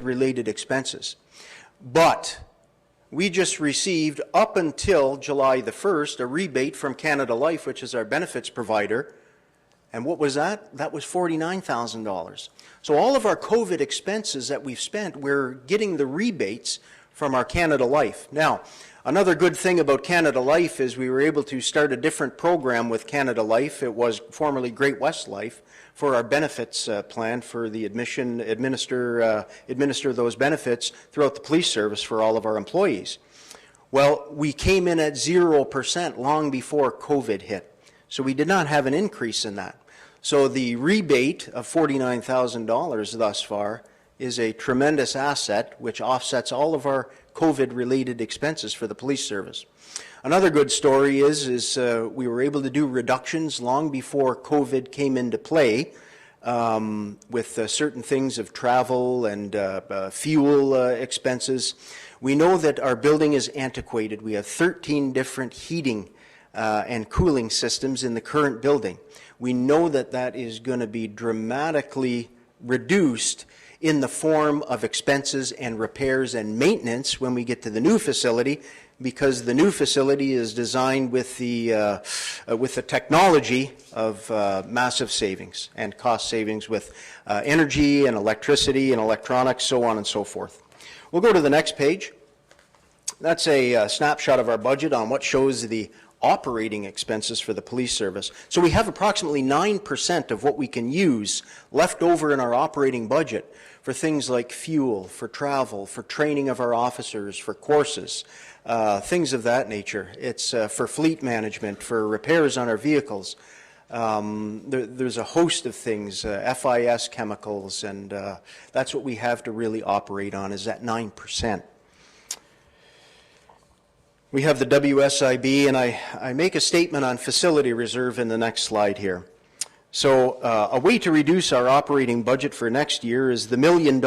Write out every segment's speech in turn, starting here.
COVID-related expenses. But we just received, up until July the 1st, a rebate from Canada Life, which is our benefits provider. And what was that? That was $49,000. So all of our COVID expenses that we've spent, we're getting the rebates from our Canada Life. Now, another good thing about Canada Life is we were able to start a different program with Canada Life. It was formerly Great West Life for our benefits plan for the administer those benefits throughout the police service for all of our employees. Well, we came in at 0% long before COVID hit. So we did not have an increase in that. So the rebate of $49,000 thus far is a tremendous asset which offsets all of our COVID-related expenses for the police service. Another good story is we were able to do reductions long before COVID came into play with certain things of travel and fuel expenses. We know that our building is antiquated. We have 13 different heating and cooling systems in the current building. We know that that is going to be dramatically reduced in the form of expenses and repairs and maintenance when we get to the new facility, because the new facility is designed with the technology of massive savings and cost savings with energy and electricity and electronics, so on and so forth. We'll go to the next page. That's a snapshot of our budget on what shows the operating expenses for the police service. So we have approximately 9% of what we can use left over in our operating budget for things like fuel, for travel, for training of our officers, for courses, things of that nature. It's for fleet management, for repairs on our vehicles. There's a host of things, FIS chemicals, and that's what we have to really operate on, is that 9%. We have the WSIB, and I make a statement on facility reserve in the next slide here. So a way to reduce our operating budget for next year is the $1 million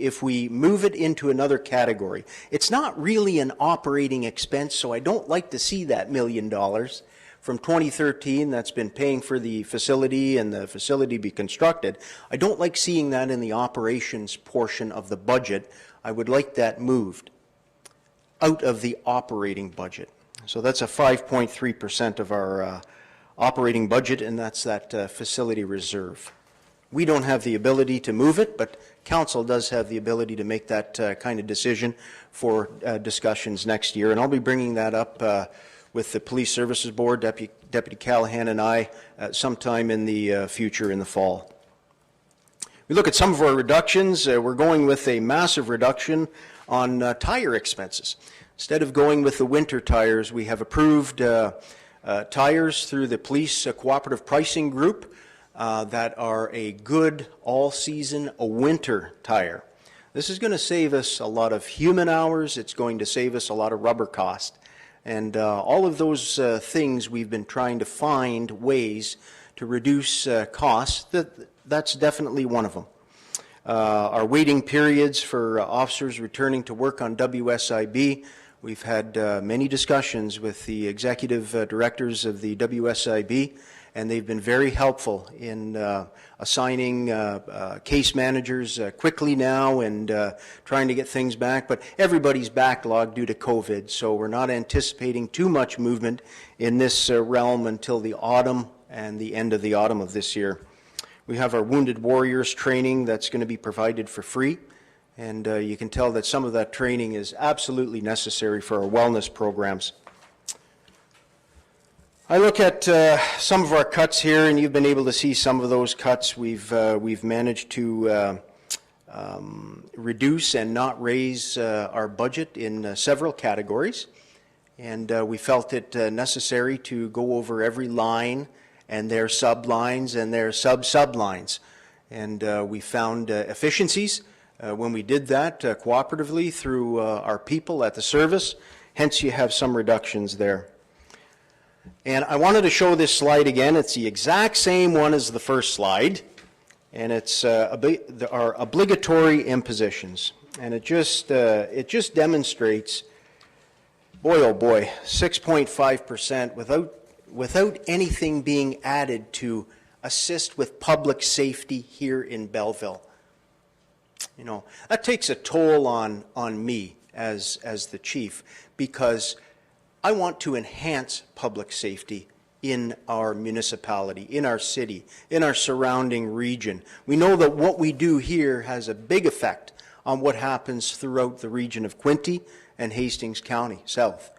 if we move it into another category. It's not really an operating expense, so I don't like to see that $1 million from 2013 that's been paying for the facility and the facility be constructed. I don't like seeing that in the operations portion of the budget. I would like that moved out of the operating budget. So that's a 5.3% of our operating budget, and that's that facility reserve. We don't have the ability to move it, but Council does have the ability to make that kind of decision for discussions next year, and I'll be bringing that up with the Police Services Board, Deputy Callahan and I, sometime in the future in the fall. We look at some of our reductions. We're going with a massive reduction on tire expenses. Instead of going with the winter tires, we have approved tires through the Police Cooperative Pricing Group that are a good all-season winter tire. This is going to save us a lot of human hours. It's going to save us a lot of rubber cost. And all of those things we've been trying to find ways to reduce costs. That's definitely one of them. Our waiting periods for officers returning to work on WSIB. We've had many discussions with the executive directors of the WSIB, and they've been very helpful in assigning case managers quickly now and trying to get things back. But everybody's backlogged due to COVID, so we're not anticipating too much movement in this realm until the autumn and the end of the autumn of this year. We have our Wounded Warriors training that's going to be provided for free, and you can tell that some of that training is absolutely necessary for our wellness programs. I look at some of our cuts here, and you've been able to see some of those cuts. We've managed to reduce and not raise our budget in several categories, and we felt it necessary to go over every line and their sublines and their sub-sublines. And we found efficiencies when we did that cooperatively through our people at the service. Hence, you have some reductions there. And I wanted to show this slide again. It's the exact same one as the first slide, and it's our obligatory impositions. And it just demonstrates, boy oh boy, 6.5% without anything being added to assist with public safety here in Belleville. You know, that takes a toll on me as the chief, because I want to enhance public safety in our municipality, in our city, in our surrounding region. We know that what we do here has a big effect on what happens throughout the region of Quinte and Hastings County South.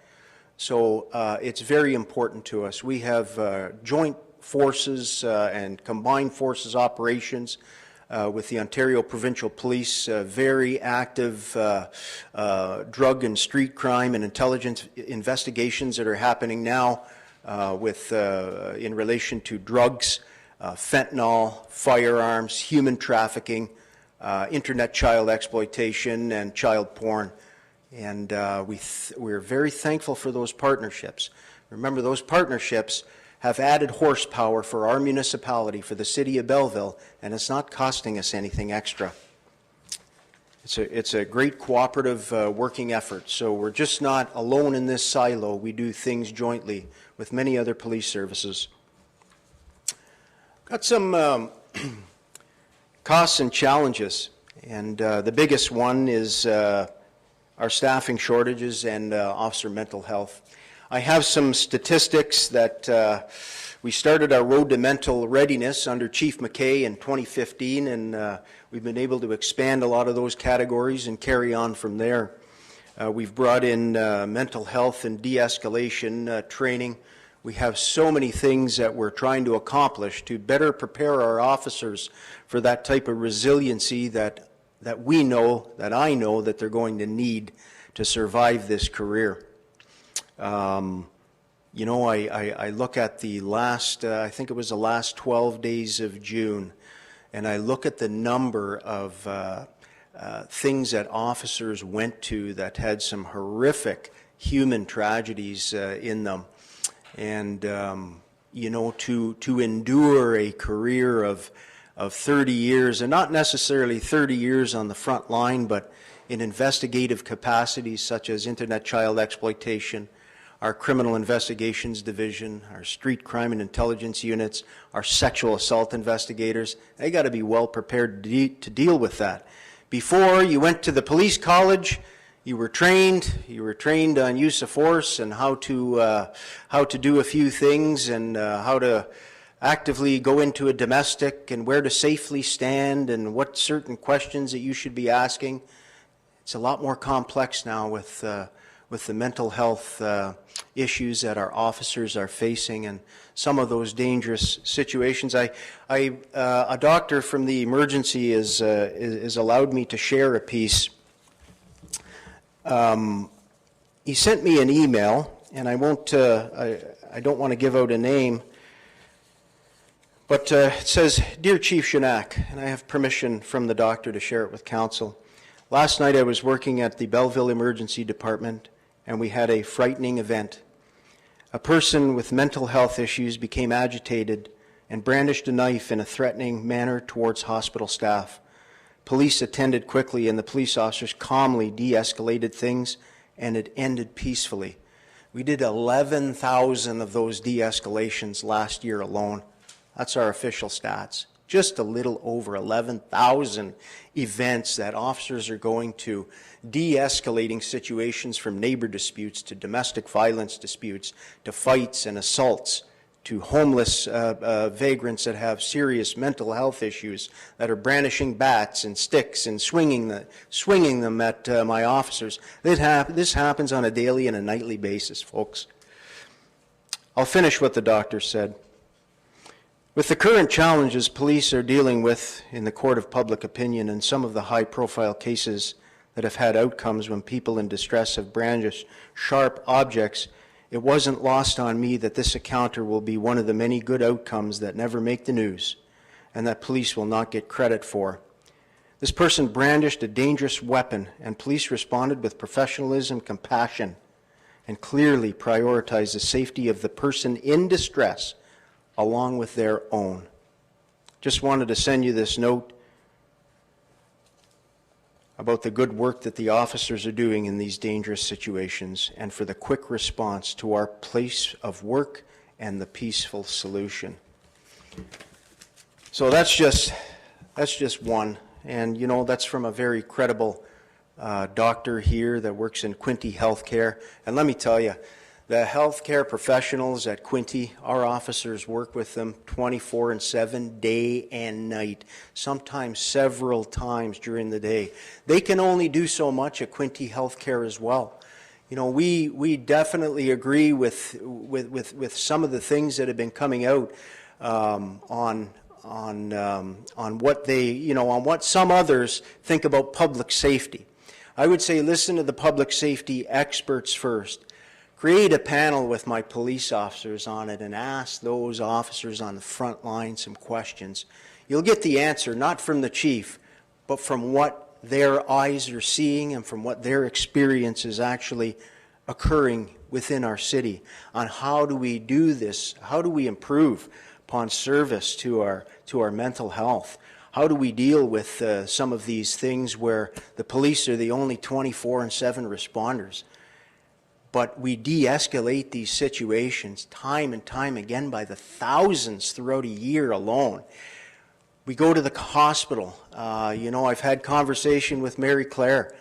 So it's very important to us. We have joint forces and combined forces operations with the Ontario Provincial Police, very active drug and street crime and intelligence investigations that are happening now in relation to drugs, fentanyl, firearms, human trafficking, internet child exploitation, and child porn. And we're very thankful for those partnerships. Remember, those partnerships have added horsepower for our municipality, for the city of Belleville, and it's not costing us anything extra. It's a great cooperative working effort, so we're just not alone in this silo. We do things jointly with many other police services. Got some costs and challenges, and the biggest one is our staffing shortages and officer mental health. I have some statistics that we started our road to mental readiness under Chief McKay in 2015, and we've been able to expand a lot of those categories and carry on from there. We've brought in mental health and de-escalation training. We have so many things that we're trying to accomplish to better prepare our officers for that type of resiliency that we know, that I know, that they're going to need to survive this career. You know, I look at the last, I think it was the last 12 days of June, and I look at the number of things that officers went to that had some horrific human tragedies in them. And, you know, to endure a career of 30 years, and not necessarily 30 years on the front line, but in investigative capacities such as internet child exploitation, our criminal investigations division, our street crime and intelligence units, our sexual assault investigators, they got to be well prepared to deal with that. Before you went to the police college, you were trained on use of force and how to do a few things, and how to actively go into a domestic, and where to safely stand, and what certain questions that you should be asking. It's a lot more complex now with the mental health issues that our officers are facing, and some of those dangerous situations. A doctor from the emergency is allowed me to share a piece. He sent me an email, and I don't want to give out a name, but it says, "Dear Chief Shanak," and I have permission from the doctor to share it with council. "Last night I was working at the Belleville Emergency Department, and we had a frightening event. A person with mental health issues became agitated and brandished a knife in a threatening manner towards hospital staff. Police attended quickly, and the police officers calmly de-escalated things, and it ended peacefully." We did 11,000 of those de-escalations last year alone. That's our official stats. Just a little over 11,000 events that officers are going to, de-escalating situations from neighbor disputes to domestic violence disputes to fights and assaults to homeless vagrants that have serious mental health issues that are brandishing bats and sticks and swinging them at my officers. This happens on a daily and a nightly basis, folks. I'll finish what the doctor said. "With the current challenges police are dealing with in the court of public opinion, and some of the high-profile cases that have had outcomes when people in distress have brandished sharp objects, it wasn't lost on me that this encounter will be one of the many good outcomes that never make the news, and that police will not get credit for. This person brandished a dangerous weapon, and police responded with professionalism, compassion, and clearly prioritized the safety of the person in distress along with their own. Just wanted to send you this note about the good work that the officers are doing in these dangerous situations, and for the quick response to our place of work and the peaceful solution." So that's just one, and you know, that's from a very credible doctor here that works in Quinte Healthcare. And let me tell you, the healthcare professionals at Quinte, our officers work with them 24/7, day and night, sometimes several times during the day. They can only do so much at Quinte Healthcare as well. You know, we definitely agree with some of the things that have been coming out on what they, you know, on what some others think about public safety. I would say listen to the public safety experts first. Create a panel with my police officers on it and ask those officers on the front line some questions. You'll get the answer, not from the chief, but from what their eyes are seeing and from what their experience is actually occurring within our city on how do we do this, how do we improve upon service to our mental health. How do we deal with some of these things where the police are the only 24/7 responders? But we de-escalate these situations time and time again by the thousands throughout a year alone. We go to the hospital. You know, I've had conversation with Mary Claire,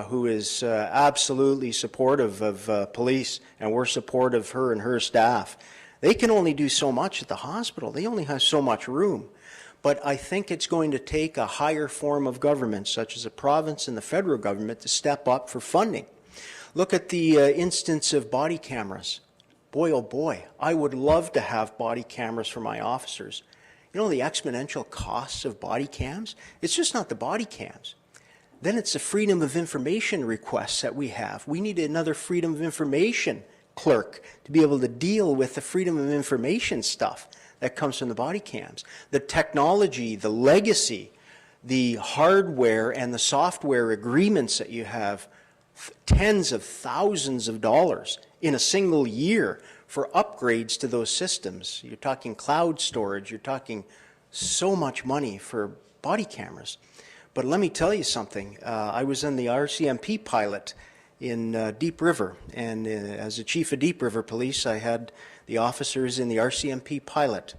who is absolutely supportive of police, and we're supportive of her and her staff. They can only do so much at the hospital. They only have so much room. But I think it's going to take a higher form of government, such as the province and the federal government, to step up for funding. Look at the instance of body cameras. Boy, oh boy, I would love to have body cameras for my officers. You know the exponential costs of body cams? It's just not the body cams. Then it's the freedom of information requests that we have. We need another freedom of information clerk to be able to deal with the freedom of information stuff that comes from the body cams. The technology, the legacy, the hardware and the software agreements that you have, tens of thousands of dollars in a single year for upgrades to those systems. You're talking cloud storage, you're talking so much money for body cameras. But let me tell you something, I was in the RCMP pilot in Deep River, and as the chief of Deep River Police, I had the officers in the RCMP pilot.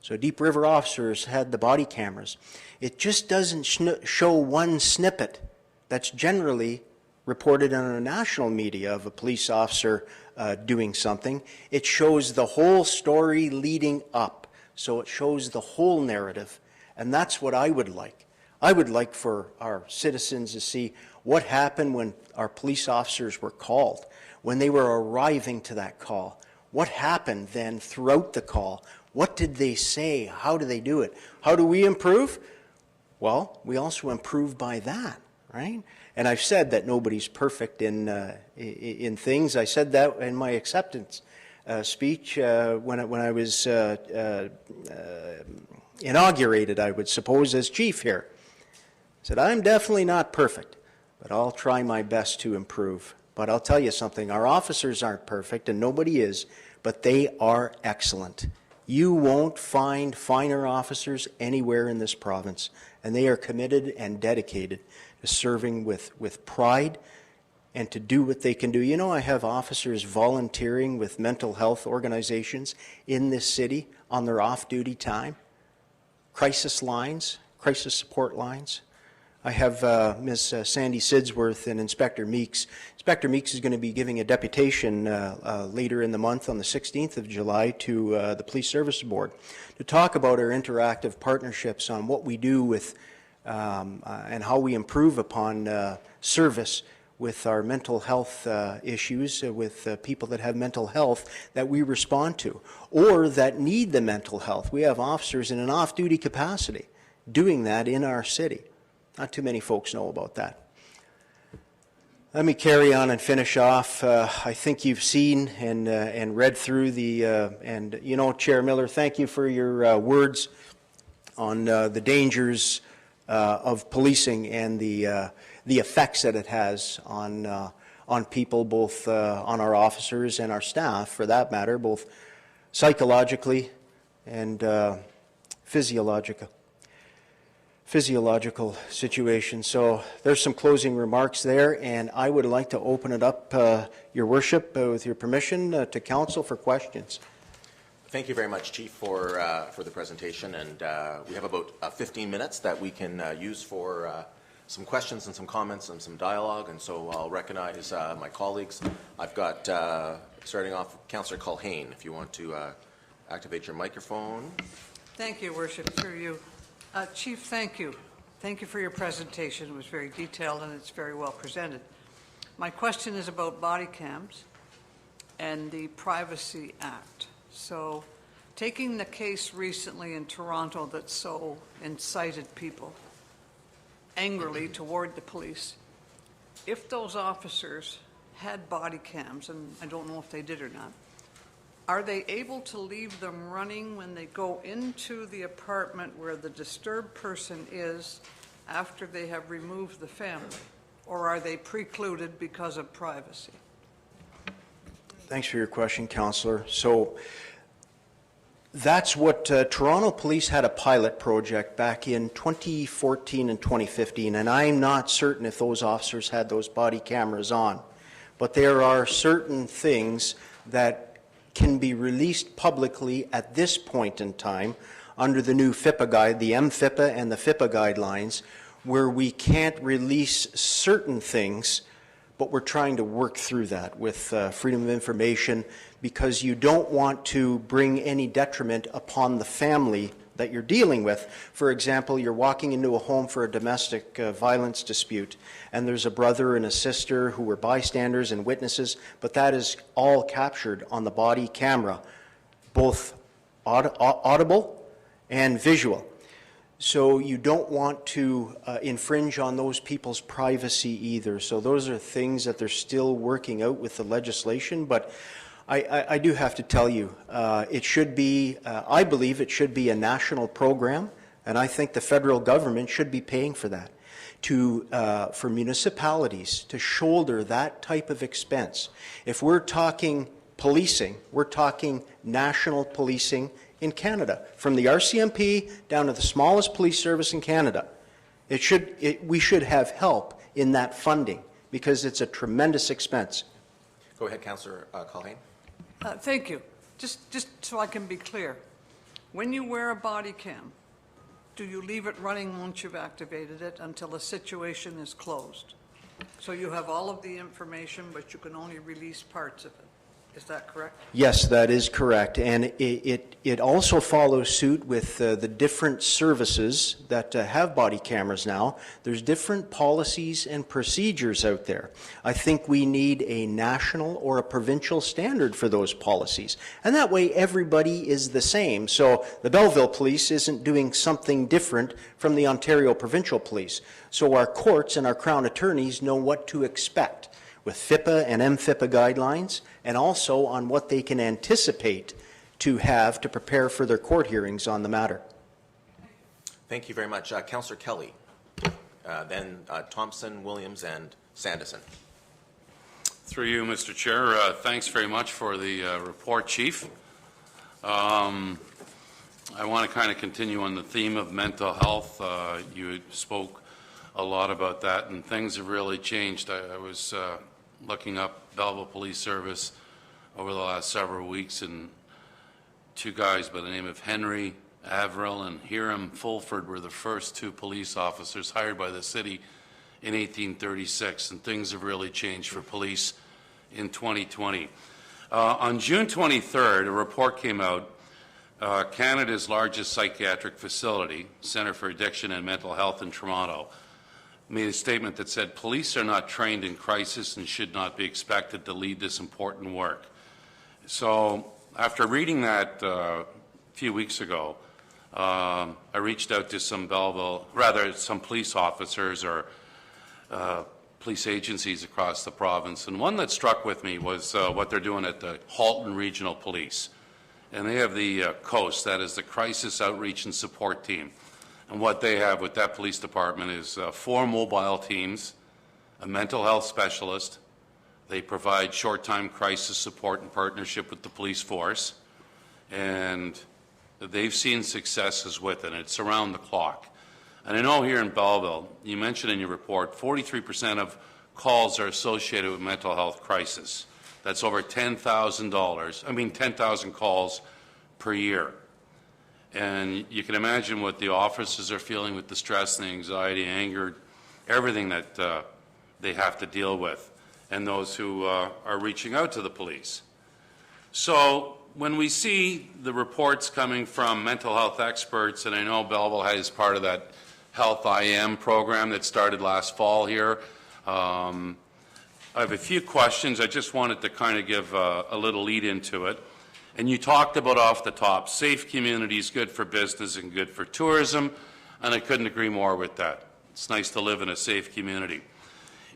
So Deep River officers had the body cameras. It just doesn't show one snippet that's generally reported on a national media of a police officer doing something. It shows the whole story leading up. So it shows the whole narrative. And that's what I would like. I would like for our citizens to see what happened when our police officers were called, when they were arriving to that call. What happened then throughout the call? What did they say? How do they do it? How do we improve? Well, we also improve by that, right? And I've said that nobody's perfect in things. I said that in my acceptance speech when I was inaugurated, I would suppose, as chief here. I said, I'm definitely not perfect, but I'll try my best to improve. But I'll tell you something, our officers aren't perfect, and nobody is, but they are excellent. You won't find finer officers anywhere in this province, and they are committed and dedicated to serving with pride and to do what they can do. You know, I have officers volunteering with mental health organizations in this city on their off-duty time, crisis lines, crisis support lines. I have Ms. Sandy Sidsworth and Inspector Meeks. Inspector Meeks is going to be giving a deputation later in the month on the 16th of July to the Police Service Board to talk about our interactive partnerships on what we do with and how we improve upon service with our mental health issues, with people that have mental health that we respond to or that need the mental health. We have officers in an off-duty capacity doing that in our city. Not too many folks know about that. Let me carry on and finish off. I think you've seen and read through the, and you know, Chair Miller, thank you for your words on the dangers of policing and the effects that it has on people, both on our officers and our staff, for that matter, both psychologically and physiological situation. So there's some closing remarks there, and I would like to open it up, Your Worship, with your permission, to Council for questions. Thank you very much, Chief, for the presentation. And we have about 15 minutes that we can use for some questions and some comments and some dialogue. And so I'll recognize my colleagues. I've got, starting off, Councillor Culhane, if you want to activate your microphone. Thank you, Worship, through you. Chief, thank you. Thank you for your presentation. It was very detailed and it's very well presented. My question is about body cams and the Privacy Act. So, taking the case recently in Toronto that so incited people angrily toward the police, if those officers had body cams, and I don't know if they did or not, are they able to leave them running when they go into the apartment where the disturbed person is after they have removed the family? Or are they precluded because of privacy? Thanks for your question, Councillor. So that's what Toronto Police had a pilot project back in 2014 and 2015, and I'm not certain if those officers had those body cameras on. But there are certain things that can be released publicly at this point in time under the new FIPA guide, the MFIPA and the FIPA guidelines, where we can't release certain things, but we're trying to work through that with freedom of information, because you don't want to bring any detriment upon the family that you're dealing with. For example, you're walking into a home for a domestic violence dispute, and there's a brother and a sister who were bystanders and witnesses, but that is all captured on the body camera, both audible and visual. So you don't want to infringe on those people's privacy either. So those are things that they're still working out with the legislation, but I do have to tell you, it should be, I believe it should be a national program, and I think the federal government should be paying for that, for municipalities to shoulder that type of expense. If we're talking policing, we're talking national policing in Canada, from the RCMP down to the smallest police service in Canada. We should have help in that funding, because it's a tremendous expense. Go ahead, Councillor Culhane. Thank you. Just so I can be clear, when you wear a body cam, do you leave it running once you've activated it until the situation is closed? So you have all of the information, but you can only release parts of it. Is that correct? Yes, that is correct. And it also follows suit with the different services that have body cameras now. There's different policies and procedures out there. I think we need a national or a provincial standard for those policies. And that way everybody is the same. So the Belleville Police isn't doing something different from the Ontario Provincial Police. So our courts and our Crown attorneys know what to expect with FIPA and MFIPA guidelines, and also on what they can anticipate to have to prepare for their court hearings on the matter. Thank you very much. Councillor Kelly, then Thompson, Williams, and Sanderson. Through you, Mr. Chair, thanks very much for the report, Chief. I want to kind of continue on the theme of mental health. You spoke a lot about that, and things have really changed. I was looking up Belleville Police Service over the last several weeks, and two guys by the name of Henry Averill and Hiram Fulford were the first two police officers hired by the city in 1836, and things have really changed for police in 2020. On June 23rd, a report came out. Canada's largest psychiatric facility, Centre for Addiction and Mental Health in Toronto, made a statement that said police are not trained in crisis and should not be expected to lead this important work. So after reading that a few weeks ago, I reached out to some some police officers or police agencies across the province, and one that struck with me was what they're doing at the Halton Regional Police. And they have the COAST, that is the Crisis Outreach and Support Team. And what they have with that police department is 4 mobile teams, a mental health specialist. They provide short-time crisis support in partnership with the police force. And they've seen successes with it. It's around the clock. And I know here in Belleville, you mentioned in your report, 43% of calls are associated with mental health crisis. That's over $10,000 calls per year. And you can imagine what the officers are feeling with the stress and the anxiety, anger, everything that they have to deal with, and those who are reaching out to the police. So when we see the reports coming from mental health experts, and I know Belleville is part of that Health IM program that started last fall here, I have a few questions. I just wanted to kind of give a little lead into it. And you talked about off the top, safe communities, good for business and good for tourism, and I couldn't agree more with that. It's nice to live in a safe community.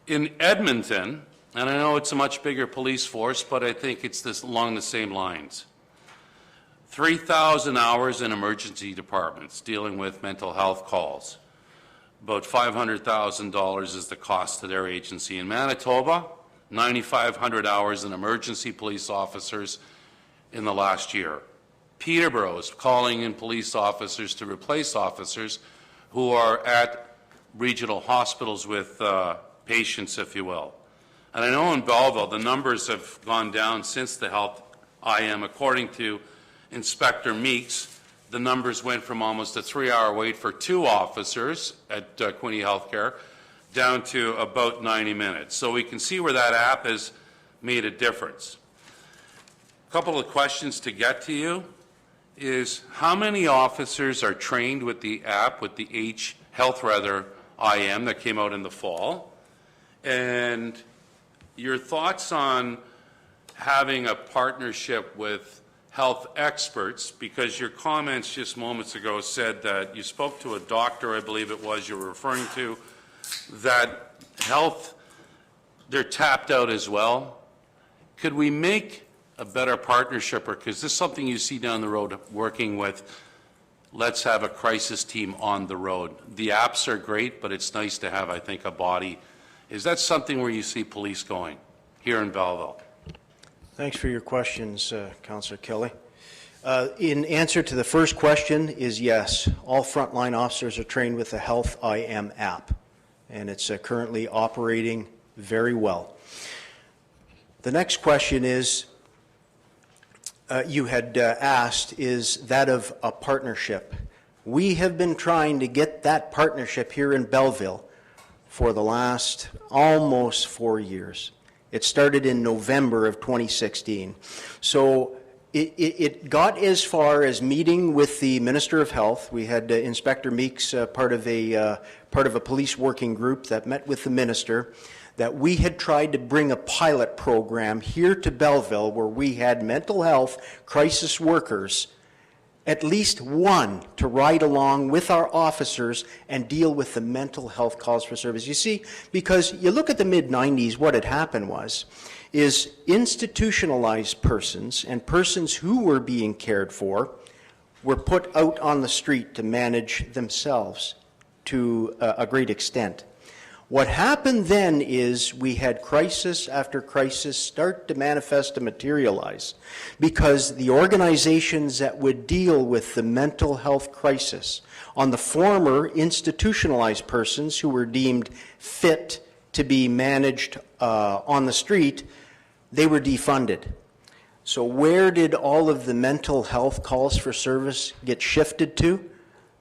In Edmonton, and I know it's a much bigger police force, but I think it's along the same lines. 3,000 hours in emergency departments dealing with mental health calls. About $500,000 is the cost to their agency. In Manitoba, 9,500 hours in emergency police officers in the last year. Peterborough is calling in police officers to replace officers who are at regional hospitals with patients, if you will. And I know in Belleville, the numbers have gone down since the Health IM. According to Inspector Meeks, the numbers went from almost a 3-hour wait for 2 officers at Quinte Healthcare down to about 90 minutes. So we can see where that app has made a difference. A couple of questions to get to you is how many officers are trained with the app, with the Health IM that came out in the fall? And your thoughts on having a partnership with health experts, because your comments just moments ago said that you spoke to a doctor, I believe it was, you were referring to, that health, they're tapped out as well. Could we make a better partnership, or because this is something you see down the road working with, let's have a crisis team on the road. The apps are great, but it's nice to have, I think, a body. Is that something where you see police going here in Belleville? Thanks for your questions, Councillor Kelly. In answer to the first question is yes, all frontline officers are trained with the Health IM app, and it's currently operating very well. The next question is, you had asked, is that of a partnership. We have been trying to get that partnership here in Belleville for the last almost 4 years. It started in November of 2016. So it got as far as meeting with the Minister of Health. We had Inspector Meeks part of a police working group that met with the Minister, that we had tried to bring a pilot program here to Belleville where we had mental health crisis workers, at least one to ride along with our officers and deal with the mental health calls for service. You see, because you look at the mid-90s, what had happened is institutionalized persons and persons who were being cared for were put out on the street to manage themselves to a great extent. What happened then is we had crisis after crisis start to manifest and materialize because the organizations that would deal with the mental health crisis on the former institutionalized persons who were deemed fit to be managed on the street, they were defunded. So where did all of the mental health calls for service get shifted to?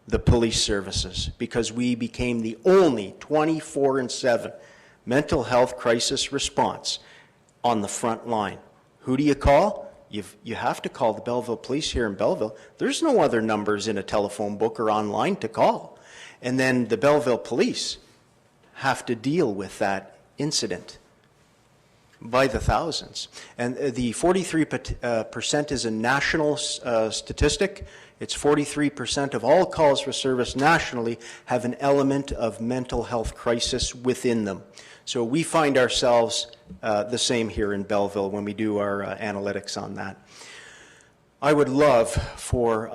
The police services, because we became the only 24/7 mental health crisis response on the front line. Who do you call? You have to call the Belleville Police here in Belleville. There's no other numbers in a telephone book or online to call. And then the Belleville Police have to deal with that incident by the thousands. And the 43% is a national statistic. It's 43% of all calls for service nationally have an element of mental health crisis within them. So we find ourselves the same here in Belleville when we do our analytics on that. I would love for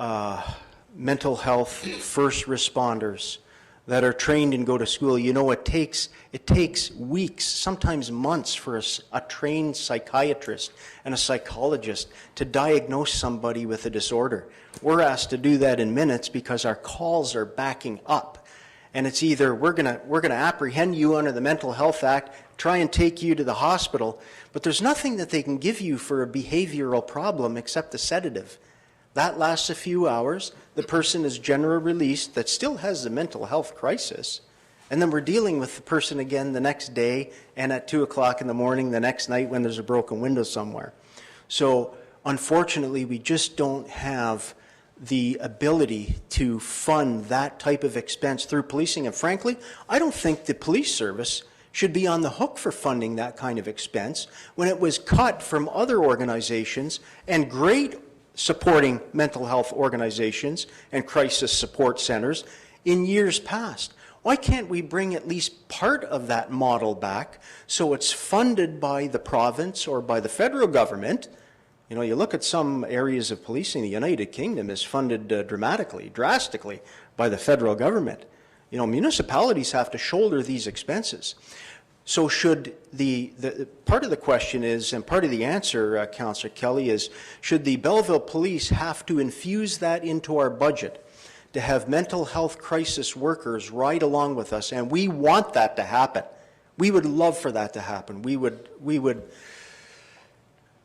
mental health first responders that are trained and go to school. You know, it takes weeks, sometimes months for a trained psychiatrist and a psychologist to diagnose somebody with a disorder. We're asked to do that in minutes because our calls are backing up. And it's either we're gonna apprehend you under the Mental Health Act, try and take you to the hospital, but there's nothing that they can give you for a behavioral problem except the sedative. That lasts a few hours. The person is generally released that still has the mental health crisis. And then we're dealing with the person again the next day and at 2 o'clock in the morning the next night when there's a broken window somewhere. So unfortunately, we just don't have the ability to fund that type of expense through policing. And frankly, I don't think the police service should be on the hook for funding that kind of expense when it was cut from other organizations and great supporting mental health organizations and crisis support centers in years past. Why can't we bring at least part of that model back so it's funded by the province or by the federal government? You know, you look at some areas of policing, the United Kingdom is funded drastically by the federal government. You know, municipalities have to shoulder these expenses. So should the part of the question is, and part of the answer, Councillor Kelly, is should the Belleville Police have to infuse that into our budget to have mental health crisis workers ride along with us? And we want that to happen. We would love for that to happen.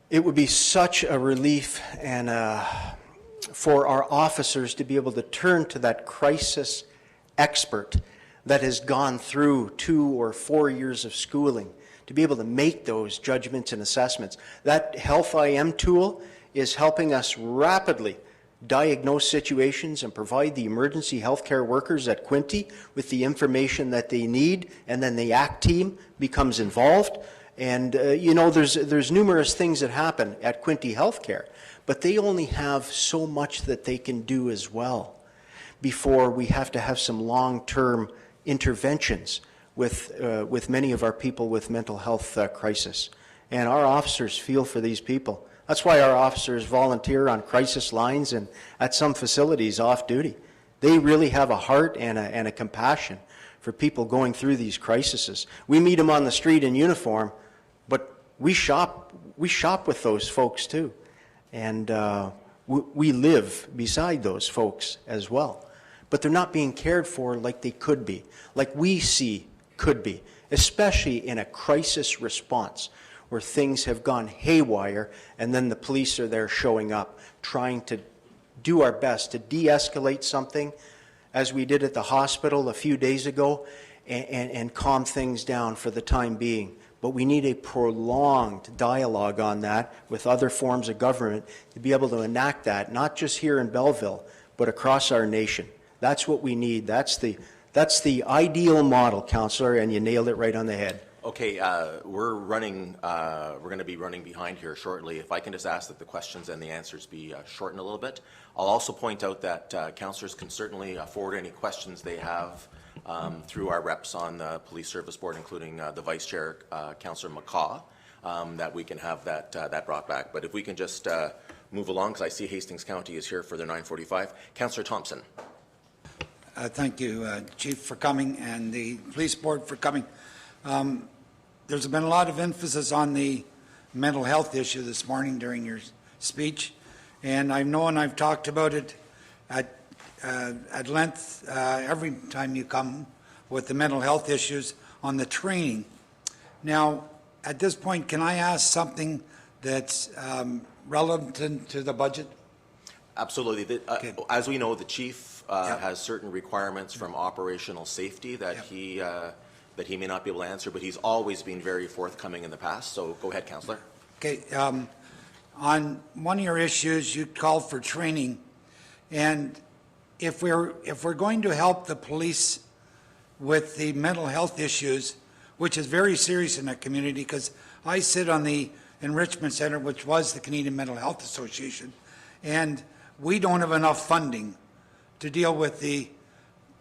It would be such a relief and for our officers to be able to turn to that crisis expert that has gone through 2 or 4 years of schooling to be able to make those judgments and assessments. That Health IM tool is helping us rapidly diagnose situations and provide the emergency healthcare workers at Quinte with the information that they need, and then the ACT team becomes involved. And you know, there's numerous things that happen at Quinte Healthcare, but they only have so much that they can do as well before we have to have some long-term interventions with many of our people with mental health crisis. And our officers feel for these people. That's why our officers volunteer on crisis lines and at some facilities off duty. They really have a heart and a compassion for people going through these crises. We meet them on the street in uniform, but we shop with those folks too. And we live beside those folks as well. But they're not being cared for like they could be, like we see could be, especially in a crisis response where things have gone haywire and then the police are there showing up, trying to do our best to de-escalate something, as we did at the hospital a few days ago, and calm things down for the time being. But we need a prolonged dialogue on that with other forms of government to be able to enact that, not just here in Belleville, but across our nation. That's what we need. That's the ideal model, Councillor, and you nailed it right on the head. Okay, we're going to be running behind here shortly. If I can just ask that the questions and the answers be shortened a little bit. I'll also point out that councillors can certainly forward any questions they have through our reps on the Police Service Board, including the Vice Chair, Councillor McCaw, that we can have that brought back. But if we can just move along, because I see Hastings County is here for their 9:45. Councillor Thompson. Thank you, Chief, for coming, and the Police Board for coming. There's been a lot of emphasis on the mental health issue this morning during your speech, and I know, and I've talked about it at length every time you come with the mental health issues on the training. Now, at this point, can I ask something that's relevant to the budget? Absolutely. Okay. As we know, the Chief has certain requirements from operational safety that he may not be able to answer, but he's always been very forthcoming in the past. So go ahead, Councillor. Okay. On one of your issues, you called for training, and if we're going to help the police with the mental health issues, which is very serious in that community, because I sit on the Enrichment Center, which was the Canadian Mental Health Association, and we don't have enough funding to deal with the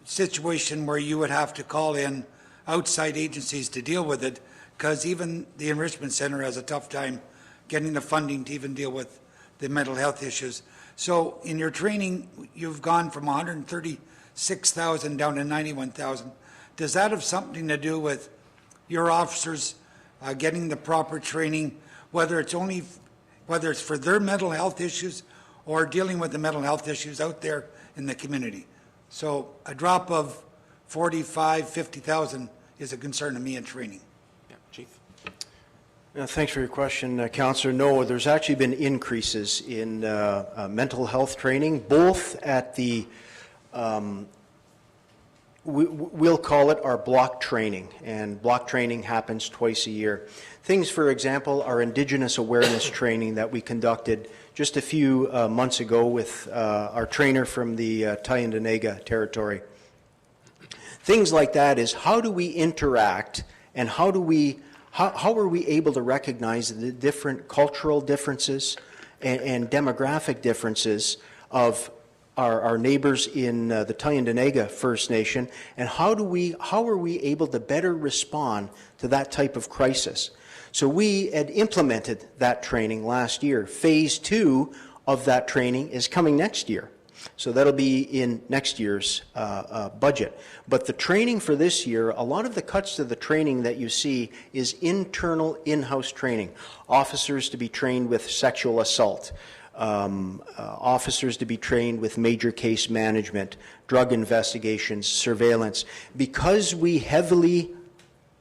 situation where you would have to call in outside agencies to deal with it, because even the Enrichment Center has a tough time getting the funding to even deal with the mental health issues. So in your training, you've gone from 136,000 down to 91,000. Does that have something to do with your officers getting the proper training, whether it's for their mental health issues or dealing with the mental health issues out there in the community? So a drop of 45,000, 50,000 is a concern to me in training. Yeah, Chief. Thanks for your question, Councillor. No, there's actually been increases in mental health training, both at the, we'll call it our block training, and block training happens twice a year. Things, for example, our Indigenous awareness training that we conducted just a few months ago with our trainer from the Tyendinaga territory. Things like that is, how do we interact, and how are we able to recognize the different cultural differences and demographic differences of our neighbors in the Tyendinaga First Nation, and how are we able to better respond to that type of crisis? So we had implemented that training last year. Phase 2 of that training is coming next year. So that'll be in next year's budget. But the training for this year, a lot of the cuts to the training that you see is internal in-house training. Officers to be trained with sexual assault, officers to be trained with major case management, drug investigations, surveillance. Because we heavily,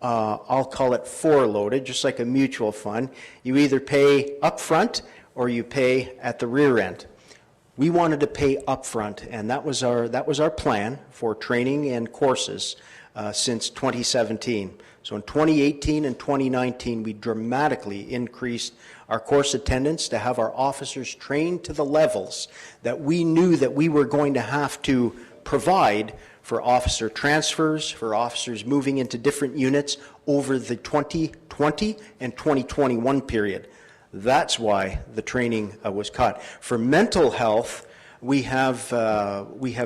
I'll call it foreloaded, just like a mutual fund, you either pay up front or you pay at the rear end. We wanted to pay upfront, and that was our plan for training and courses since 2017. So in 2018 and 2019, we dramatically increased our course attendance to have our officers trained to the levels that we knew that we were going to have to provide for officer transfers, for officers moving into different units over the 2020 and 2021 period. That's why the training was cut. For mental health, we have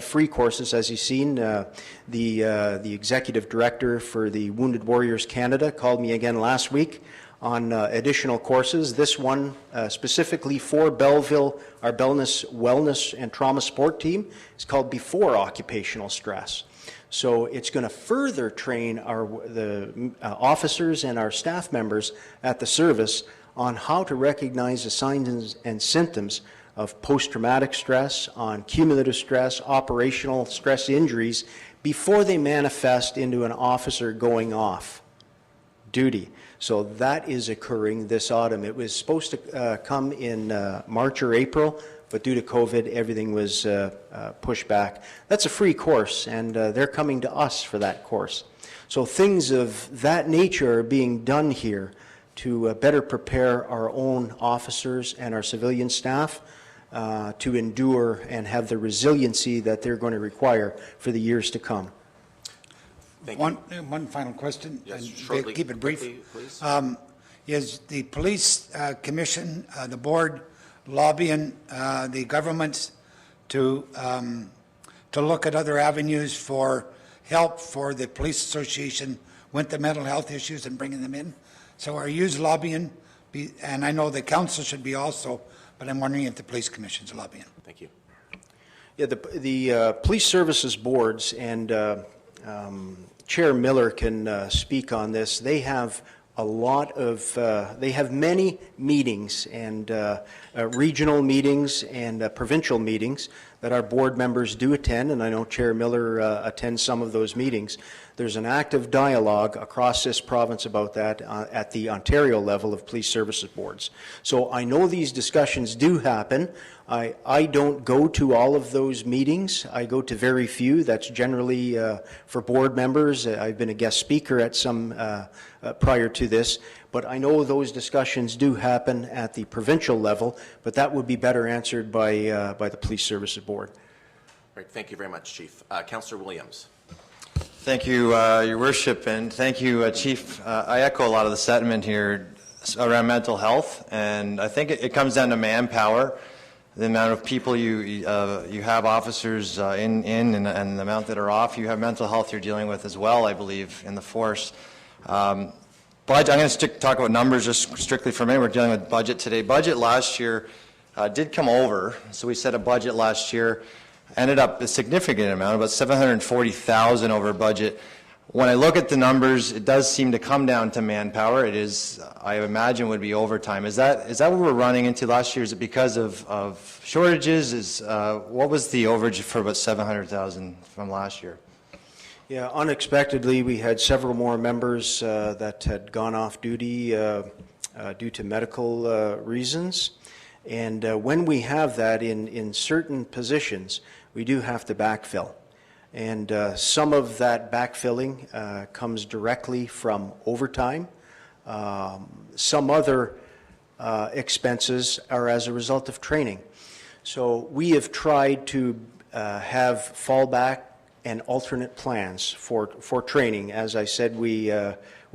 free courses, as you've seen. The executive director for the Wounded Warriors Canada called me again last week on additional courses. This one specifically for Belleville, our wellness and trauma support team, is called Before Occupational Stress. So it's going to further train the officers and our staff members at the service on how to recognize the signs and symptoms of post-traumatic stress, on cumulative stress, operational stress injuries, before they manifest into an officer going off duty. So that is occurring this autumn. It was supposed to come in March or April, but due to COVID, everything was pushed back. That's a free course, and they're coming to us for that course. So things of that nature are being done here to better prepare our own officers and our civilian staff to endure and have the resiliency that they're going to require for the years to come. Thank you. One final question. Yes, and shortly, keep it brief. quickly, please. Is the police commission, the board, lobbying the governments to look at other avenues for help for the police association with the mental health issues and bringing them in? So are you lobbying? And I know the council should be also, but I'm wondering if the police commission's lobbying. Thank you. Yeah, the police services boards, and Chair Miller can speak on this. They have they have many meetings and regional meetings and provincial meetings that our board members do attend, and I know Chair Miller attends some of those meetings. There's an active dialogue across this province about that at the Ontario level of police services boards. So I know these discussions do happen. I don't go to all of those meetings. I go to very few. That's generally for board members. I've been a guest speaker at some prior to this, but I know those discussions do happen at the provincial level, but that would be better answered by the Police Services Board. Right, thank you very much, Chief. Councillor Williams. Thank you, Your Worship, and thank you, Chief. I echo a lot of the sentiment here around mental health, and I think it comes down to manpower, the amount of people you have officers in and the amount that are off. You have mental health you're dealing with as well, I believe, in the force. But I'm going to talk about numbers just strictly for a minute. We're dealing with budget today. Budget last year did come over, so we set a budget last year. Ended up a significant amount, about $740,000 over budget. When I look at the numbers, it does seem to come down to manpower. It is, I imagine, would be overtime. Is that what we're running into last year? Is it because of shortages? What was the overage for about $700,000 from last year? Yeah, unexpectedly, we had several more members that had gone off duty due to medical reasons. And when we have that in certain positions, we do have to backfill. And some of that backfilling comes directly from overtime. Some other expenses are as a result of training. So we have tried to have fallback and alternate plans for training. As I said, we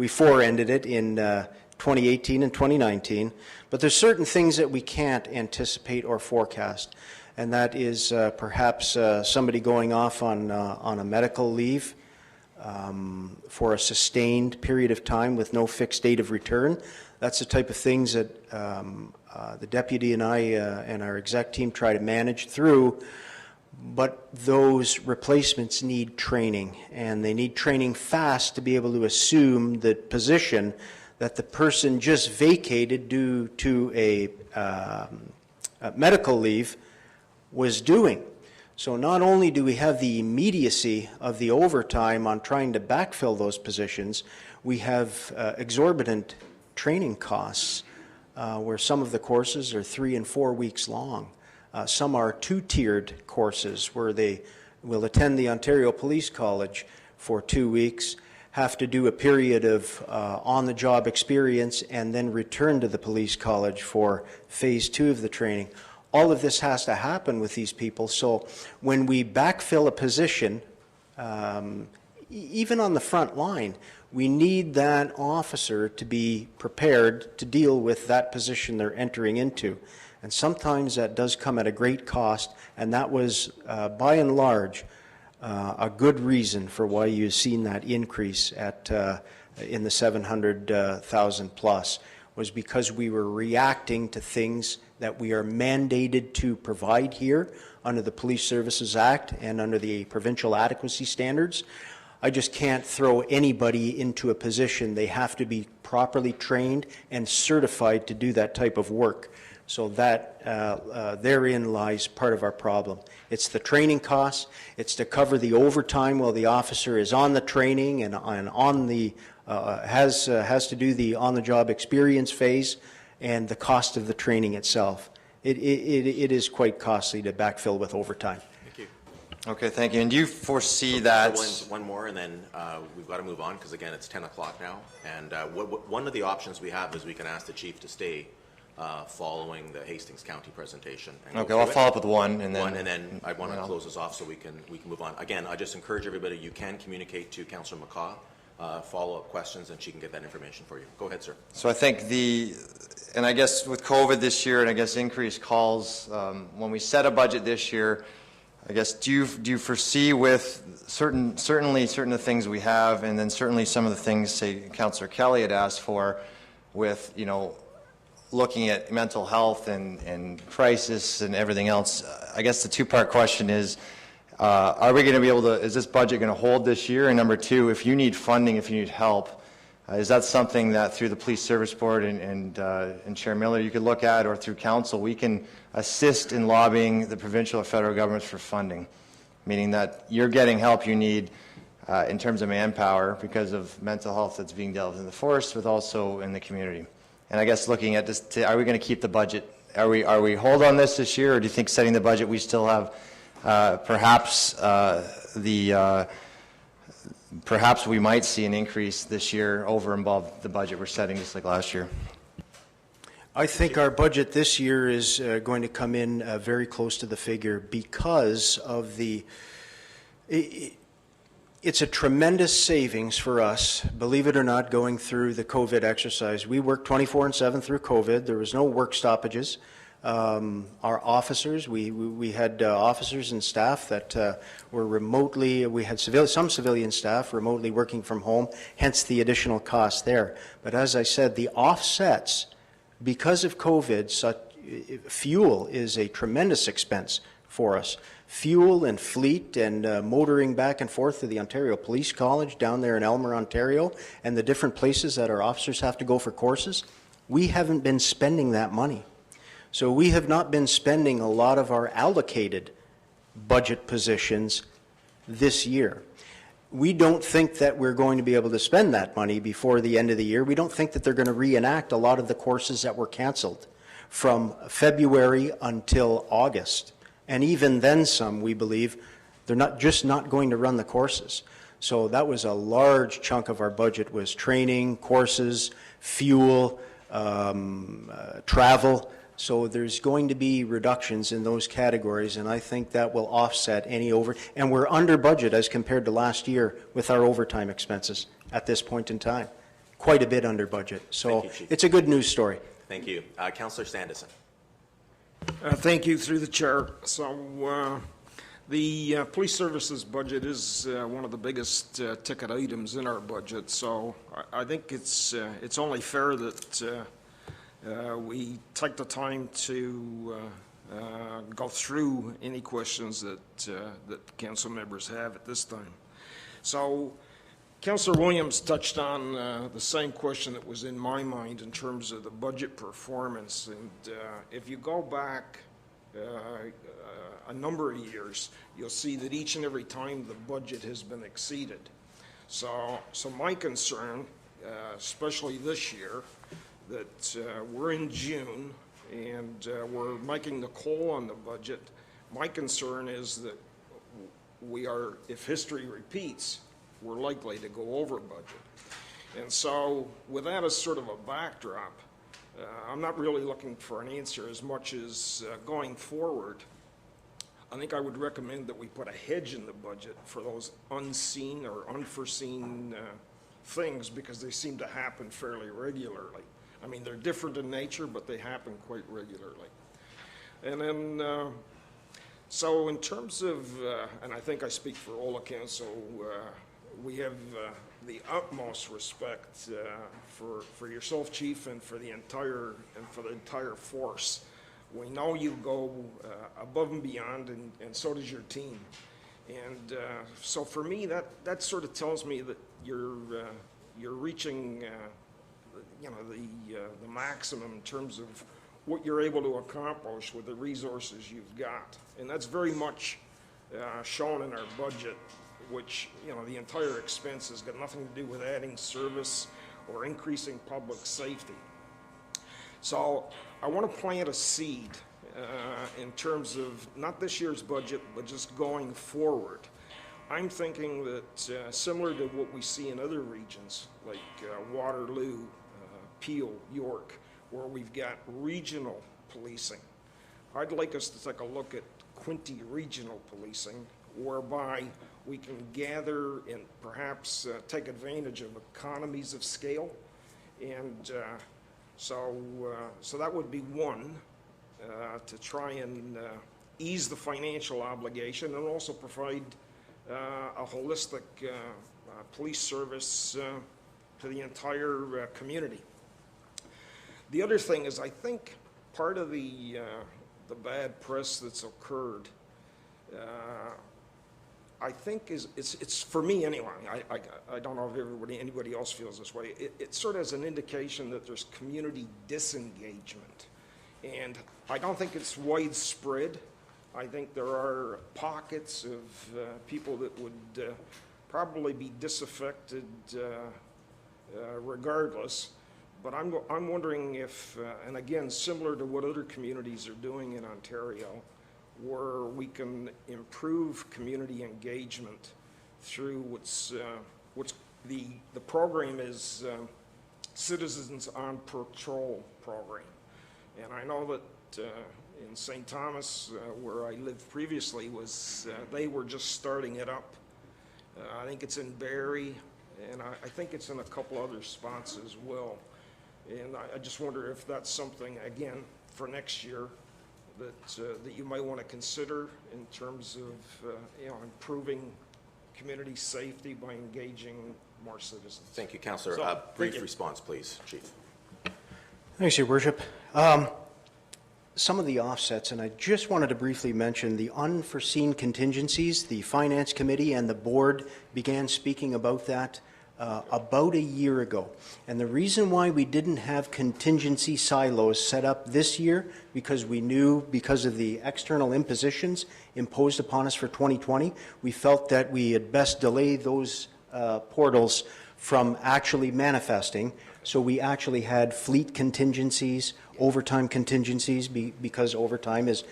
fore-ended it in 2018 and 2019, but there's certain things that we can't anticipate or forecast, and that is perhaps somebody going off on a medical leave for a sustained period of time with no fixed date of return. That's the type of things that the deputy and I and our exec team try to manage through. But those replacements need training, and they need training fast to be able to assume the position that the person just vacated due to a medical leave was doing. So not only do we have the immediacy of the overtime on trying to backfill those positions, we have exorbitant training costs where some of the courses are 3 and 4 weeks long. Some are 2-tiered courses where they will attend the Ontario Police College for 2 weeks, have to do a period of on-the-job experience, and then return to the police college for phase 2 of the training. All of this has to happen with these people. So when we backfill a position, even on the front line, we need that officer to be prepared to deal with that position they're entering into. And sometimes that does come at a great cost, and that was, by and large, a good reason for why you've seen that increase at in the 700,000 plus, was because we were reacting to things that we are mandated to provide here under the Police Services Act and under the provincial adequacy standards. I just can't throw anybody into a position. They have to be properly trained and certified to do that type of work. So that therein lies part of our problem. It's the training costs. It's to cover the overtime while the officer is on the training and on the has to do the on-the-job experience phase, and the cost of the training itself. It is quite costly to backfill with overtime. Thank you. Okay, thank you. And do you foresee that? One more, and then we've got to move on, because again, it's 10 o'clock now. And one of the options we have is we can ask the chief to stay following the Hastings County presentation. Okay, well, I'll follow up with one, and then I want to close this off so we can move on. Again, I just encourage everybody, you can communicate to Councillor McCaw, follow-up questions, and she can get that information for you. Go ahead, sir. So I think and I guess with COVID this year, and I guess increased calls, when we set a budget this year, I guess, do you foresee with certainly certain of the things we have, and then certainly some of the things, say, Councillor Kelly had asked for, with, looking at mental health and crisis and everything else, I guess the two-part question is, are we going to be able to, is this budget going to hold this year? And number two, if you need funding, if you need help, is that something that through the Police Service Board and Chair Miller you could look at, or through council, we can assist in lobbying the provincial or federal governments for funding, meaning that you're getting help you need in terms of manpower because of mental health that's being dealt with in the force, but also in the community. And I guess looking at this, are we going to keep the budget? Are we hold on this year, or do you think setting the budget we still have perhaps perhaps we might see an increase this year over and above the budget we're setting, just like last year? I think our budget this year is going to come in very close to the figure because of it's a tremendous savings for us, believe it or not, going through the COVID exercise. We worked 24/7 through COVID. There was no work stoppages. Our officers, we had officers and staff that were remotely, we had some civilian staff remotely working from home, hence the additional cost there. But as I said, the offsets, because of COVID, fuel is a tremendous expense for us. Fuel and fleet and motoring back and forth to the Ontario Police College down there in Elmer, Ontario, and the different places that our officers have to go for courses, we haven't been spending that money. So we have not been spending a lot of our allocated budget positions this year. We don't think that we're going to be able to spend that money before the end of the year. We don't think that they're going to reenact a lot of the courses that were canceled from February until August. And even then some, we believe, they're not going to run the courses. So that was a large chunk of our budget, was training, courses, fuel, travel. So there's going to be reductions in those categories, and I think that will offset any and we're under budget as compared to last year with our overtime expenses at this point in time. Quite a bit under budget. So Thank you, Chief. it's a good news story. Thank you. Councillor Sandison. Thank you, through the chair. So the police services budget is one of the biggest ticket items in our budget. So I think it's only fair that we take the time to go through any questions that council members have at this time. So Councillor Williams touched on the same question that was in my mind in terms of the budget performance. And if you go back a number of years, you'll see that each and every time the budget has been exceeded. So my concern, especially this year, that we're in June and we're making the call on the budget. My concern is that we are, if history repeats, we're likely to go over budget. And so with that as sort of a backdrop, I'm not really looking for an answer as much as going forward. I think I would recommend that we put a hedge in the budget for those unseen or unforeseen things, because they seem to happen fairly regularly. I mean, they're different in nature, but they happen quite regularly. And then, so in terms of, and I think I speak for all the council, we have the utmost respect for yourself, Chief, and for the entire force. We know you go above and beyond, and so does your team. And so for me, that sort of tells me that you're reaching the maximum in terms of what you're able to accomplish with the resources you've got. And that's very much shown in our budget, which, the entire expense has got nothing to do with adding service or increasing public safety. So I want to plant a seed in terms of not this year's budget, but just going forward. I'm thinking that similar to what we see in other regions, like Waterloo, Peel, York, where we've got regional policing, I'd like us to take a look at Quinte regional policing, whereby we can gather and perhaps take advantage of economies of scale. And so that would be one, to try and ease the financial obligation and also provide a holistic police service to the entire community. The other thing is, I think part of the bad press that's occurred, I think it's for me anyway. I don't know if anybody else feels this way. It sort of has an indication that there's community disengagement, and I don't think it's widespread. I think there are pockets of people that would probably be disaffected regardless. But I'm wondering if, and again, similar to what other communities are doing in Ontario, where we can improve community engagement through what's the program is Citizens on Patrol program. And I know that in St. Thomas, where I lived previously, they were just starting it up. I think it's in Barrie, and I think it's in a couple other spots as well. And I just wonder if that's something, again, for next year that you might want to consider in terms of improving community safety by engaging more citizens. Thank you, Councillor. So, Brief response, please, Chief. Thanks, Your Worship. Some of the offsets, and I just wanted to briefly mention the unforeseen contingencies. The Finance Committee and the Board began speaking about that about a year ago. And the reason why we didn't have contingency silos set up this year, because we knew because of the external impositions imposed upon us for 2020, we felt that we had best delay those portals from actually manifesting. So we actually had fleet contingencies, overtime contingencies, because overtime is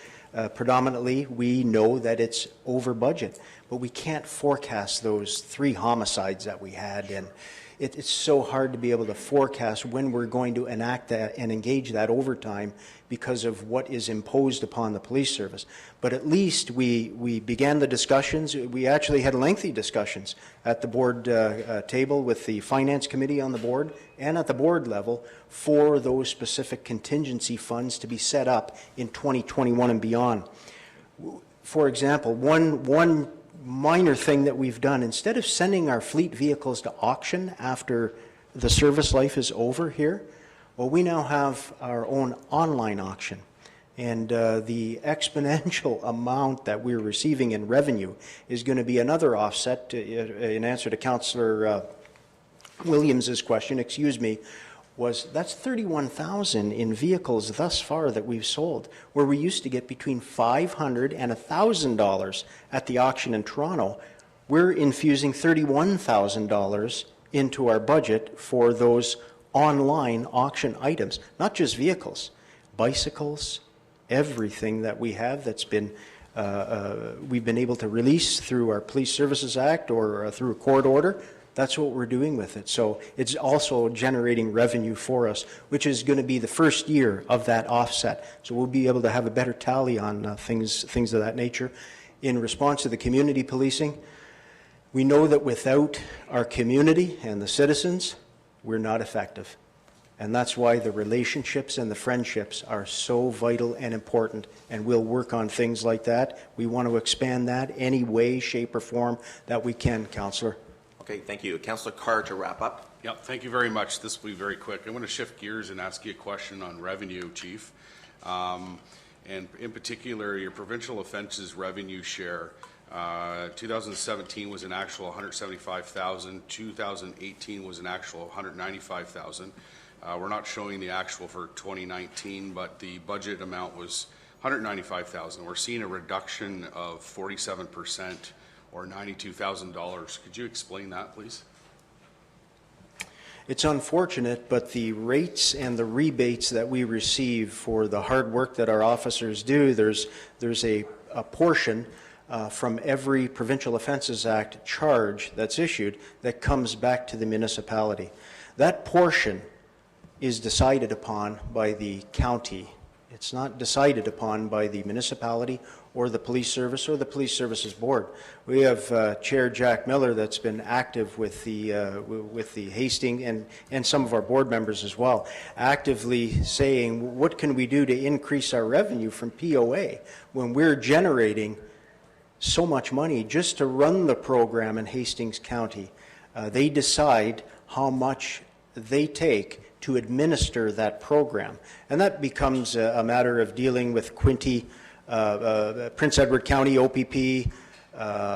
predominantly, we know that it's over budget, but we can't forecast those 3 homicides that we had, and it's so hard to be able to forecast when we're going to enact that and engage that overtime because of what is imposed upon the police service. But at least we began the discussions. We actually had lengthy discussions at the board table with the finance committee on the board and at the board level for those specific contingency funds to be set up in 2021 and beyond. For example, one minor thing that we've done, instead of sending our fleet vehicles to auction after the service life is over here, well, we now have our own online auction. And the exponential amount that we're receiving in revenue is going to be another offset in answer to Councillor Williams's question, that's 31,000 in vehicles thus far that we've sold, where we used to get between $500 and $1,000 at the auction in Toronto. We're infusing $31,000 into our budget for those online auction items, not just vehicles, bicycles, everything that we have that's been we've been able to release through our Police Services Act or through a court order. That's what we're doing with it. So it's also generating revenue for us, which is going to be the first year of that offset. So we'll be able to have a better tally on things of that nature. In response to the community policing, we know that without our community and the citizens, we're not effective. And that's why the relationships and the friendships are so vital and important, and we'll work on things like that. We want to expand that any way, shape, or form that we can, Councillor. Okay, thank you. Councillor Carr to wrap up. Yeah, thank you very much. This will be very quick. I want to shift gears and ask you a question on revenue, Chief. And in particular, your provincial offences revenue share. 2017 was an actual 175,000. 2018 was an actual 195,000. We're not showing the actual for 2019, but the budget amount was 195,000. We're seeing a reduction of 47%. Or $92,000. Could you explain that, please? It's unfortunate, but the rates and the rebates that we receive for the hard work that our officers do, there's a portion from every Provincial Offences Act charge that's issued that comes back to the municipality. That portion is decided upon by the county. It's not decided upon by the municipality or the police service or the police services board. We have Chair Jack Miller that's been active with the Hastings and some of our board members as well, actively saying, what can we do to increase our revenue from POA when we're generating so much money just to run the program in Hastings County? They decide how much they take to administer that program. And that becomes a matter of dealing with Prince Edward County OPP,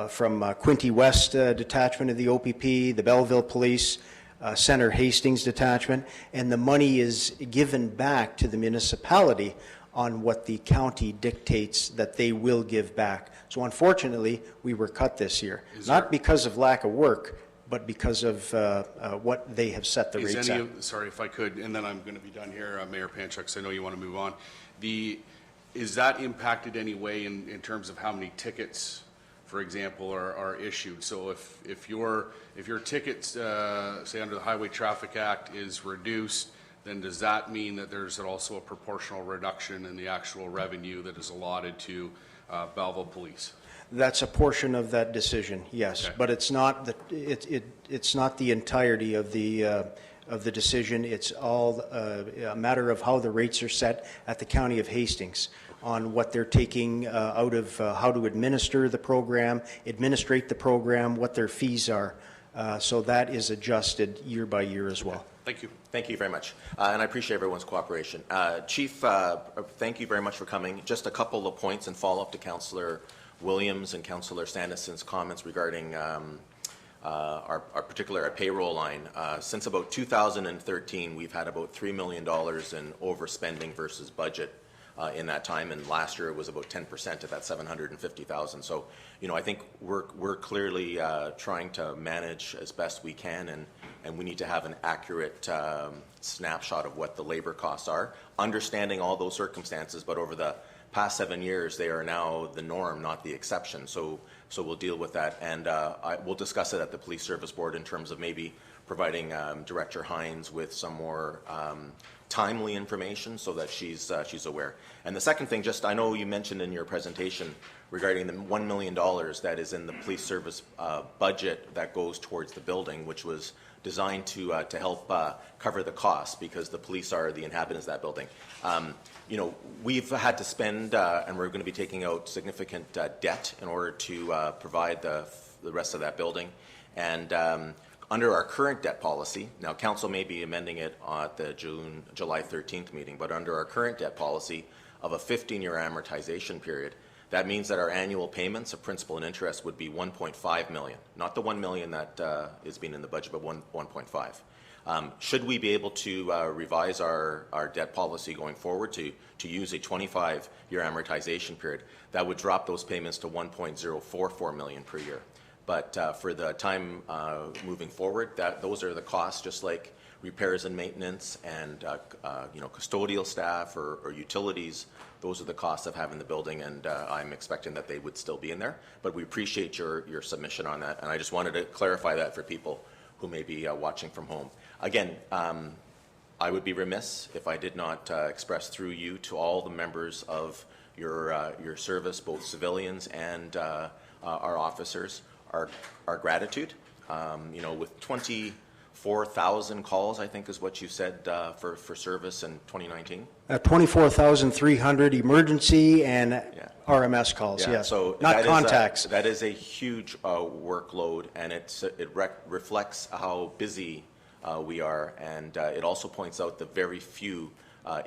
from Quinte West detachment of the OPP, the Belleville Police, Centre Hastings detachment, and the money is given back to the municipality on what the county dictates that they will give back. So unfortunately, we were cut this year, not because of lack of work, but because of what they have set the rates at. Sorry, if I could, and then I'm going to be done here, Mayor Panchuk, because I know you want to move on. Is that impacted any way in terms of how many tickets, for example, are issued? So if your tickets, say under the Highway Traffic Act, is reduced, then does that mean that there's also a proportional reduction in the actual revenue that is allotted to Belleville Police? That's a portion of that decision, yes, okay. But it's not it's not the entirety of the decision. It's all a matter of how the rates are set at the County of Hastings on what they're taking out of how to administrate the program, what their fees are. So that is adjusted year by year as well. Thank you. Thank you very much. And I appreciate everyone's cooperation. Chief, thank you very much for coming. Just a couple of points and follow up to Councillor Williams and Councillor Sandison's comments regarding particular our payroll line. Since about 2013, we've had about $3 million in overspending versus budget in that time, and last year it was about 10% of that $750,000. So, I think we're clearly trying to manage as best we can, and we need to have an accurate snapshot of what the labor costs are, understanding all those circumstances. But over the past 7 years, they are now the norm, not the exception. So we'll deal with that, and we'll discuss it at the Police Service Board in terms of maybe providing Director Hines with some more timely information so that she's aware. And the second thing, just I know you mentioned in your presentation regarding the $1 million that is in the police service budget that goes towards the building, which was designed to help cover the costs because the police are the inhabitants of that building. We've had to spend, and we're going to be taking out significant debt in order to provide the rest of that building. And under our current debt policy, now council may be amending it at the July 13th meeting, but under our current debt policy of a 15-year amortization period, that means that our annual payments of principal and interest would be $1.5 million, not the $1 million that is being in the budget, but $1.5. Should we be able to revise our debt policy going forward to use a 25-year amortization period, that would drop those payments to $1.044 million per year. But for the time moving forward, those are the costs, just like repairs and maintenance and custodial staff or utilities. Those are the costs of having the building, and I'm expecting that they would still be in there. But we appreciate your submission on that, and I just wanted to clarify that for people who may be watching from home. Again, I would be remiss if I did not express through you to all the members of your service, both civilians and our officers, our gratitude. With 24,000 calls, I think is what you said for service in 2019. 24,300 emergency and RMS calls, yes. So not contacts. That is a huge workload, and it reflects how busy we are, and it also points out the very few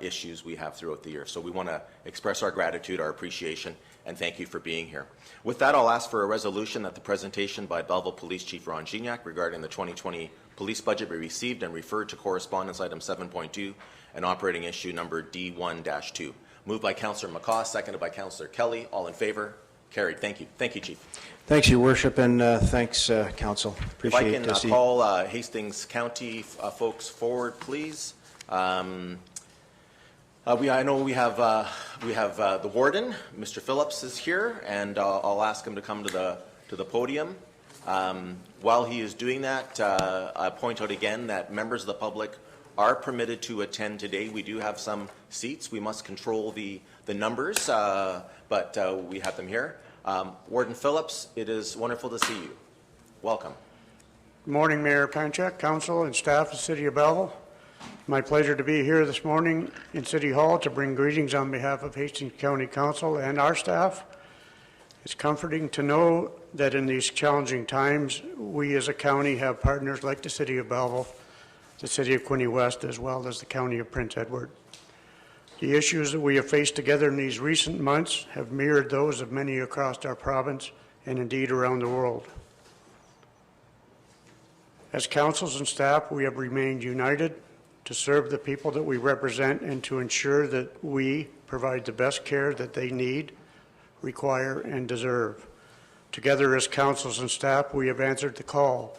issues we have throughout the year. So we want to express our gratitude, our appreciation, and thank you for being here. With that, I'll ask for a resolution that the presentation by Belleville Police Chief Ron Gignac regarding the 2020 police budget be received and referred to correspondence item 7.2 and operating issue number D1-2. Moved by Councillor McCaw, seconded by Councillor Kelly. All in favor? Carried. Thank you. Thank you, Chief. Thanks, Your Worship, and thanks, Council. Appreciate it. If I can call Hastings County folks forward, please. I know we have the warden, Mr. Phillips, is here, and I'll ask him to come to the podium. While he is doing that, I point out again that members of the public are permitted to attend today. We do have some seats. We must control the numbers, but we have them here. Warden Phillips, it is wonderful to see you. Welcome. Good morning, Mayor Panchak, Council, and staff of the City of Belleville. My pleasure to be here this morning in City Hall to bring greetings on behalf of Hastings County Council and our staff. It's comforting to know that in these challenging times, we as a county have partners like the City of Belleville, the City of Quinte West, as well as the County of Prince Edward. The issues that we have faced together in these recent months have mirrored those of many across our province and indeed around the world. As councils and staff, we have remained united to serve the people that we represent and to ensure that we provide the best care that they need, require, and deserve. Together as councils and staff, we have answered the call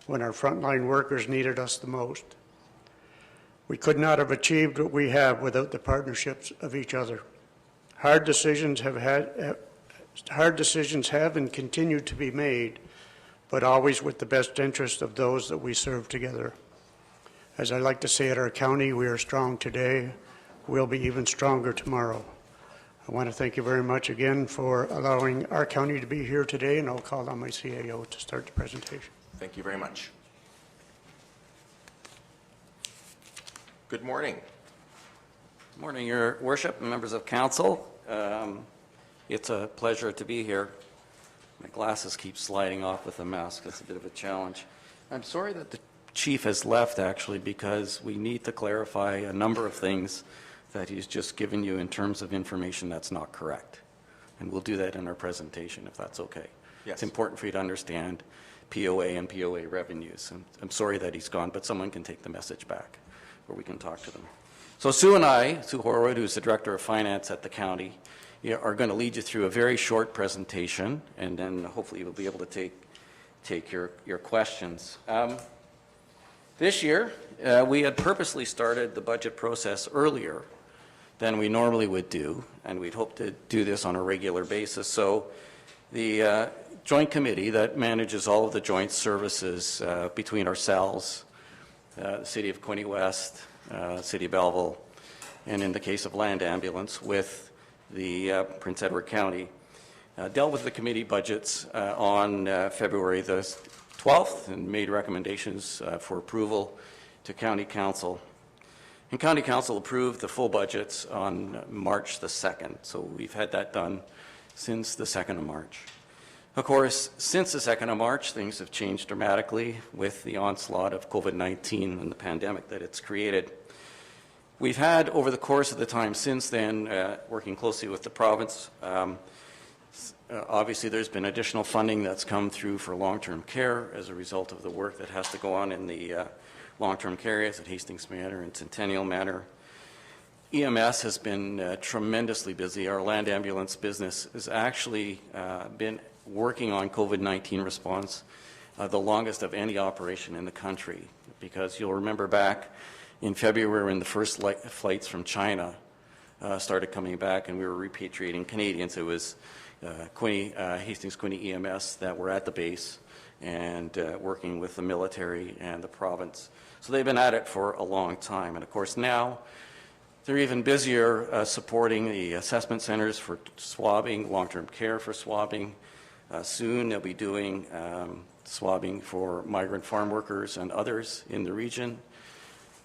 when our frontline workers needed us the most. We could not have achieved what we have without the partnerships of each other. Hard decisions have and continue to be made, but always with the best interest of those that we serve together. As I like to say at our county, we are strong today. We'll be even stronger tomorrow. I want to thank you very much again for allowing our county to be here today, and I'll call on my CAO to start the presentation. Thank you very much. Good morning. Good morning, Your Worship and members of Council. It's a pleasure to be here. My glasses keep sliding off with the mask. It's a bit of a challenge. I'm sorry that the Chief has left, actually, because we need to clarify a number of things that he's just given you in terms of information that's not correct. And we'll do that in our presentation, if that's okay. Yes. It's important for you to understand, POA and POA revenues. And I'm sorry that he's gone, but someone can take the message back, or we can talk to them. So Sue and I, Sue Horwood, who's the Director of Finance at the county, are going to lead you through a very short presentation, and then hopefully we'll be able to take your questions. This year, we had purposely started the budget process earlier than we normally would do, and we'd hope to do this on a regular basis. So the joint committee that manages all of the joint services between ourselves, the City of Quinte West, City of Belleville, and in the case of Land Ambulance with the Prince Edward County, dealt with the committee budgets on February the 12th and made recommendations for approval to County Council. And County Council approved the full budgets on March the 2nd, so we've had that done since the 2nd of March. Of course, since the 2nd of March, things have changed dramatically with the onslaught of COVID-19 and the pandemic that it's created. We've had, over the course of the time since then, working closely with the province, obviously there's been additional funding that's come through for long-term care as a result of the work that has to go on in the long-term care areas at Hastings Manor and Centennial Manor. EMS has been tremendously busy. Our land ambulance business has actually been working on COVID-19 response the longest of any operation in the country, because you'll remember back in February when the first flights from China started coming back and we were repatriating Canadians. It was Hastings Quinte EMS that were at the base and working with the military and the province. So they've been at it for a long time. And of course now they're even busier supporting the assessment centers for swabbing, long-term care for swabbing. Soon they'll be doing swabbing for migrant farm workers and others in the region,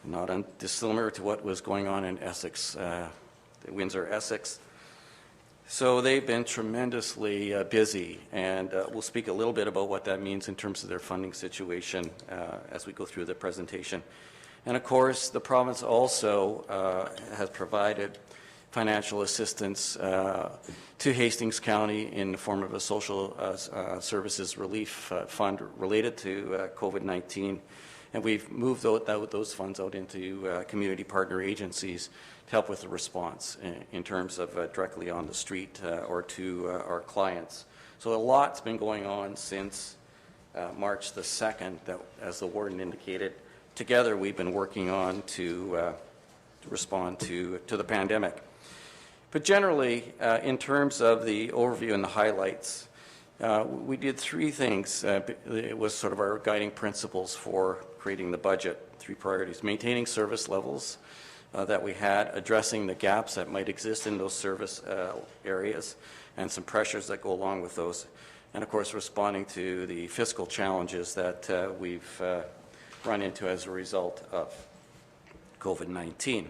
not dissimilar to what was going on in Essex, Windsor, Essex. So they've been tremendously busy, and we'll speak a little bit about what that means in terms of their funding situation as we go through the presentation. And of course, the province also has provided financial assistance to Hastings County in the form of a social services relief fund related to COVID-19. And we've moved those funds out into community partner agencies to help with the response in terms of directly on the street or to our clients. So a lot's been going on since March the 2nd, that, as the warden indicated. Together we've been working on to respond to the pandemic. But generally, in terms of the overview and the highlights, we did three things. It was sort of our guiding principles for creating the budget, three priorities: maintaining service levels that we had, addressing the gaps that might exist in those service areas, and some pressures that go along with those, and of course responding to the fiscal challenges that we've run into as a result of COVID-19.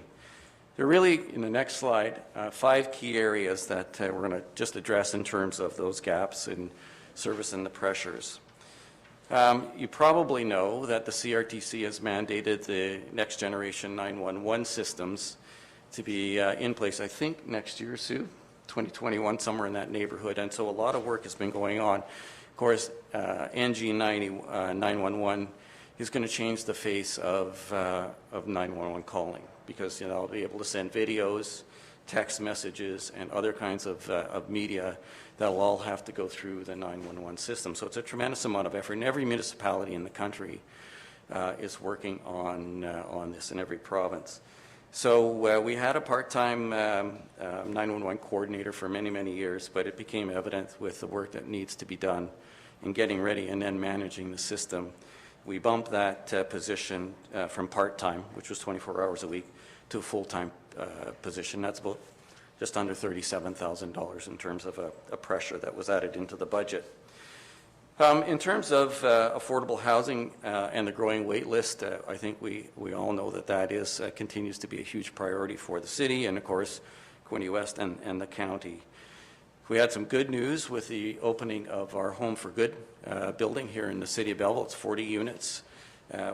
There are really, in the next slide, 5 key areas that we're going to just address in terms of those gaps in service and the pressures. You probably know that the CRTC has mandated the next generation 911 systems to be in place, I think, next year, Sue, 2021, somewhere in that neighborhood. And so a lot of work has been going on. Of course, NG90 911 is going to change the face of 911 calling, because I'll be able to send videos, text messages, and other kinds of media that will all have to go through the 911 system. So it's a tremendous amount of effort, and every municipality in the country is working on this, in every province. So we had a part-time 911 coordinator for many, many years, but it became evident with the work that needs to be done in getting ready and then managing the system. We bumped that position from part-time, which was 24 hours a week, to a full-time position. That's about just under $37,000 in terms of a pressure that was added into the budget. In terms of affordable housing and the growing wait list, I think we all know that is continues to be a huge priority for the city and, of course, Quinte West and the county. We had some good news with the opening of our Home for Good building here in the City of Belleville. It's 40 units.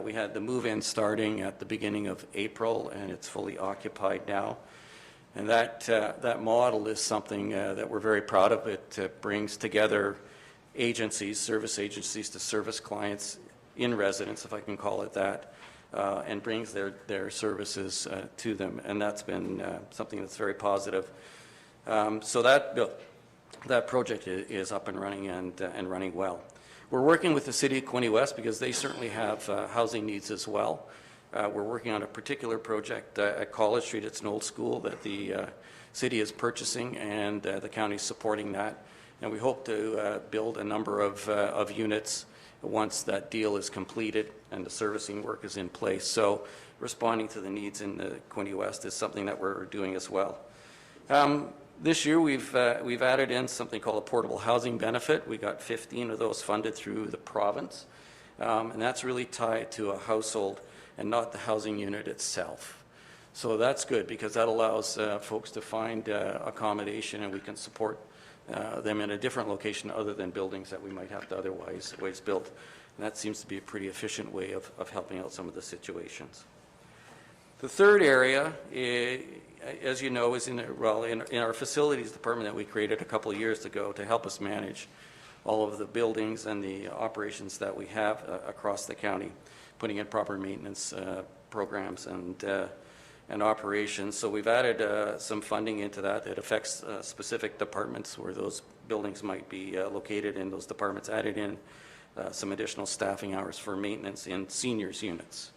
We had the move-in starting at the beginning of April, and it's fully occupied now. And that model is something that we're very proud of. It brings together agencies, service agencies, to service clients in residence, if I can call it that, and brings their services to them. And that's been something that's very positive. So that project is up and running and running well. We're working with the City of Quinte West because they certainly have housing needs as well. We're working on a particular project at College Street. It's an old school that the city is purchasing, and the county is supporting that. And we hope to build a number of units once that deal is completed and the servicing work is in place. So responding to the needs in the Quinte West is something that we're doing as well. This year we've added in something called a portable housing benefit. We got 15 of those funded through the province, and that's really tied to a household and not the housing unit itself. So that's good because that allows folks to find accommodation, and we can support them in a different location other than buildings that we might have to otherwise build. And that seems to be a pretty efficient way of helping out some of the situations. The third area, as you know, is in our facilities department that we created a couple of years ago to help us manage all of the buildings and the operations that we have across the county, putting in proper maintenance programs and operations. So we've added some funding into that. It affects specific departments where those buildings might be located, and those departments added in some additional staffing hours for maintenance in seniors units.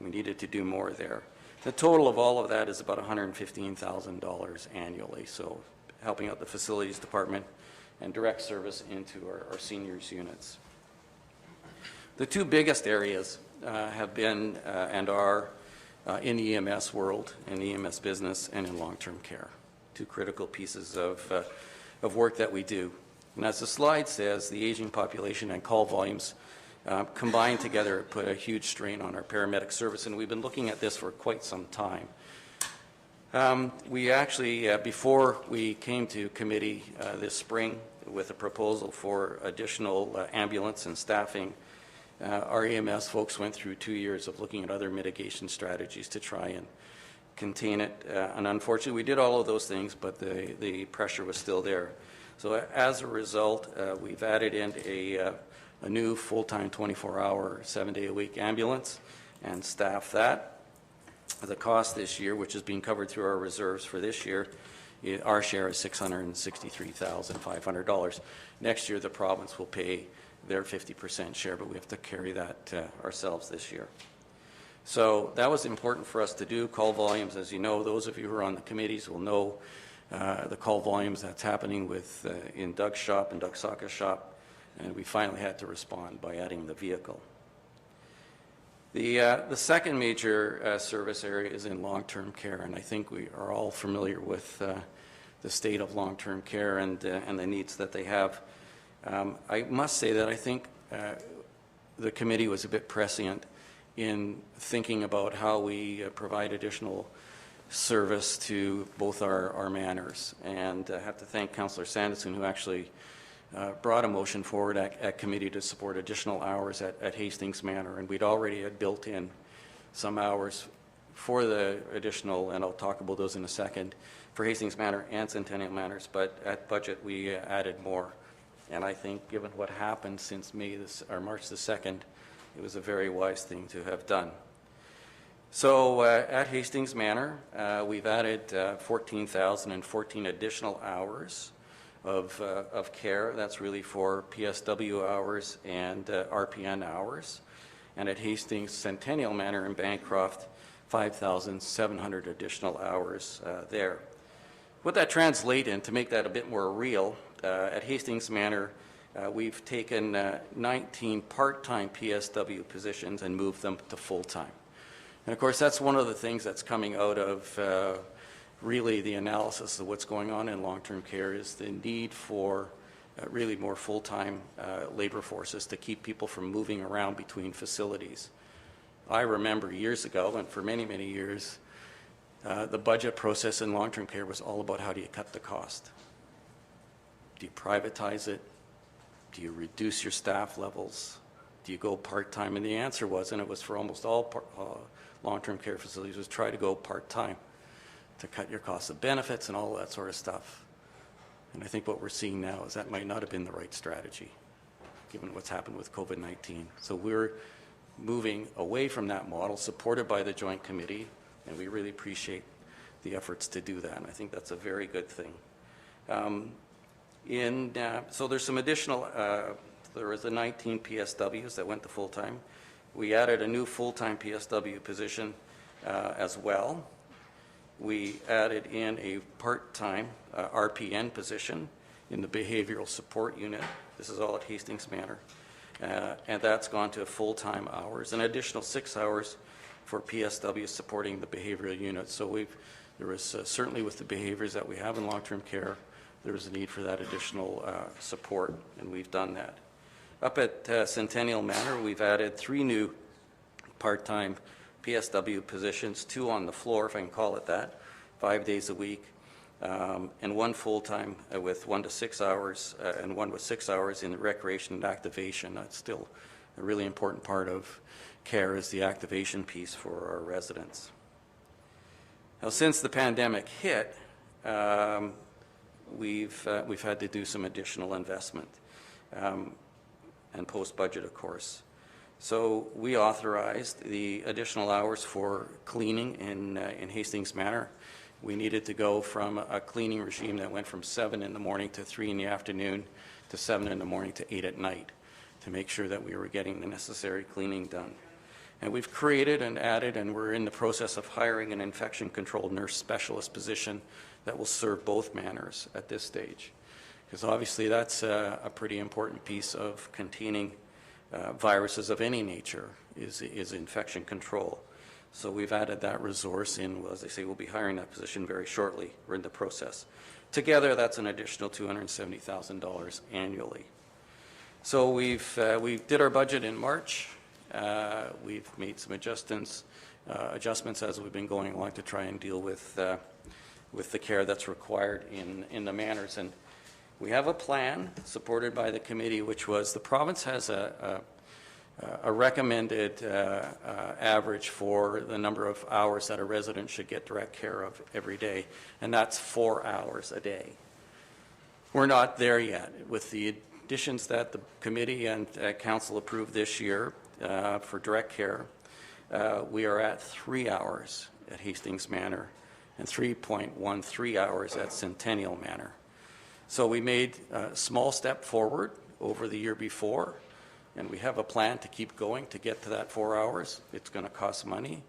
We needed to do more there. The total of all of that is about $115,000 annually, so helping out the facilities department and direct service into our seniors units. The two biggest areas have been and are in the EMS world, in the EMS business, and in long-term care. Two critical pieces of work that we do. And as the slide says, the aging population and call volumes combined together put a huge strain on our paramedic service, and we've been looking at this for quite some time. We actually, before we came to committee this spring with a proposal for additional ambulance and staffing, our EMS folks went through 2 years of looking at other mitigation strategies to try and contain it. And unfortunately, we did all of those things, but the pressure was still there. So as a result, we've added in a new full-time 24-hour, 7-day-a-week ambulance and staff that. The cost this year, which is being covered through our reserves for this year, our share is $663,500. Next year, the province will pay their 50% share, but we have to carry that ourselves this year. So that was important for us to do. Call volumes, as you know, those of you who are on the committees will know the call volumes that's happening with in Doug's shop and Doug Saka's shop, and we finally had to respond by adding the vehicle. The second major service area is in long-term care, and I think we are all familiar with the state of long-term care and the needs that they have. I must say that I think the committee was a bit prescient in thinking about how we provide additional service to both our manors. And I have to thank Councillor Sanderson, who actually brought a motion forward at committee to support additional hours at Hastings Manor. And we'd already had built in some hours for the additional, and I'll talk about those in a second, for Hastings Manor and Centennial Manors, but at budget we added more. And I think given what happened since March the 2nd, it was a very wise thing to have done. So at Hastings Manor, we've added 14,014 additional hours of care. That's really for PSW hours and RPN hours. And at Hastings Centennial Manor in Bancroft, 5,700 additional hours there. What that translates in, to make that a bit more real, at Hastings Manor, we've taken 19 part-time PSW positions and moved them to full-time. And of course, that's one of the things that's coming out of really the analysis of what's going on in long-term care is the need for really more full-time labor forces to keep people from moving around between facilities. I remember years ago, and for many, many years, the budget process in long-term care was all about how do you cut the cost. Do you privatize it? Do you reduce your staff levels? Do you go part-time? And the answer was, and it was for almost all long-term care facilities, was try to go part-time to cut your cost of benefits and all that sort of stuff. And I think what we're seeing now is that might not have been the right strategy. given what's happened with COVID-19. So we're moving away from that model, supported by the Joint Committee, and we really appreciate the efforts to do that, and I think that's a very good thing. So there's some additional, there was the 19 PSWs that went to full-time. We added a new full-time PSW position as well. We added in a part-time RPN position in the Behavioral Support Unit. This is all at Hastings Manor. And that's gone to full-time hours, an additional 6 hours for PSW supporting the behavioral unit. So there was certainly with the behaviors that we have in long-term care, there was a need for that additional support, and we've done that. Up at Centennial Manor, we've added 3 new part-time PSW positions, 2 on the floor, if I can call it that, 5 days a week, and 1 full-time with 1 to 6 hours, and 1 with 6 hours in recreation and activation. That's still a really important part of care, is the activation piece for our residents. Now, since the pandemic hit, we've had to do some additional investment, and post-budget, of course. So we authorized the additional hours for cleaning in Hastings Manor. We needed to go from a cleaning regime that went from 7 in the morning to 3 in the afternoon to 7 in the morning to 8 at night to make sure that we were getting the necessary cleaning done. And we've created and added, and we're in the process of hiring an infection control nurse specialist position that will serve both manors at this stage. Because obviously that's a pretty important piece of containing viruses of any nature is infection control. So we've added that resource in. Well, as I say, we'll be hiring that position very shortly. We're in the process. Together, that's an additional $270,000 annually. So we did our budget in March. We've made some adjustments as we've been going along to try and deal with the care that's required in the manors. And we have a plan supported by the committee, which was the province has a recommended average for the number of hours that a resident should get direct care of every day, and that's 4 hours a day. We're not there yet. With the additions that the committee and council approved this year for direct care, we are at 3 hours at Hastings Manor and 3.13 hours at Centennial Manor. So we made a small step forward over the year before, and we have a plan to keep going to get to that 4 hours. It's going to cost money,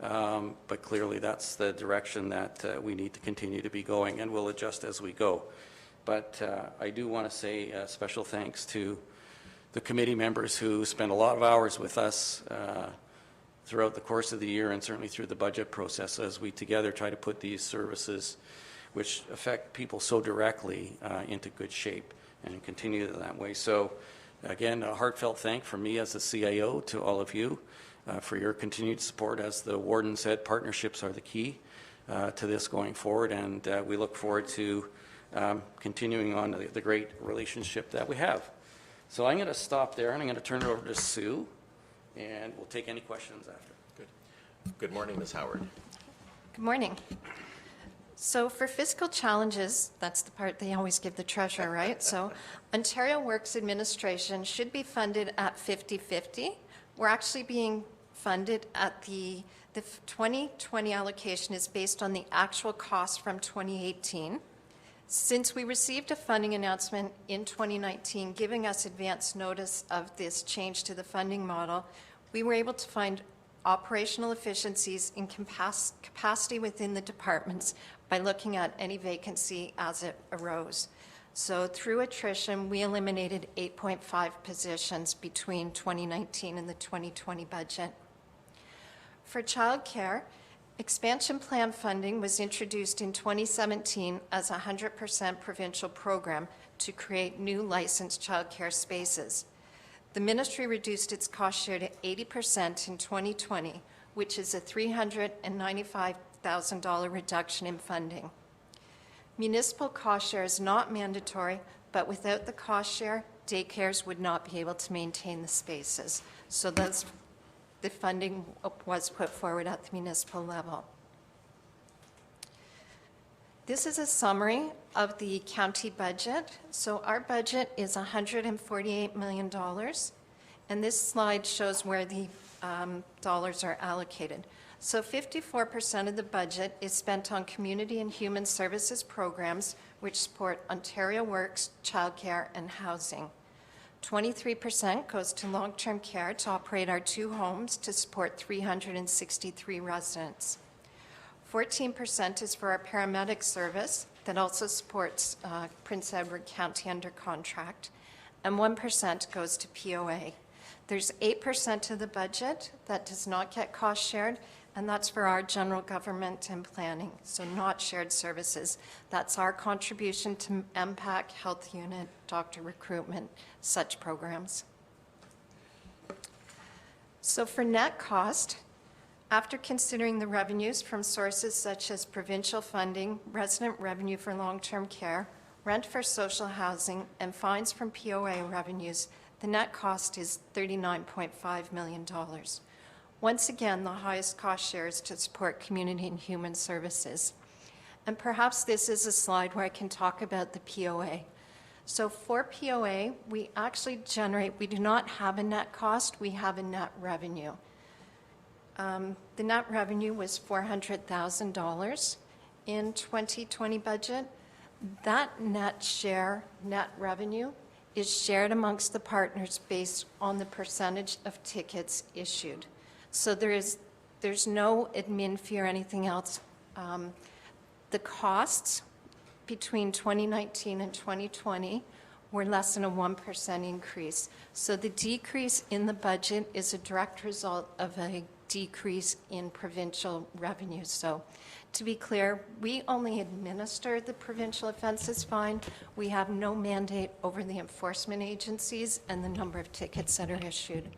but clearly that's the direction that we need to continue to be going, and we'll adjust as we go. But I do want to say special thanks to the committee members who spent a lot of hours with us throughout the course of the year, and certainly through the budget process, as we together try to put these services which affect people so directly into good shape and continue that way. So again, a heartfelt thank from me as the CIO to all of you for your continued support. As the warden said, partnerships are the key to this going forward, and we look forward to continuing on the great relationship that we have. So I'm going to stop there, and I'm going to turn it over to Sue, and we'll take any questions after. Good. Good morning, Ms. Howard. Good morning. So for fiscal challenges, that's the part they always give the treasurer, right? So Ontario Works Administration should be funded at 50-50. We're actually being funded at the 2020 allocation is based on the actual cost from 2018. Since we received a funding announcement in 2019 giving us advance notice of this change to the funding model, we were able to find operational efficiencies in capacity within the departments by looking at any vacancy as it arose. So through attrition, we eliminated 8.5 positions between 2019 and the 2020 budget. For childcare, expansion plan funding was introduced in 2017 as a 100% provincial program to create new licensed childcare spaces. The ministry reduced its cost share to 80% in 2020, which is a $395,000 reduction in funding. Municipal cost share is not mandatory, but without the cost share, daycares would not be able to maintain the spaces. So the funding was put forward at the municipal level. This is a summary of the county budget. So our budget is $148 million, and this slide shows where the dollars are allocated. So 54% of the budget is spent on community and human services programs which support Ontario Works, childcare, and housing. 23% goes to long-term care to operate our 2 homes to support 363 residents. 14% is for our paramedic service that also supports Prince Edward County under contract, and 1% goes to POA. There's 8% of the budget that does not get cost shared, and that's for our general government and planning, so not shared services. That's our contribution to MPAC, Health Unit, doctor recruitment, such programs. So for net cost, after considering the revenues from sources such as provincial funding, resident revenue for long-term care, rent for social housing, and fines from POA revenues, the net cost is $39.5 million. Once again, the highest cost share is to support community and human services. And perhaps this is a slide where I can talk about the POA. So for POA, we actually we do not have a net cost, we have a net revenue. The net revenue was $400,000 in 2020 budget. That net revenue is shared amongst the partners based on the percentage of tickets issued. So there's no admin fee or anything else. The costs between 2019 and 2020 were less than a 1% increase. So the decrease in the budget is a direct result of a decrease in provincial revenue. So to be clear, we only administer the provincial offenses fine. We have no mandate over the enforcement agencies and the number of tickets that are issued.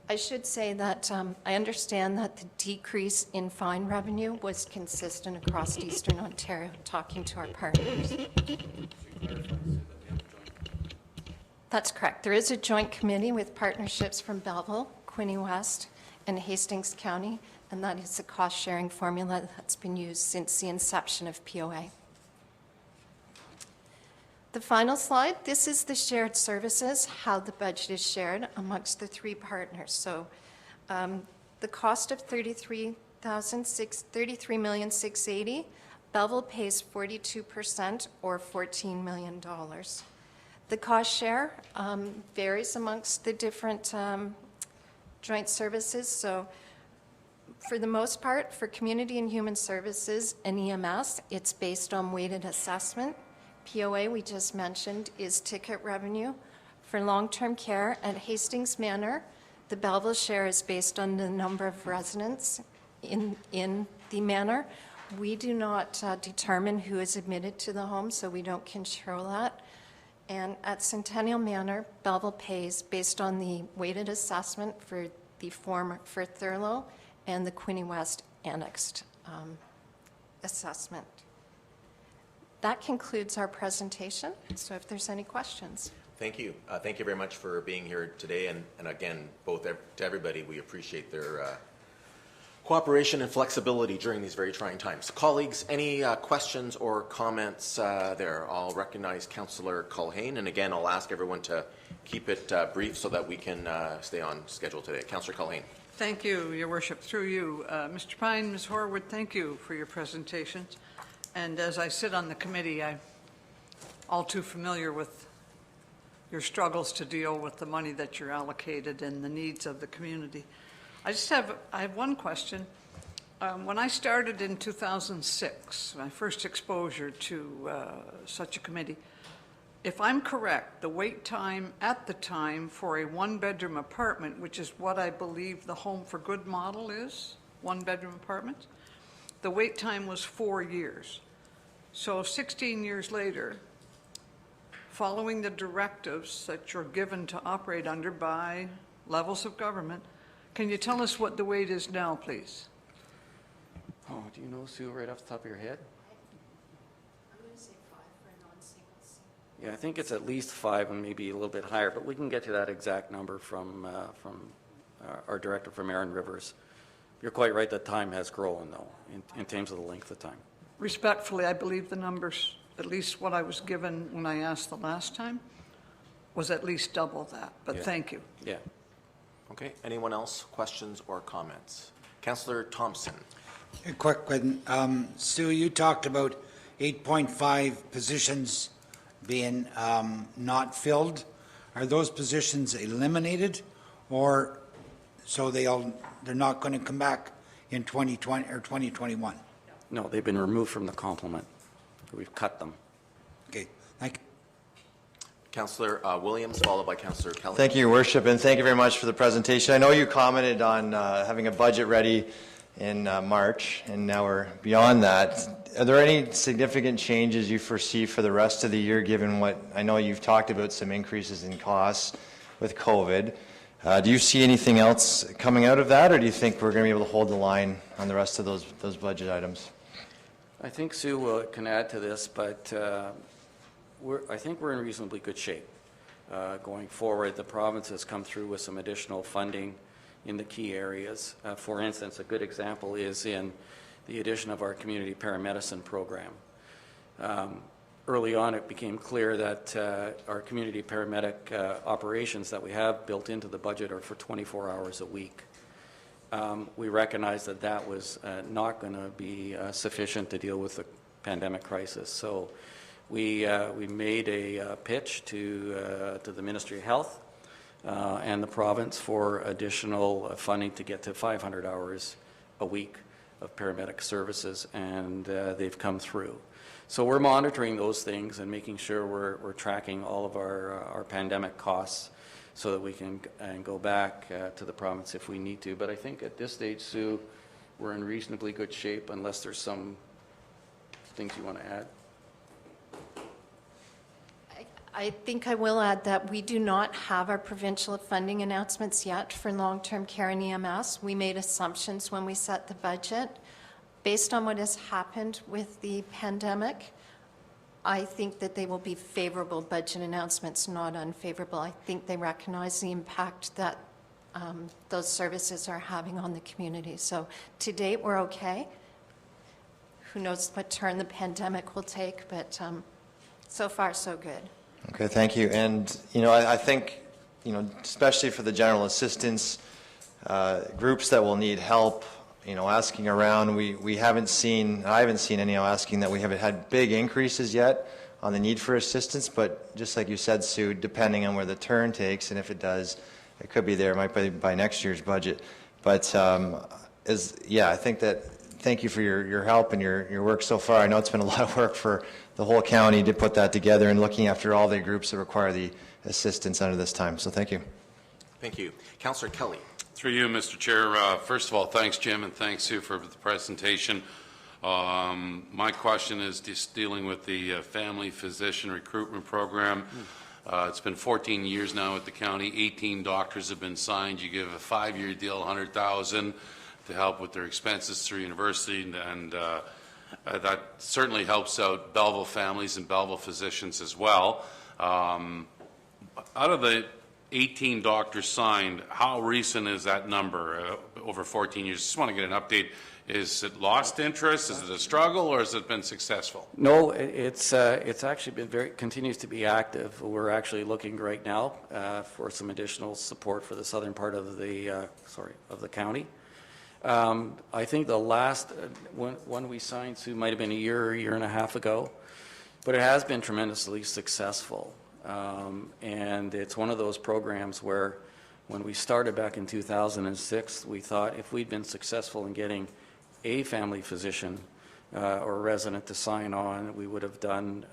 I should say that I understand that the decrease in fine revenue was consistent across Eastern Ontario, talking to our partners. That's correct. There is a joint committee with partnerships from Belleville, Quinte West, and Hastings County, and that is a cost-sharing formula that's been used since the inception of POA. The final slide, this is the shared services, how the budget is shared amongst the 3 partners. So the cost of $33,680,000, Belleville pays 42% or $14 million. The cost share varies amongst the different joint services. So for the most part, for community and human services and EMS, it's based on weighted assessment. POA, we just mentioned, is ticket revenue. For long-term care at Hastings Manor, the Belleville share is based on the number of residents in the manor. We do not determine who is admitted to the home, so we don't control that. And at Centennial Manor, Belleville pays based on the weighted assessment for the former, for Thurlow, and the Quinte West annexed assessment. That concludes our presentation, so if there's any questions. Thank you. Thank you very much for being here today, and again, to everybody, we appreciate their cooperation and flexibility during these very trying times. Colleagues, any questions or comments there? I'll recognize Councillor Culhane, and again, I'll ask everyone to keep it brief so that we can stay on schedule today. Councillor Culhane. Thank you, Your Worship. Through you, Mr. Pine, Ms. Horwood, thank you for your presentations. And as I sit on the committee, I'm all too familiar with your struggles to deal with the money that you're allocated and the needs of the community. I have one question. When I started in 2006, my first exposure to such a committee, if I'm correct, the wait time at the time for a 1-bedroom apartment, which is what I believe the Home for Good model is, 1-bedroom apartment, the wait time was 4 years. So 16 years later, following the directives that you're given to operate under by levels of government, can you tell us what the wait is now, please? Oh, do you know, Sue, right off the top of your head? I'm going to say 5 for a non-single seat. Yeah, I think it's at least 5 and maybe a little bit higher, but we can get to that exact number from our director from Erin Rivers. You're quite right, that time has grown, though, in terms of the length of time. Respectfully, I believe the numbers, at least what I was given when I asked the last time, was at least double that, but Yeah. thank you. Yeah. Okay, anyone else, questions or comments? Councillor Thompson. A quick one. Sue, you talked about 8.5 positions being not filled. Are those positions eliminated, or so they're not going to come back in 2020 or 2021? No, they've been removed from the complement. We've cut them. Okay, thank you. Councillor Williams, followed by Councillor Kelly. Thank you, Your Worship, and thank you very much for the presentation. I know you commented on having a budget ready in March, and now we're beyond that. Are there any significant changes you foresee for the rest of the year, given what I know you've talked about, some increases in costs with COVID? Do you see anything else coming out of that, or do you think we're going to be able to hold the line on the rest of those budget items? I think Sue can add to this, but I think we're in reasonably good shape. Going forward, the province has come through with some additional funding in the key areas. For instance, a good example is in the addition of our community paramedicine program. Early on, it became clear that our community paramedic operations that we have built into the budget are for 24 hours a week. We recognized that that was not going to be sufficient to deal with the pandemic crisis. So we made a pitch to the Ministry of Health and the province for additional funding to get to 500 hours a week of paramedic services, and they've come through. So we're monitoring those things and making sure we're tracking all of our pandemic costs so that we can go back to the province if we need to. But I think at this stage, Sue, we're in reasonably good shape unless there's some things you want to add. I think I will add that we do not have our provincial funding announcements yet for long-term care and EMS. We made assumptions when we set the budget. Based on what has happened with the pandemic, I think that they will be favorable budget announcements, not unfavorable. I think they recognize the impact that those services are having on the community. So to date, we're okay. Who knows what turn the pandemic will take, but so far, so good. Okay, thank you. And, I think, especially for the general assistance groups that will need help, asking around, I haven't seen any asking that we haven't had big increases yet on the need for assistance, but just like you said, Sue, depending on where the turn takes, and if it does, it could be there, it might be by next year's budget. But, I think that, thank you for your help and your work so far. I know it's been a lot of work for the whole county to put that together and looking after all the groups that require the assistance under this time. So thank you. Thank you. Councillor Kelly. Through you, Mr. Chair. First of all, thanks, Jim, and thanks, Sue, for the presentation. My question is just dealing with the family physician recruitment program. It's been 14 years now at the county. 18 doctors have been signed. You give a 5-year deal, $100,000 to help with their expenses through university, and that certainly helps out Belleville families and Belleville physicians as well. Out of the 18 doctors signed, how recent is that number? Over 14 years. Just want to get an update. Is it lost interest? Is it a struggle, or has it been successful? No, it's actually been continues to be active. We're actually looking right now for some additional support for the southern part of the county. I think the last one we signed, Sue, might have been a year and a half ago, but it has been tremendously successful. And it's one of those programs where when we started back in 2006, we thought if we'd been successful in getting a family physician or resident to sign on, we would have done,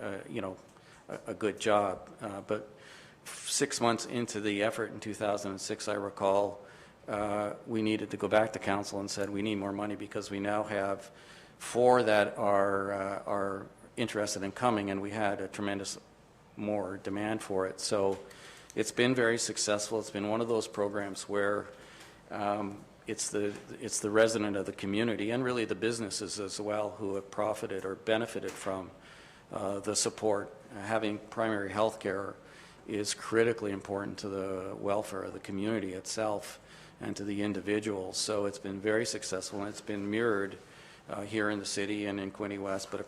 a good job. But 6 months into the effort in 2006, I recall, we needed to go back to council and said we need more money because we now have 4 that are interested in coming, and we had a tremendous more demand for it. So it's been very successful. It's been one of those programs where it's the resident of the community and really the businesses as well who have profited or benefited from the support. Having primary health care is critically important to the welfare of the community itself and to the individuals. So it's been very successful, and it's been mirrored here in the city and in Quinte West, but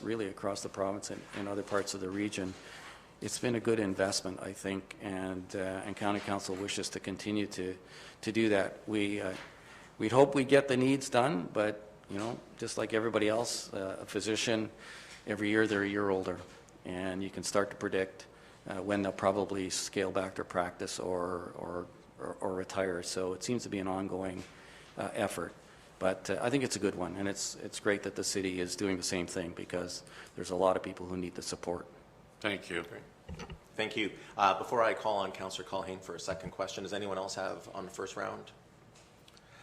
really across the province and other parts of the region. It's been a good investment, I think, and County Council wishes to continue to do that. We'd hope we get the needs done, but just like everybody else, a physician, every year they're a year older, and you can start to predict when they'll probably scale back their practice or retire. So it seems to be an ongoing effort. But I think it's a good one, and it's great that the city is doing the same thing, because there's a lot of people who need the support. Thank you. Thank you. Before I call on Councillor Culhane for a second question, does anyone else have on the first round?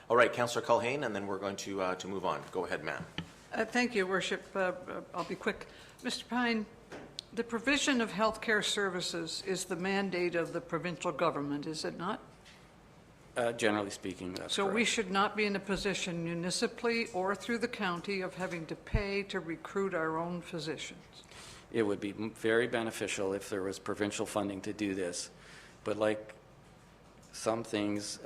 All right, Councillor Culhane, and then we're going to move on. Go ahead, ma'am. Thank you, Worship. I'll be quick. Mr. Pine, the provision of health care services is the mandate of the provincial government, is it not? Generally speaking, that's So correct. we should not be in a position municipally or through the county of having to pay to recruit our own physicians. It would be very beneficial if there was provincial funding to do this, but like some things,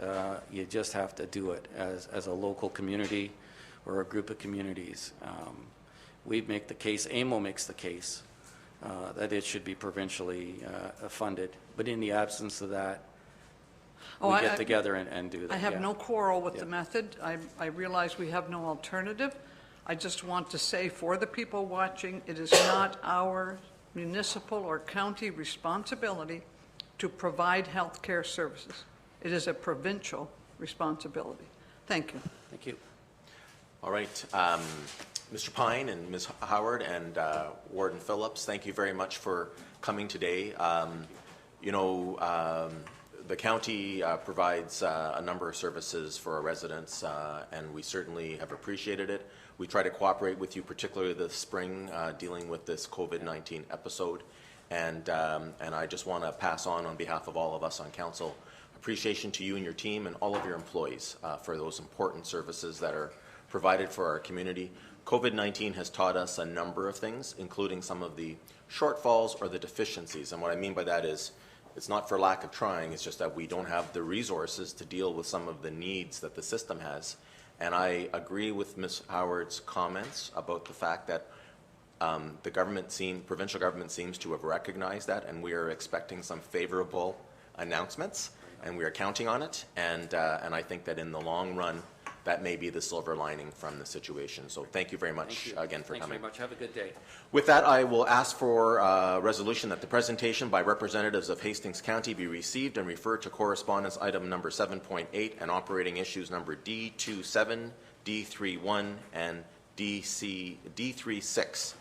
you just have to do it as a local community or a group of communities. We make the case, AMO makes the case, that it should be provincially funded, but in the absence of that, we get together and do that. I have yeah. no quarrel with the method. I realize we have no alternative. I just want to say for the people watching, it is not our municipal or county responsibility to provide health care services. It is a provincial responsibility. Thank you. Thank you. All right. Mr. Pine and Ms. Howard and Warden Phillips, thank you very much for coming today. The county provides a number of services for our residents, and we certainly have appreciated it. We try to cooperate with you, particularly this spring, dealing with this COVID-19 episode. And I just want to pass on behalf of all of us on council, appreciation to you and your team and all of your employees for those important services that are provided for our community. COVID-19 has taught us a number of things, including some of the shortfalls or the deficiencies. And what I mean by that is, it's not for lack of trying, it's just that we don't have the resources to deal with some of the needs that the system has. And I agree with Ms. Howard's comments about the fact that the provincial government seems to have recognized that, and we are expecting some favorable announcements, and we are counting on it. And I think that in the long run, that may be the silver lining from the situation. So thank you very much again for coming. Thanks very much. Have a good day. With that, I will ask for a resolution that the presentation by representatives of Hastings County be received and referred to correspondence item number 7.8 and operating issues number D27, D31, and D36.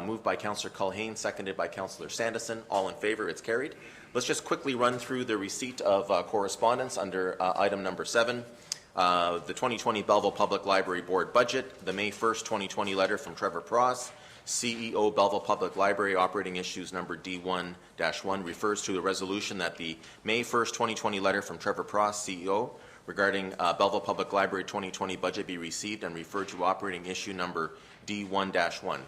Moved by Councillor Culhane, seconded by Councillor Sandison. All in favor, it's carried. Let's just quickly run through the receipt of correspondence under item number 7. The 2020 Belleville Public Library Board budget, the May 1st, 2020 letter from Trevor Pross, CEO Belleville Public Library, operating issues number D1-1, refers to the resolution that the May 1st, 2020 letter from Trevor Pross, CEO, regarding Belleville Public Library 2020 budget be received and referred to operating issue number D1-1.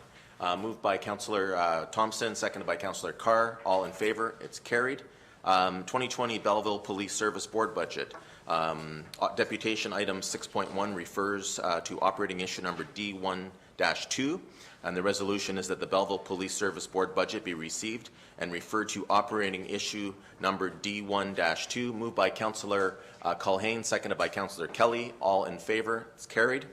Moved by Councillor Thompson, seconded by Councillor Carr. All in favor, it's carried. 2020 Belleville Police Service Board budget. Deputation item 6.1 refers to operating issue number D1-2, and the resolution is that the Belleville Police Service Board budget be received and referred to operating issue number D1-2. Moved by Councillor Culhane, seconded by Councillor Kelly. All in favor, it's carried.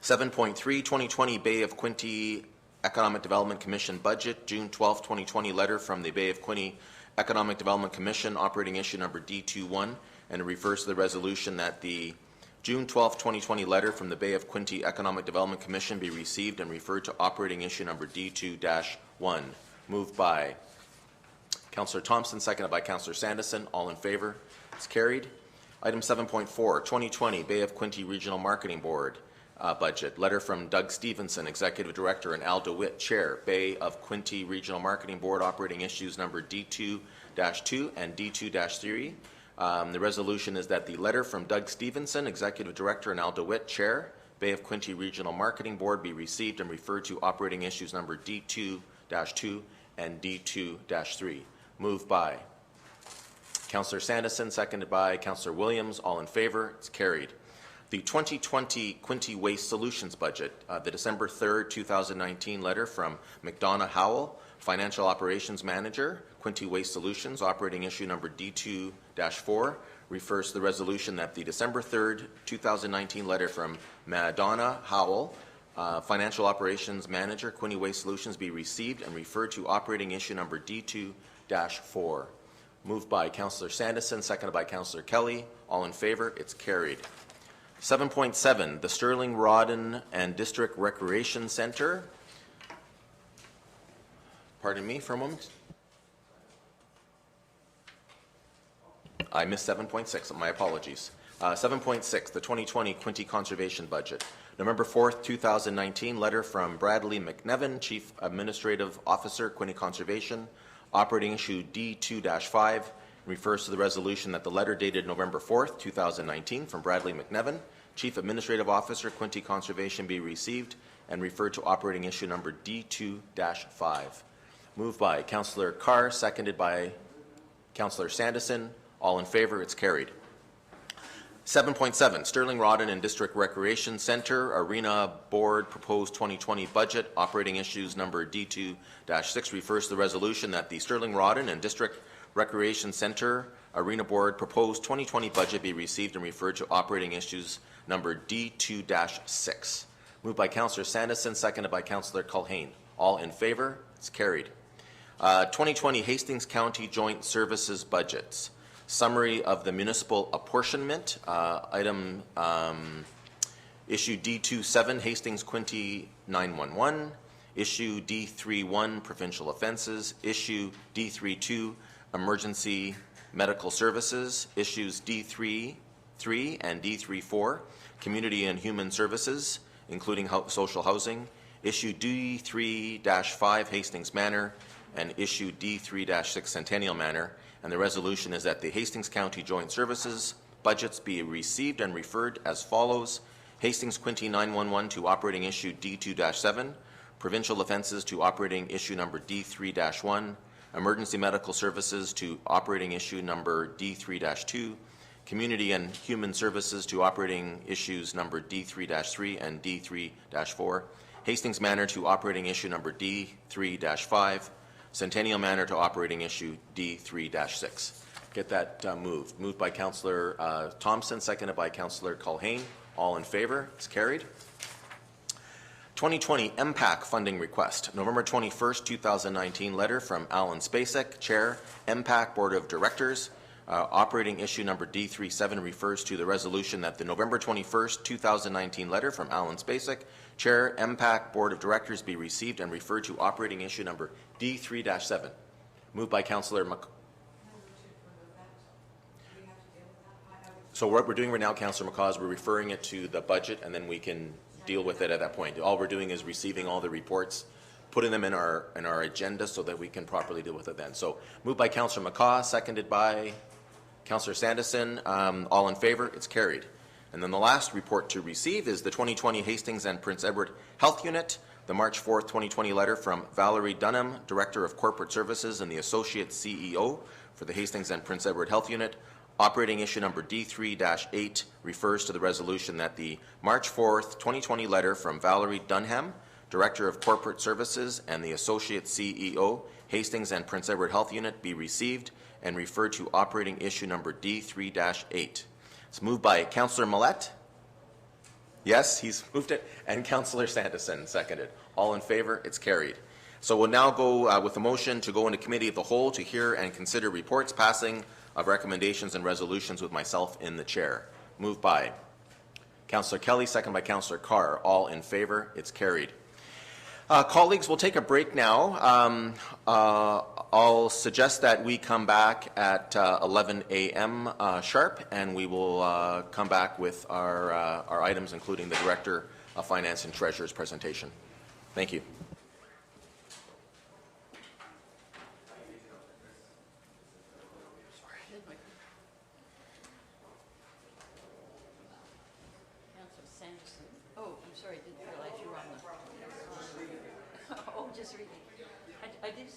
7.3, 2020 Bay of Quinte Economic Development Commission budget, June 12, 2020 letter from the Bay of Quinte Economic Development Commission, operating issue number D21, and it refers to the resolution that the June 12, 2020 letter from the Bay of Quinte Economic Development Commission be received and referred to operating issue number D2-1. Moved by Councillor Thompson, seconded by Councillor Sandison. All in favor? It's carried. Item 7.4, 2020 Bay of Quinte Regional Marketing Board budget. Letter from Doug Stevenson, Executive Director, and Al DeWitt, Chair, Bay of Quinte Regional Marketing Board, operating issues number D2-2 and D2-3. The resolution is that the letter from Doug Stevenson, Executive Director, and Al DeWitt, Chair, Bay of Quinte Regional Marketing Board, be received and referred to operating issues number D2-2 and D2-3. Moved by Councillor Sandison, seconded by Councillor Williams. All in favor? It's carried. The 2020 Quinte Waste Solutions budget, the December 3rd, 2019 letter from McDonough Howell, Financial Operations Manager, Quinte Waste Solutions, operating issue number D2-4, refers to the resolution that the December 3rd, 2019 letter from Madonna Howell, Financial Operations Manager, Quinte Waste Solutions, be received and referred to operating issue number D2-4. Moved by Councillor Sandison, seconded by Councillor Kelly. All in favor? It's carried. 7.7, the Sterling Rawdon and District Recreation Centre. Pardon me for a moment. I missed 7.6. My apologies. 7.6, the 2020 Quinte Conservation Budget. November 4th, 2019, letter from Bradley McNevin, Chief Administrative Officer, Quinte Conservation, operating issue D2-5, refers to the resolution that the letter dated November 4th, 2019, from Bradley McNevin, Chief Administrative Officer, Quinte Conservation, be received and referred to operating issue number D2-5. Moved by Councillor Carr, seconded by Councillor Sandison. All in favor, it's carried. 7.7, Sterling Rawdon and District Recreation Centre Arena Board Proposed 2020 Budget, operating issues number D2-6, refers to the resolution that the Sterling Rawdon and District Recreation Centre Arena Board Proposed 2020 Budget be received and referred to operating issues number D2-6. Moved by Councillor Sandison, seconded by Councillor Culhane. All in favor? It's carried. 2020 Hastings County Joint Services Budgets. Summary of the municipal apportionment, item issue D27, Hastings Quinte 911, issue D31, provincial offences, issue D32, emergency medical services, issues D33 and D34, community and human services, including social housing, issue D3-5, Hastings Manor, and issue D3-6, Centennial Manor. And the resolution is that the Hastings County Joint Services budgets be received and referred as follows. Hastings Quinte 911 to operating issue D2-7, provincial offences to operating issue number D3-1, emergency medical services to operating issue number D3-2, community and human services to operating issues number D3-3 and D3-4, Hastings Manor to operating issue number D3-5, Centennial Manor to operating issue D3-6. Get that moved. Moved by Councillor Thompson, seconded by Councillor Culhane. All in favor? It's carried. 2020 MPAC funding request. November 21st, 2019 letter from Alan Spacek, Chair, MPAC Board of Directors. Operating issue number D37 refers to the resolution that the November 21st, 2019 letter from Alan Spacek, Chair, MPAC Board of Directors, be received and referred to operating issue number D3-7. Moved by Councillor So what we're doing right now, Councillor McCaw, is we're referring it to the budget, and then we can deal with it at that point. All we're doing is receiving all the reports, putting them in our agenda so that we can properly deal with it then. So moved by Councillor McCaw, seconded by Councillor Sandison. All in favor? It's carried. And then the last report to receive is the 2020 Hastings and Prince Edward Health Unit, the March 4th, 2020 letter from Valerie Dunham, Director of Corporate Services and the Associate CEO for the Hastings and Prince Edward Health Unit. Operating issue number D3-8 refers to the resolution that the March 4th, 2020 letter from Valerie Dunham, Director of Corporate Services and the Associate CEO, Hastings and Prince Edward Health Unit, be received and referred to operating issue number D3-8. It's moved by Councillor Millette. Yes, he's moved it. And Councillor Sandison seconded. All in favor? It's carried. So we'll now go with a motion to go into committee of the whole to hear and consider reports, passing of recommendations and resolutions with myself in the chair. Moved by Councillor Kelly, second by Councillor Carr. All in favor? It's carried. Colleagues, we'll take a break now. I'll suggest that we come back at 11 a.m. Sharp, and we will come back with our items, including the Director of Finance and Treasurer's presentation. Thank you. Oh, I'm sorry, I didn't realize you were on the... Oh, just reading. I did...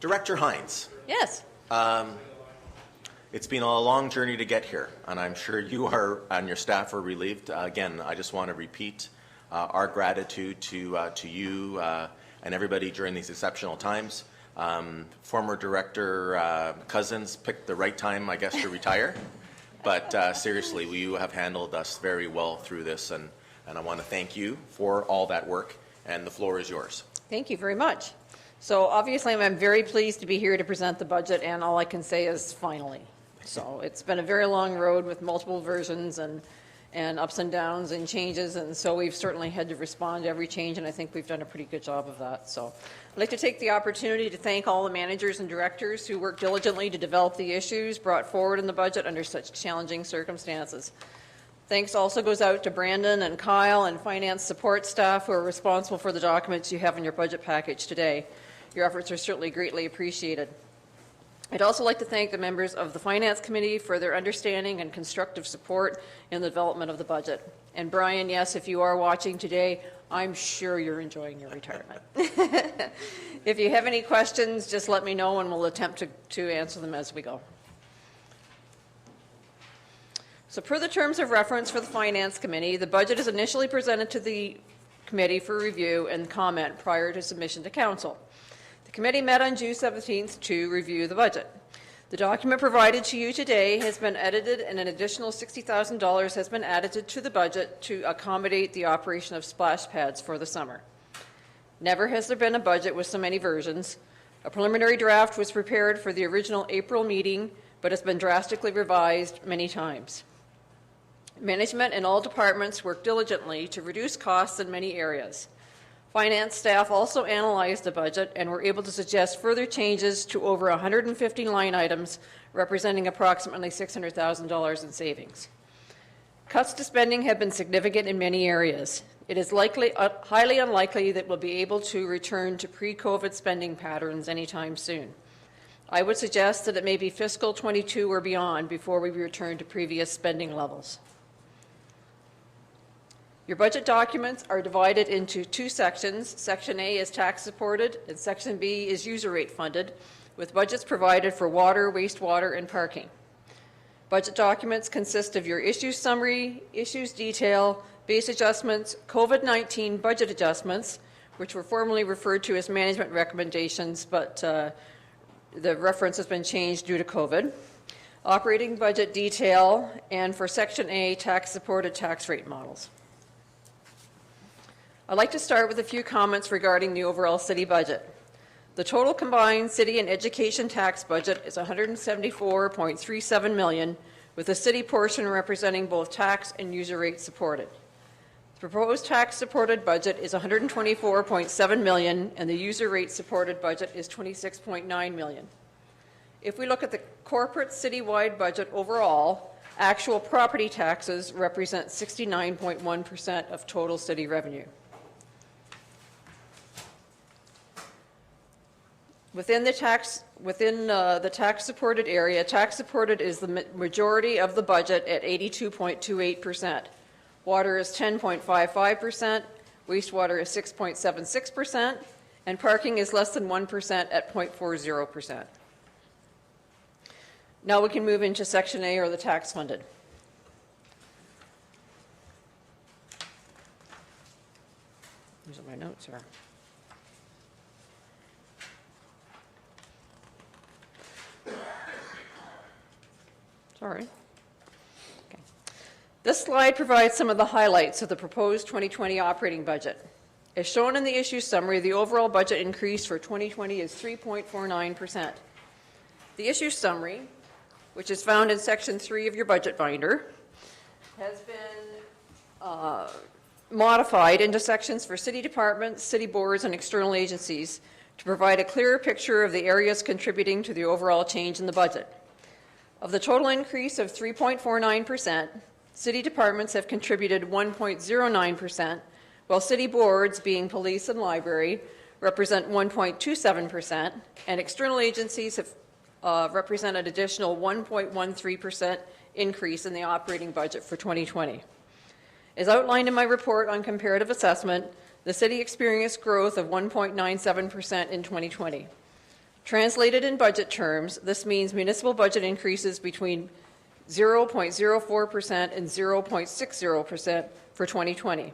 Director Hines, Yes. it's been a long journey to get here, and I'm sure you are and your staff are relieved. Again, I just want to repeat our gratitude to you and everybody during these exceptional times. Former Director Cousins picked the right time, I guess, to retire. But seriously, you have handled us very well through this, and I want to thank you for all that work, and the floor is yours. Thank you very much. So obviously, I'm very pleased to be here to present the budget, and all I can say is finally. So it's been a very long road with multiple versions and ups and downs and changes, and so we've certainly had to respond to every change, and I think we've done a pretty good job of that. So I'd like to take the opportunity to thank all the managers and directors who worked diligently to develop the issues brought forward in the budget under such challenging circumstances. Thanks also goes out to Brandon and Kyle and finance support staff who are responsible for the documents you have in your budget package today. Your efforts are certainly greatly appreciated. I'd also like to thank the members of the Finance Committee for their understanding and constructive support in the development of the budget. And Brian, yes, if you are watching today, I'm sure you're enjoying your retirement. If you have any questions, just let me know and we'll attempt to answer them as we go. So per the terms of reference for the Finance Committee, the budget is initially presented to the committee for review and comment prior to submission to Council. The committee met on June 17th to review the budget. The document provided to you today has been edited and an additional $60,000 has been added to the budget to accommodate the operation of splash pads for the summer. Never has there been a budget with so many versions. A preliminary draft was prepared for the original April meeting, but has been drastically revised many times. Management and all departments worked diligently to reduce costs in many areas. Finance staff also analyzed the budget and were able to suggest further changes to over 150 line items, representing approximately $600,000 in savings. Cuts to spending have been significant in many areas. It is highly unlikely that we'll be able to return to pre-COVID spending patterns anytime soon. I would suggest that it may be fiscal 22 or beyond before we return to previous spending levels. Your budget documents are divided into two sections. Section A is tax supported and Section B is user rate funded, with budgets provided for water, wastewater, and parking. Budget documents consist of your issues summary, issues detail, base adjustments, COVID-19 budget adjustments, which were formerly referred to as management recommendations, but the reference has been changed due to COVID, operating budget detail, and for Section A, tax supported tax rate models. I'd like to start with a few comments regarding the overall city budget. The total combined city and education tax budget is $174.37 million, with the city portion representing both tax and user rate supported. The proposed tax supported budget is $124.7 million, and the user rate supported budget is $26.9 million. If we look at the corporate citywide budget overall, actual property taxes represent 69.1% of total city revenue. Within the tax supported area, tax supported is the majority of the budget at 82.28%. Water is 10.55%, wastewater is 6.76%, and parking is less than 1% at 0.40%. Now we can move into Section A, or the tax funded. These are my notes here. Sorry. Okay. This slide provides some of the highlights of the proposed 2020 operating budget. As shown in the issue summary, the overall budget increase for 2020 is 3.49%. The issue summary, which is found in Section 3 of your budget binder, has been modified into sections for city departments, city boards, and external agencies to provide a clearer picture of the areas contributing to the overall change in the budget. Of the total increase of 3.49%, city departments have contributed 1.09%, while city boards, being police and library, represent 1.27%, and external agencies have represented additional 1.13% increase in the operating budget for 2020. As outlined in my report on comparative assessment, the city experienced growth of 1.97% in 2020. Translated in budget terms, this means municipal budget increases between 0.04% and 0.60% for 2020.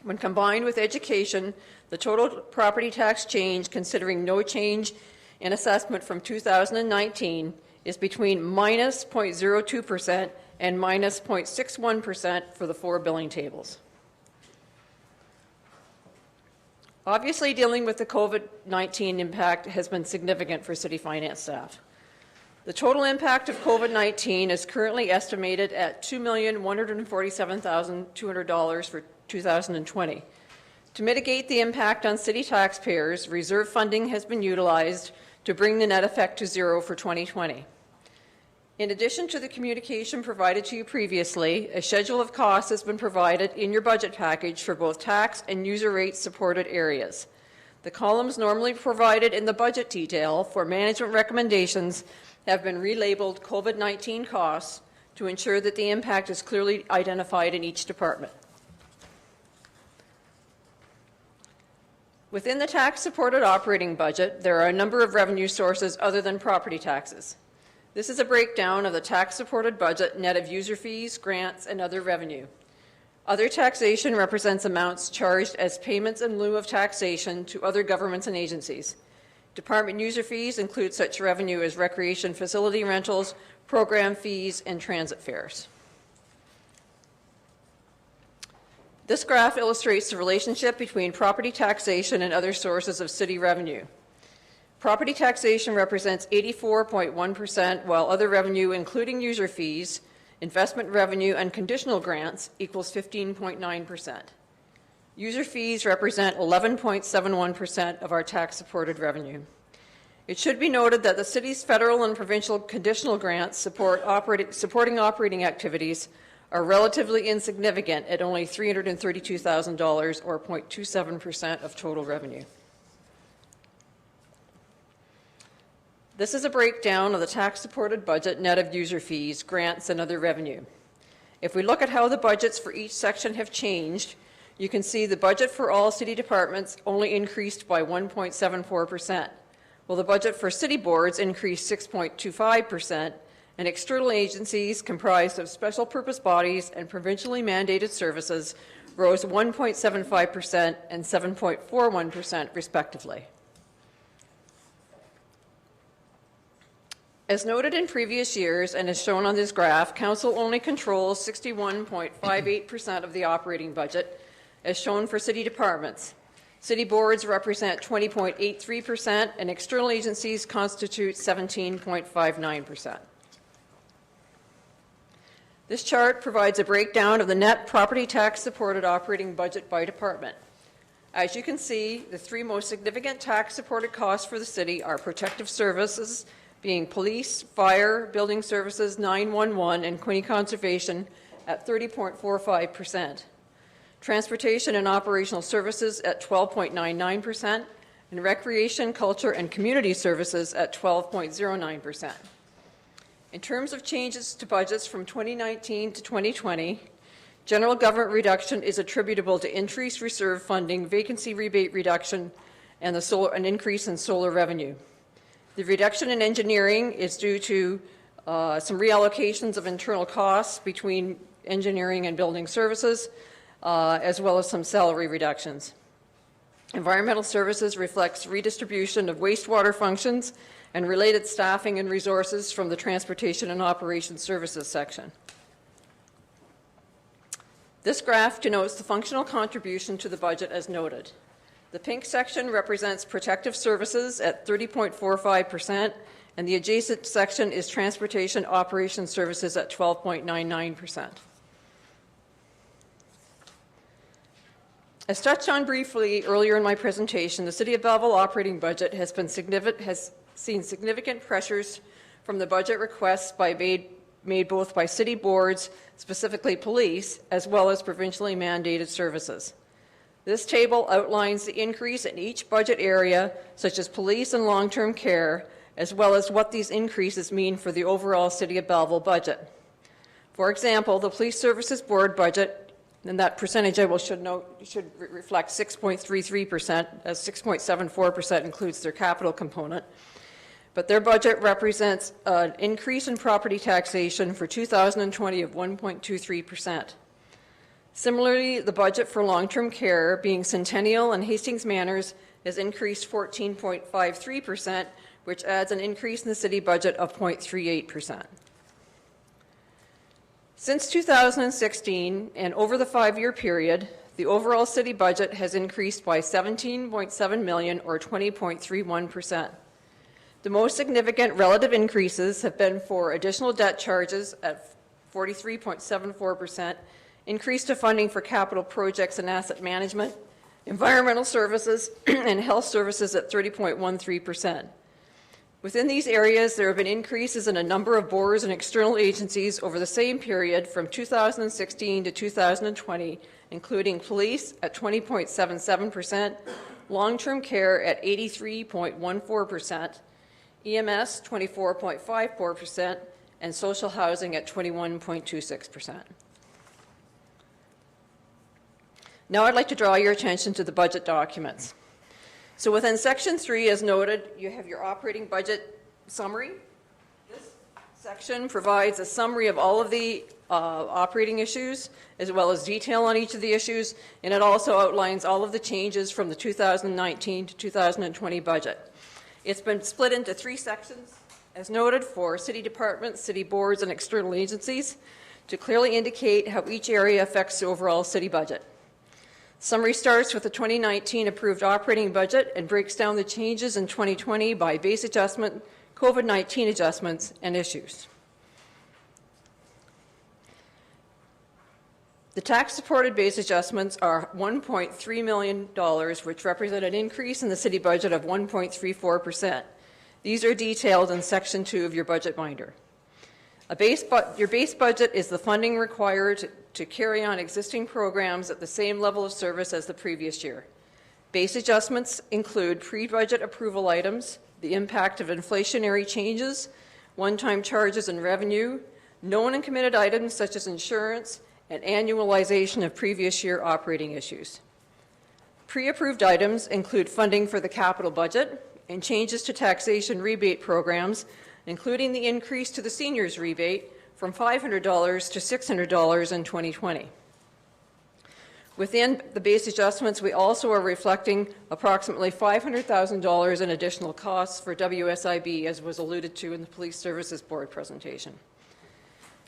When combined with education, the total property tax change, considering no change in assessment from 2019, is between minus 0.02% and minus 0.61% for the 4 billing tables. Obviously, dealing with the COVID-19 impact has been significant for city finance staff. The total impact of COVID-19 is currently estimated at $2,147,200 for 2020. To mitigate the impact on city taxpayers, reserve funding has been utilized to bring the net effect to zero for 2020. In addition to the communication provided to you previously, a schedule of costs has been provided in your budget package for both tax and user rate supported areas. The columns normally provided in the budget detail for management recommendations have been relabeled COVID-19 costs to ensure that the impact is clearly identified in each department. Within the tax-supported operating budget, there are a number of revenue sources other than property taxes. This is a breakdown of the tax-supported budget net of user fees, grants, and other revenue. Other taxation represents amounts charged as payments in lieu of taxation to other governments and agencies. Department user fees include such revenue as recreation facility rentals, program fees, and transit fares. This graph illustrates the relationship between property taxation and other sources of city revenue. Property taxation represents 84.1%, while other revenue, including user fees, investment revenue, and conditional grants, equals 15.9%. User fees represent 11.71% of our tax-supported revenue. It should be noted that the city's federal and provincial conditional grants supporting operating activities are relatively insignificant at only $332,000 or 0.27% of total revenue. This is a breakdown of the tax-supported budget net of user fees, grants, and other revenue. If we look at how the budgets for each section have changed, you can see the budget for all city departments only increased by 1.74%, while the budget for city boards increased 6.25%, and external agencies comprised of special purpose bodies and provincially mandated services rose 1.75% and 7.41% respectively. As noted in previous years and as shown on this graph, Council only controls 61.58% of the operating budget, as shown for city departments. City boards represent 20.83% and external agencies constitute 17.59%. This chart provides a breakdown of the net property tax supported operating budget by department. As you can see, the 3 most significant tax supported costs for the city are protective services, being police, fire, building services, 911, and Quinte Conservation at 30.45%. Transportation and operational services at 12.99%, and recreation, culture, and community services at 12.09%. In terms of changes to budgets from 2019 to 2020, general government reduction is attributable to increased reserve funding, vacancy rebate reduction, and an increase in solar revenue. The reduction in engineering is due to some reallocations of internal costs between engineering and building services, as well as some salary reductions. Environmental services reflects redistribution of wastewater functions and related staffing and resources from the transportation and operations services section. This graph denotes the functional contribution to the budget as noted. The pink section represents protective services at 30.45%, and the adjacent section is transportation operations services at 12.99%. As touched on briefly earlier in my presentation, the City of Belleville operating budget has seen significant pressures from the budget requests made both by city boards, specifically police, as well as provincially mandated services. This table outlines the increase in each budget area, such as police and long-term care, as well as what these increases mean for the overall City of Belleville budget. For example, the Police Services Board budget And that percentage, I will should note, should reflect 6.33%, as 6.74% includes their capital component. But their budget represents an increase in property taxation for 2020 of 1.23%. Similarly, the budget for long-term care, being Centennial and Hastings Manors, has increased 14.53%, which adds an increase in the city budget of 0.38%. Since 2016, and over the 5-year period, the overall city budget has increased by $17.7 million, or 20.31%. The most significant relative increases have been for additional debt charges at 43.74%, increase to funding for capital projects and asset management, environmental services, and health services at 30.13%. Within these areas, there have been increases in a number of boards and external agencies over the same period from 2016 to 2020, including police at 20.77%, long-term care at 83.14%, EMS 24.54%, and social housing at 21.26%. Now I'd like to draw your attention to the budget documents. So within Section 3, as noted, you have your operating budget summary. This section provides a summary of all of the operating issues, as well as detail on each of the issues, and it also outlines all of the changes from the 2019 to 2020 budget. It's been split into 3 sections, as noted, for city departments, city boards, and external agencies, to clearly indicate how each area affects the overall city budget. Summary starts with the 2019 approved operating budget and breaks down the changes in 2020 by base adjustment, COVID-19 adjustments, and issues. The tax-supported base adjustments are $1.3 million, which represent an increase in the city budget of 1.34%. These are detailed in Section 2 of your budget binder. Your base budget is the funding required to carry on existing programs at the same level of service as the previous year. Base adjustments include pre-budget approval items, the impact of inflationary changes, one-time charges and revenue, known and committed items such as insurance, and annualization of previous year operating issues. Pre-approved items include funding for the capital budget and changes to taxation rebate programs, including the increase to the seniors rebate from $500 to $600 in 2020. Within the base adjustments, we also are reflecting approximately $500,000 in additional costs for WSIB, as was alluded to in the Police Services Board presentation.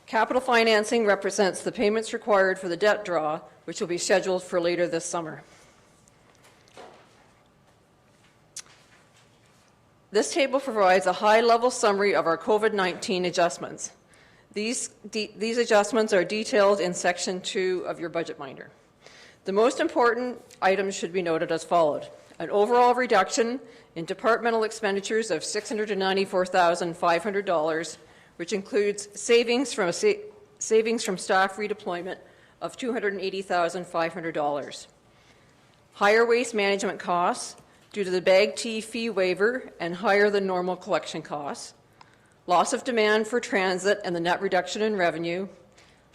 Capital financing represents the payments required for the debt draw, which will be scheduled for later this summer. This table provides a high-level summary of our COVID-19 adjustments. These adjustments are detailed in Section 2 of your budget binder. The most important items should be noted as followed. An overall reduction in departmental expenditures of $694,500, which includes savings from staff redeployment of $280,500. Higher waste management costs due to the bag tea fee waiver and higher than normal collection costs. Loss of demand for transit and the net reduction in revenue.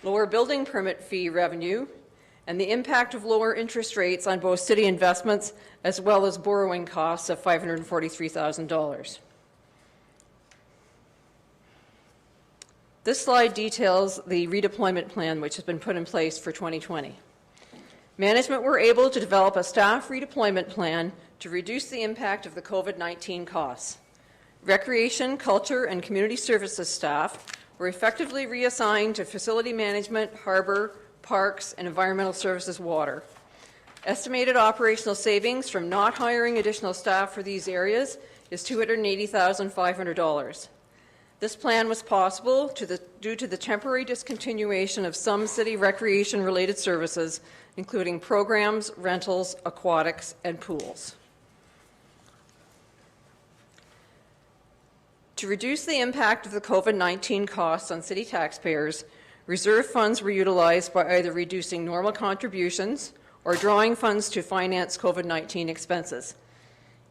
Lower building permit fee revenue, and the impact of lower interest rates on both city investments as well as borrowing costs of $543,000. This slide details the redeployment plan which has been put in place for 2020. Management were able to develop a staff redeployment plan to reduce the impact of the COVID-19 costs. Recreation, culture, and community services staff were effectively reassigned to facility management, harbor, parks, and environmental services water. Estimated operational savings from not hiring additional staff for these areas is $280,500. This plan was possible due to the temporary discontinuation of some city recreation-related services, including programs, rentals, aquatics, and pools. To reduce the impact of the COVID-19 costs on city taxpayers, reserve funds were utilized by either reducing normal contributions or drawing funds to finance COVID-19 expenses.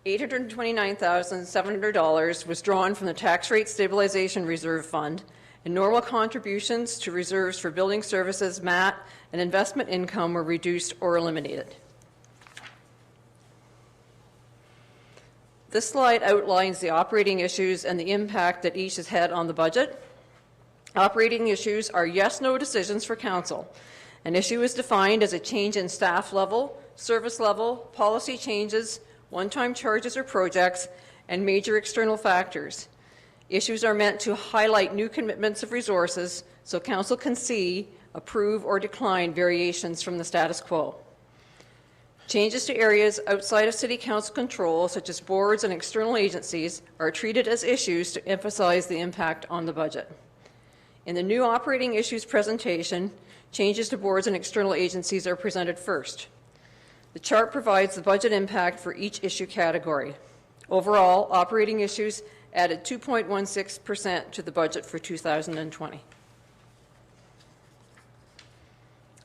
$829,700 was drawn from the Tax Rate Stabilization Reserve Fund, and normal contributions to reserves for building services, MAT, and investment income were reduced or eliminated. This slide outlines the operating issues and the impact that each has had on the budget. Operating issues are yes/no decisions for council. An issue is defined as a change in staff level, service level, policy changes, one-time charges or projects, and major external factors. Issues are meant to highlight new commitments of resources so council can see, approve, or decline variations from the status quo. Changes to areas outside of City Council control, such as boards and external agencies, are treated as issues to emphasize the impact on the budget. In the new operating issues presentation, changes to boards and external agencies are presented first. The chart provides the budget impact for each issue category. Overall, operating issues added 2.16% to the budget for 2020.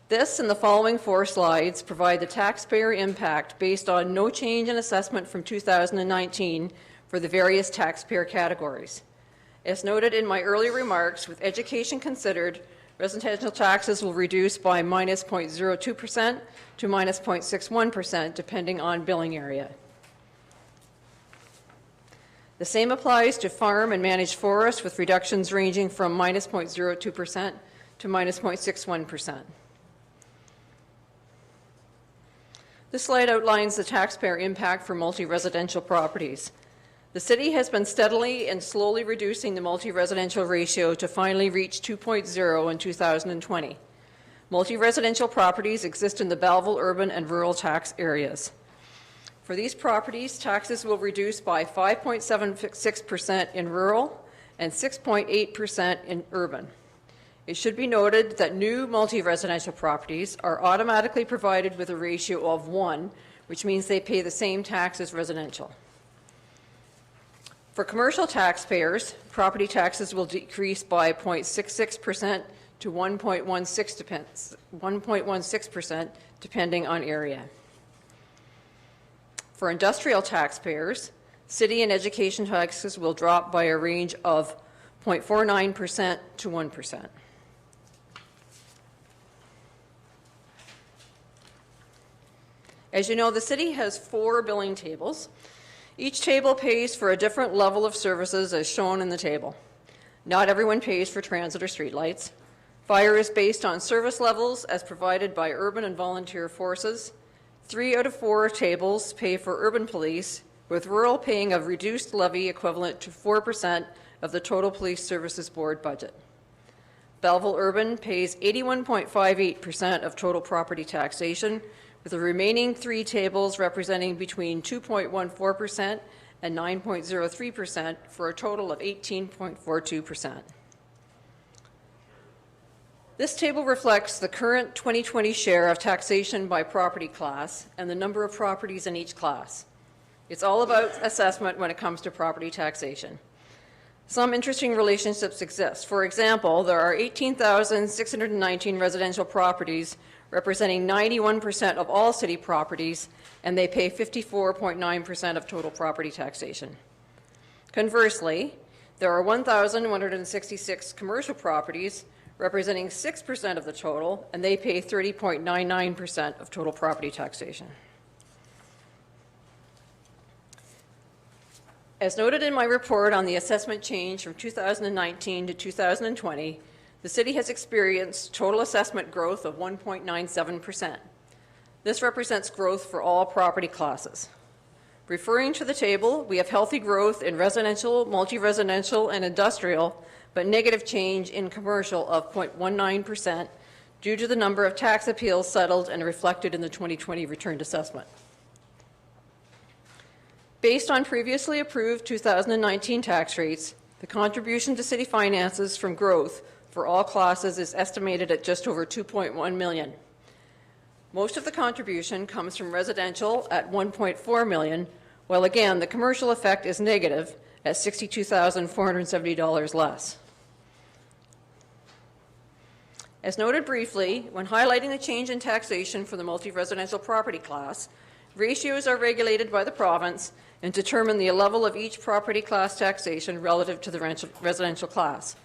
This and the following 4 slides provide the taxpayer impact based on no change in assessment from 2019 for the various taxpayer categories. As noted in my earlier remarks, with education considered, residential taxes will reduce by minus 0.02% to minus 0.61%, depending on billing area. The same applies to farm and managed forest, with reductions ranging from minus 0.02% to minus 0.61%. This slide outlines the taxpayer impact for multi-residential properties. The city has been steadily and slowly reducing the multi-residential ratio to finally reach 2.0 in 2020. Multi-residential properties exist in the Belleville urban and rural tax areas. For these properties, taxes will reduce by 5.76% in rural and 6.8% in urban. It should be noted that new multi-residential properties are automatically provided with a ratio of 1, which means they pay the same tax as residential. For commercial taxpayers, property taxes will decrease by 0.66% to 1.16%, depending on area. For industrial taxpayers, city and education taxes will drop by a range of 0.49% to 1%. As you know, the city has 4 billing tables. Each table pays for a different level of services as shown in the table. Not everyone pays for transit or streetlights. Fire is based on service levels as provided by urban and volunteer forces. 3 out of 4 tables pay for urban police, with rural paying a reduced levy equivalent to 4% of the total police services board budget. Belleville urban pays 81.58% of total property taxation, with the remaining 3 tables representing between 2.14% and 9.03% for a total of 18.42%. This table reflects the current 2020 share of taxation by property class and the number of properties in each class. It's all about assessment when it comes to property taxation. Some interesting relationships exist. For example, there are 18,619 residential properties representing 91% of all city properties, and they pay 54.9% of total property taxation. Conversely, there are 1,166 commercial properties representing 6% of the total, and they pay 30.99% of total property taxation. As noted in my report on the assessment change from 2019 to 2020, the city has experienced total assessment growth of 1.97%. This represents growth for all property classes. Referring to the table, we have healthy growth in residential, multi-residential, and industrial, but negative change in commercial of 0.19% due to the number of tax appeals settled and reflected in the 2020 returned assessment. Based on previously approved 2019 tax rates, the contribution to city finances from growth for all classes is estimated at just over $2.1 million. Most of the contribution comes from residential at $1.4 million, while again the commercial effect is negative at $62,470 less. As noted briefly, when highlighting the change in taxation for the multi-residential property class, ratios are regulated by the province and determine the level of each property class taxation relative to the residential class.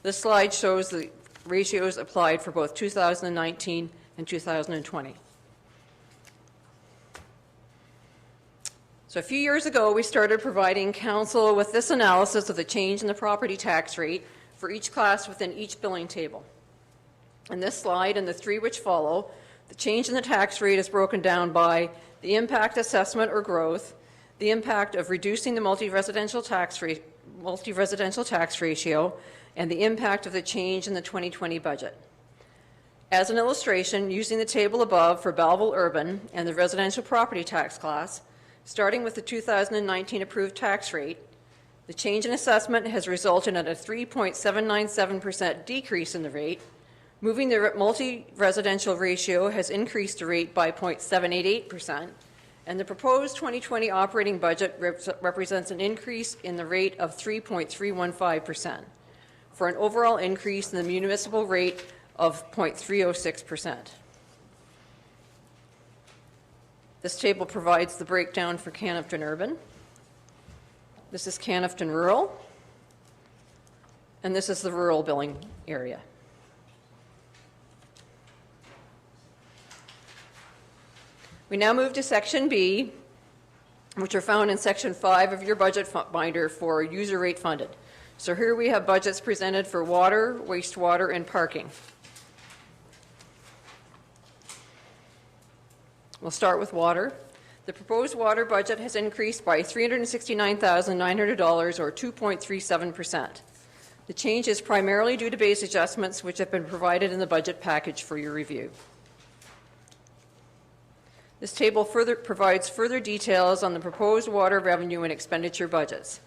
This slide shows the ratios applied for both 2019 and 2020. So a few years ago, we started providing council with this analysis of the change in the property tax rate for each class within each billing table. In this slide and the three which follow, the change in the tax rate is broken down by the impact assessment or growth, the impact of reducing the multi-residential tax ratio, and the impact of the change in the 2020 budget. As an illustration, using the table above for Belleville Urban and the residential property tax class, starting with the 2019 approved tax rate, the change in assessment has resulted in a 3.797% decrease in the rate. Moving the multi-residential ratio has increased the rate by 0.788%, and the proposed 2020 operating budget represents an increase in the rate of 3.315%, for an overall increase in the municipal rate of 0.306%. This table provides the breakdown for Canafton Urban. This is Canafton Rural, and this is the rural billing area. We now move to Section B, which are found in Section 5 of your budget binder for user rate funded. So here we have budgets presented for water, wastewater, and parking. We'll start with water. The proposed water budget has increased by $369,900, or 2.37%. The change is primarily due to base adjustments, which have been provided in the budget package for your review. This table provides further details on the proposed water revenue and expenditure budgets.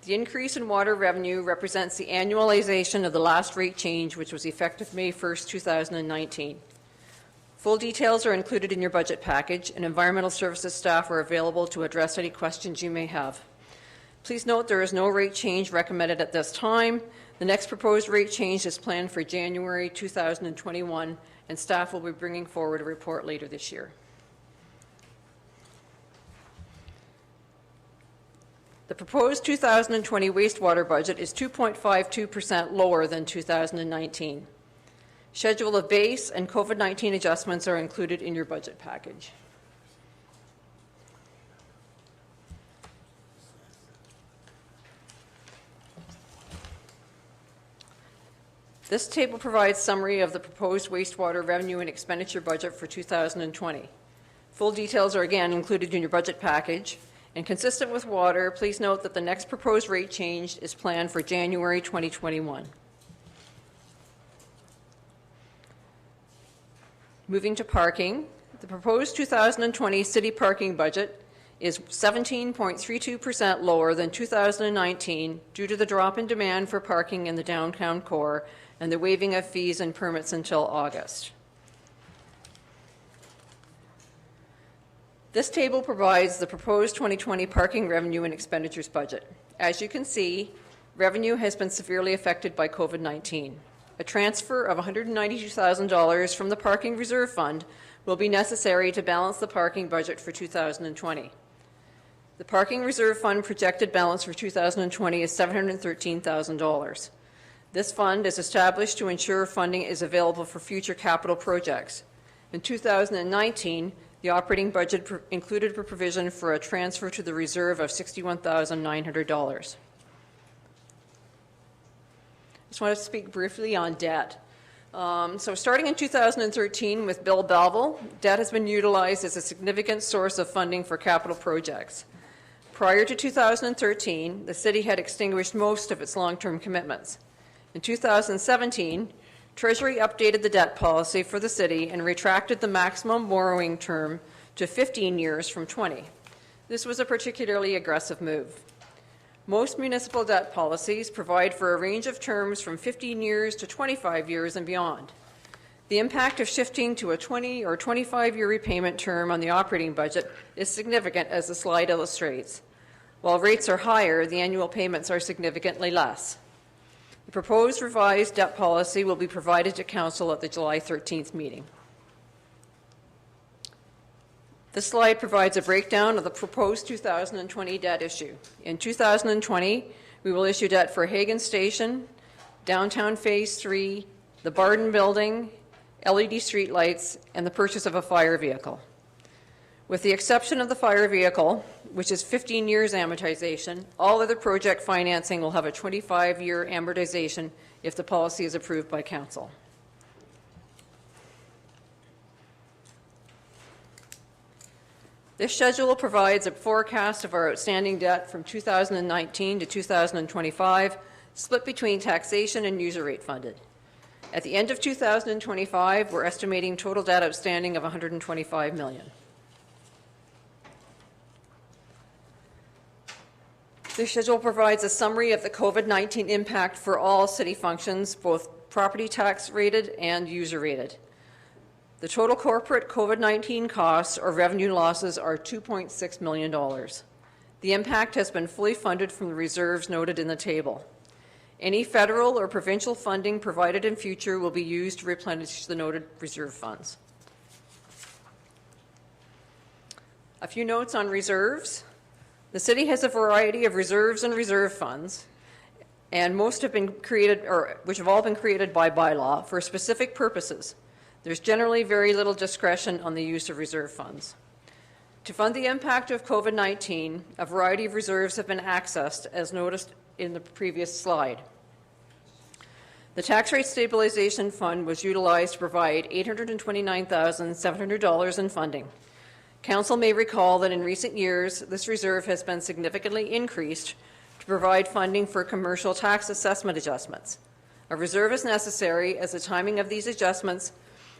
The increase in water revenue represents the annualization of the last rate change, which was effective May 1st, 2019. Full details are included in your budget package, and environmental services staff are available to address any questions you may have. Please note there is no rate change recommended at this time. The next proposed rate change is planned for January 2021, and staff will be bringing forward a report later this year. The proposed 2020 wastewater budget is 2.52% lower than 2019. Schedule of base and COVID-19 adjustments are included in your budget package. This table provides summary of the proposed wastewater revenue and expenditure budget for 2020. Full details are again included in your budget package. And consistent with water, please note that the next proposed rate change is planned for January 2021. Moving to parking, the proposed 2020 city parking budget is 17.32% lower than 2019 due to the drop in demand for parking in the downtown core and the waiving of fees and permits until August. This table provides the proposed 2020 parking revenue and expenditures budget. As you can see, revenue has been severely affected by COVID-19. A transfer of $192,000 from the Parking Reserve Fund will be necessary to balance the parking budget for 2020. The Parking Reserve Fund projected balance for 2020 is $713,000. This fund is established to ensure funding is available for future capital projects. In 2019, the operating budget included a provision for a transfer to the reserve of $61,900. I just want to speak briefly on debt. So starting in 2013 with Bill Belleville, debt has been utilized as a significant source of funding for capital projects. Prior to 2013, the city had extinguished most of its long-term commitments. In 2017, Treasury updated the debt policy for the city and retracted the maximum borrowing term to 15 years from 20. This was a particularly aggressive move. Most municipal debt policies provide for a range of terms from 15 years to 25 years and beyond. The impact of shifting to a 20 or 25-year repayment term on the operating budget is significant, as the slide illustrates. While rates are higher, the annual payments are significantly less. The proposed revised debt policy will be provided to Council at the July 13th meeting. This slide provides a breakdown of the proposed 2020 debt issue. In 2020, we will issue debt for Hagen Station, downtown Phase 3, the Barden Building, LED streetlights, and the purchase of a fire vehicle. With the exception of the fire vehicle, which is 15 years amortization, all other project financing will have a 25-year amortization if the policy is approved by council. This schedule provides a forecast of our outstanding debt from 2019 to 2025, split between taxation and user rate funded. At the end of 2025, we're estimating total debt outstanding of $125 million. This schedule provides a summary of the COVID-19 impact for all city functions, both property tax rated and user rated. The total corporate COVID-19 costs or revenue losses are $2.6 million. The impact has been fully funded from the reserves noted in the table. Any federal or provincial funding provided in future will be used to replenish the noted reserve funds. A few notes on reserves. The city has a variety of reserves and reserve funds, and most have been created, or which have all been created by bylaw for specific purposes. There's generally very little discretion on the use of reserve funds. To fund the impact of COVID-19, a variety of reserves have been accessed, as noticed in the previous slide. The Tax Rate Stabilization Fund was utilized to provide $829,700 in funding. Council may recall that in recent years, this reserve has been significantly increased to provide funding for commercial tax assessment adjustments. A reserve is necessary as the timing of these adjustments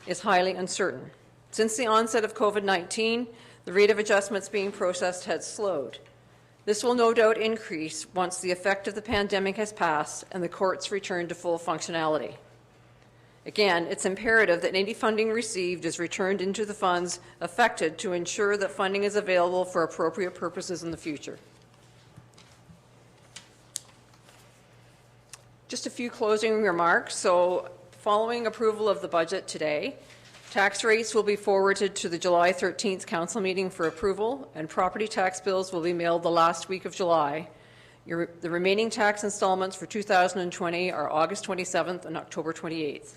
is highly uncertain. Since the onset of COVID-19, the rate of adjustments being processed has slowed. This will no doubt increase once the effect of the pandemic has passed and the courts return to full functionality. Again, it's imperative that any funding received is returned into the funds affected to ensure that funding is available for appropriate purposes in the future. Just a few closing remarks. So, following approval of the budget today, tax rates will be forwarded to the July 13th council meeting for approval, and property tax bills will be mailed the last week of July. The remaining tax installments for 2020 are August 27th and October 28th.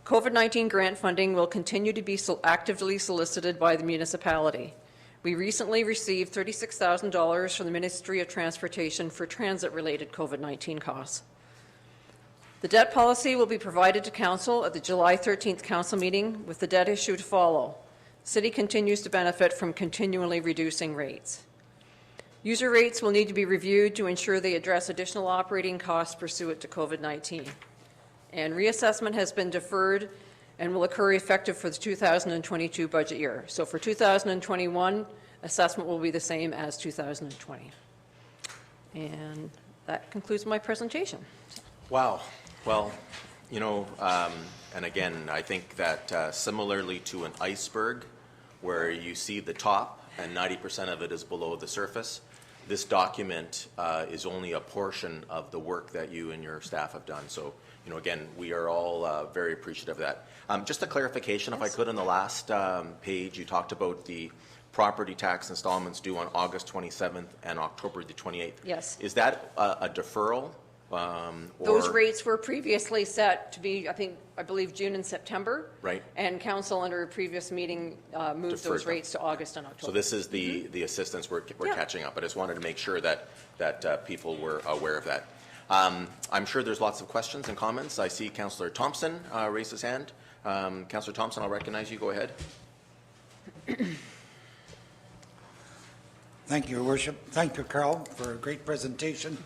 COVID-19 grant funding will continue to be actively solicited by the municipality. We recently received $36,000 from the Ministry of Transportation for transit-related COVID-19 costs. The debt policy will be provided to Council at the July 13th Council meeting, with the debt issue to follow. The City continues to benefit from continually reducing rates. User rates will need to be reviewed to ensure they address additional operating costs pursuant to COVID-19. And reassessment has been deferred and will occur effective for the 2022 budget year. So for 2021, assessment will be the same as 2020. And that concludes my presentation. Wow. Well, you know, and again, I think that similarly to an iceberg, where you see the top and 90% of it is below the surface, this document is only a portion of the work that you and your staff have done. So, you know, again, we are all very appreciative of that. Just a clarification, if I could, on the last page, you talked about the property tax installments due on August 27th and October the 28th. Yes. Is that a deferral? Those rates were previously set to be, I believe, June and September. Right. And council, under a previous meeting, moved Deferred those rates to August and October. So this is the assistance we're catching up. I just wanted to make sure that people were aware of that. I'm sure there's lots of questions and comments. I see Councillor Thompson raise his hand. Councillor Thompson, I'll recognize you. Go ahead. Thank you, Your Worship. Thank you, Carl, for a great presentation.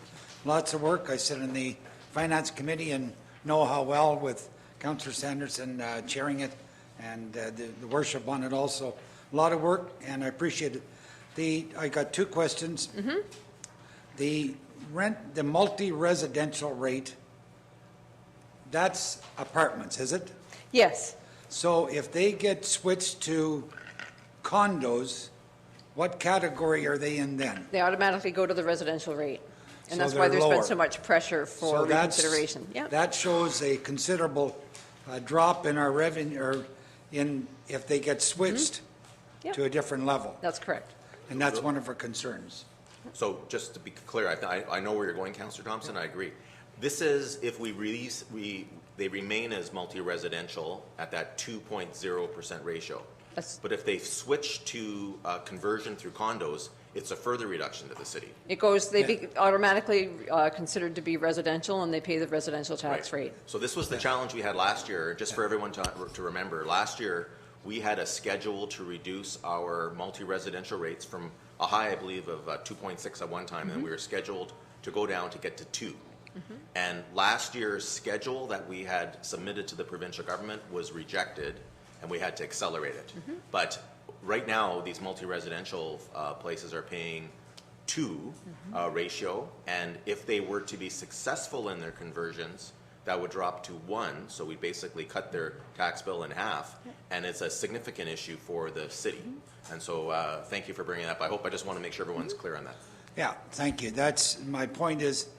Lots of work. I sit in the Finance Committee and know how well with Councillor Sanderson chairing it, and the Worship on it also. A lot of work, and I appreciate it. I got two questions. Mm-hmm. The multi-residential rate, that's apartments, is it? Yes. So if they get switched to condos, what category are they in then? They automatically go to the residential rate. And So that's why there's been lower. so much pressure for reconsideration. Yeah. That shows a considerable drop in our revenue, or if they get switched Yeah. to a different level. That's correct. And that's one of our concerns. So just to be clear, I know where you're going, Councillor Thompson. I agree. This is if we release, they remain as multi-residential at that 2.0% ratio. That's- But if they switch to conversion through condos, it's a further reduction to the city. It goes, they be automatically considered to be residential, and they pay the residential tax Right. rate. So this was the challenge we had last year, just for everyone to remember. Last year, we had a schedule to reduce our multi-residential rates from a high, I believe, of 2.6 at one time, and we were scheduled to go down to get to 2. And last year's schedule that we had submitted to the provincial government was rejected, and we had to accelerate it. But right now, these multi-residential places are paying 2 ratio, and if they were to be successful in their conversions, that would drop to 1, so we basically cut their tax bill in half, and it's a significant issue for the city. And so thank you for bringing that up. I just want to make sure everyone's clear on that. Yeah, thank you. That's, my point is,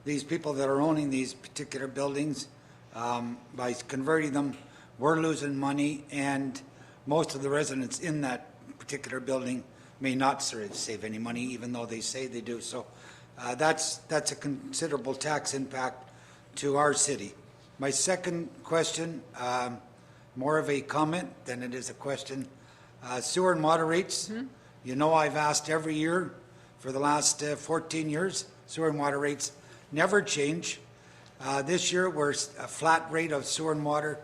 these people that are owning these particular buildings, by converting them, we're losing money, and most of the residents in that particular building may not save any money, even though they say they do. So that's a considerable tax impact to our city. My second question, more of a comment than it is a question. Sewer and water rates. You know, I've asked every year for the last 14 years, sewer and water rates never change. This year, we're a flat rate of sewer and water.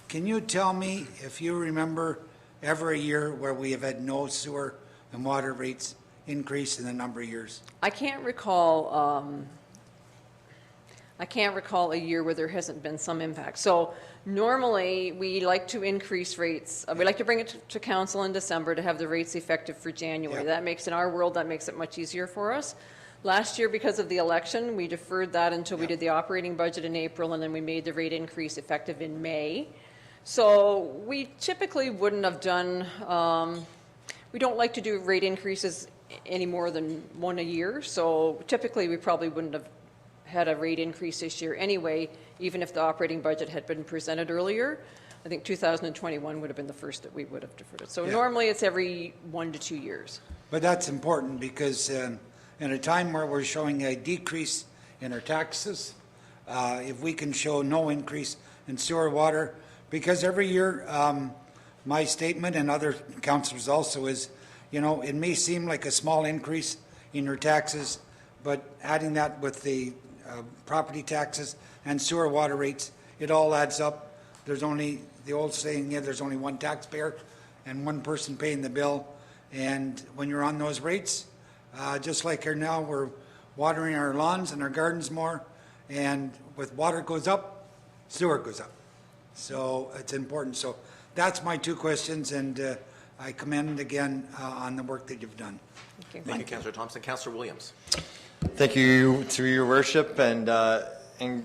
Can you tell me if you remember ever a year where we have had no sewer and water rates increase in a number of years? I can't recall a year where there hasn't been some impact. So normally, we like to increase rates. We like to bring it to council in December to have the rates effective for January. Yeah. That makes, in our world, that makes it much easier for us. Last year, because of the election, we deferred that until we did the operating budget in April, and then we made the rate increase effective in May. So we typically wouldn't have done, we don't like to do rate increases any more than 1 a year. So typically, we probably wouldn't have had a rate increase this year anyway, even if the operating budget had been presented earlier. I think 2021 would have been the first that we would have deferred it. So normally it's every 1 to 2 years. But that's important because in a time where we're showing a decrease in our taxes, if we can show no increase in sewer water, because every year, my statement and other councillors also is, you know, it may seem like a small increase in your taxes, but adding that with the property taxes and sewer water rates, it all adds up. There's only, the old saying, there's only one taxpayer and one person paying the bill. And when you're on those rates, just like here now, we're watering our lawns and our gardens more, and with water goes up, sewer goes up. So it's important. So that's my 2 questions, and I commend again on the work that you've done. Thank you, Councillor Thompson. Councillor Williams. Thank you, through your worship, and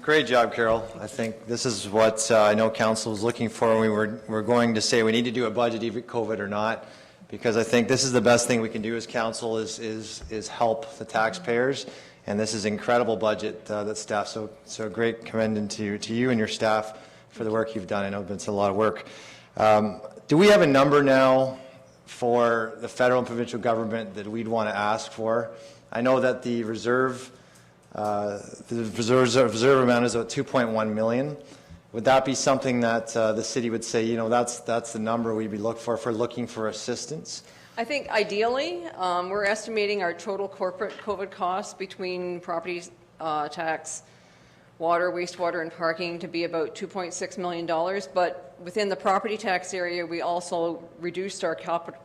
great job, Carol. I think this is what I know council was looking for when we're going to say we need to do a budget, even COVID or not, because I think this is the best thing we can do as council is help the taxpayers, and this is incredible budget that staff, so great commending to you and your staff for the work you've done. I know it's a lot of work. Do we have a number now for the federal and provincial government that we'd want to ask for? I know that the reserve amount is about 2.1 million. Would that be something that the city would say, you know, that's the number we'd be looking for if we're looking for assistance? I think ideally, we're estimating our total corporate COVID costs between property tax, water, wastewater, and parking to be about $2.6 million. But within the property tax area, we also reduced our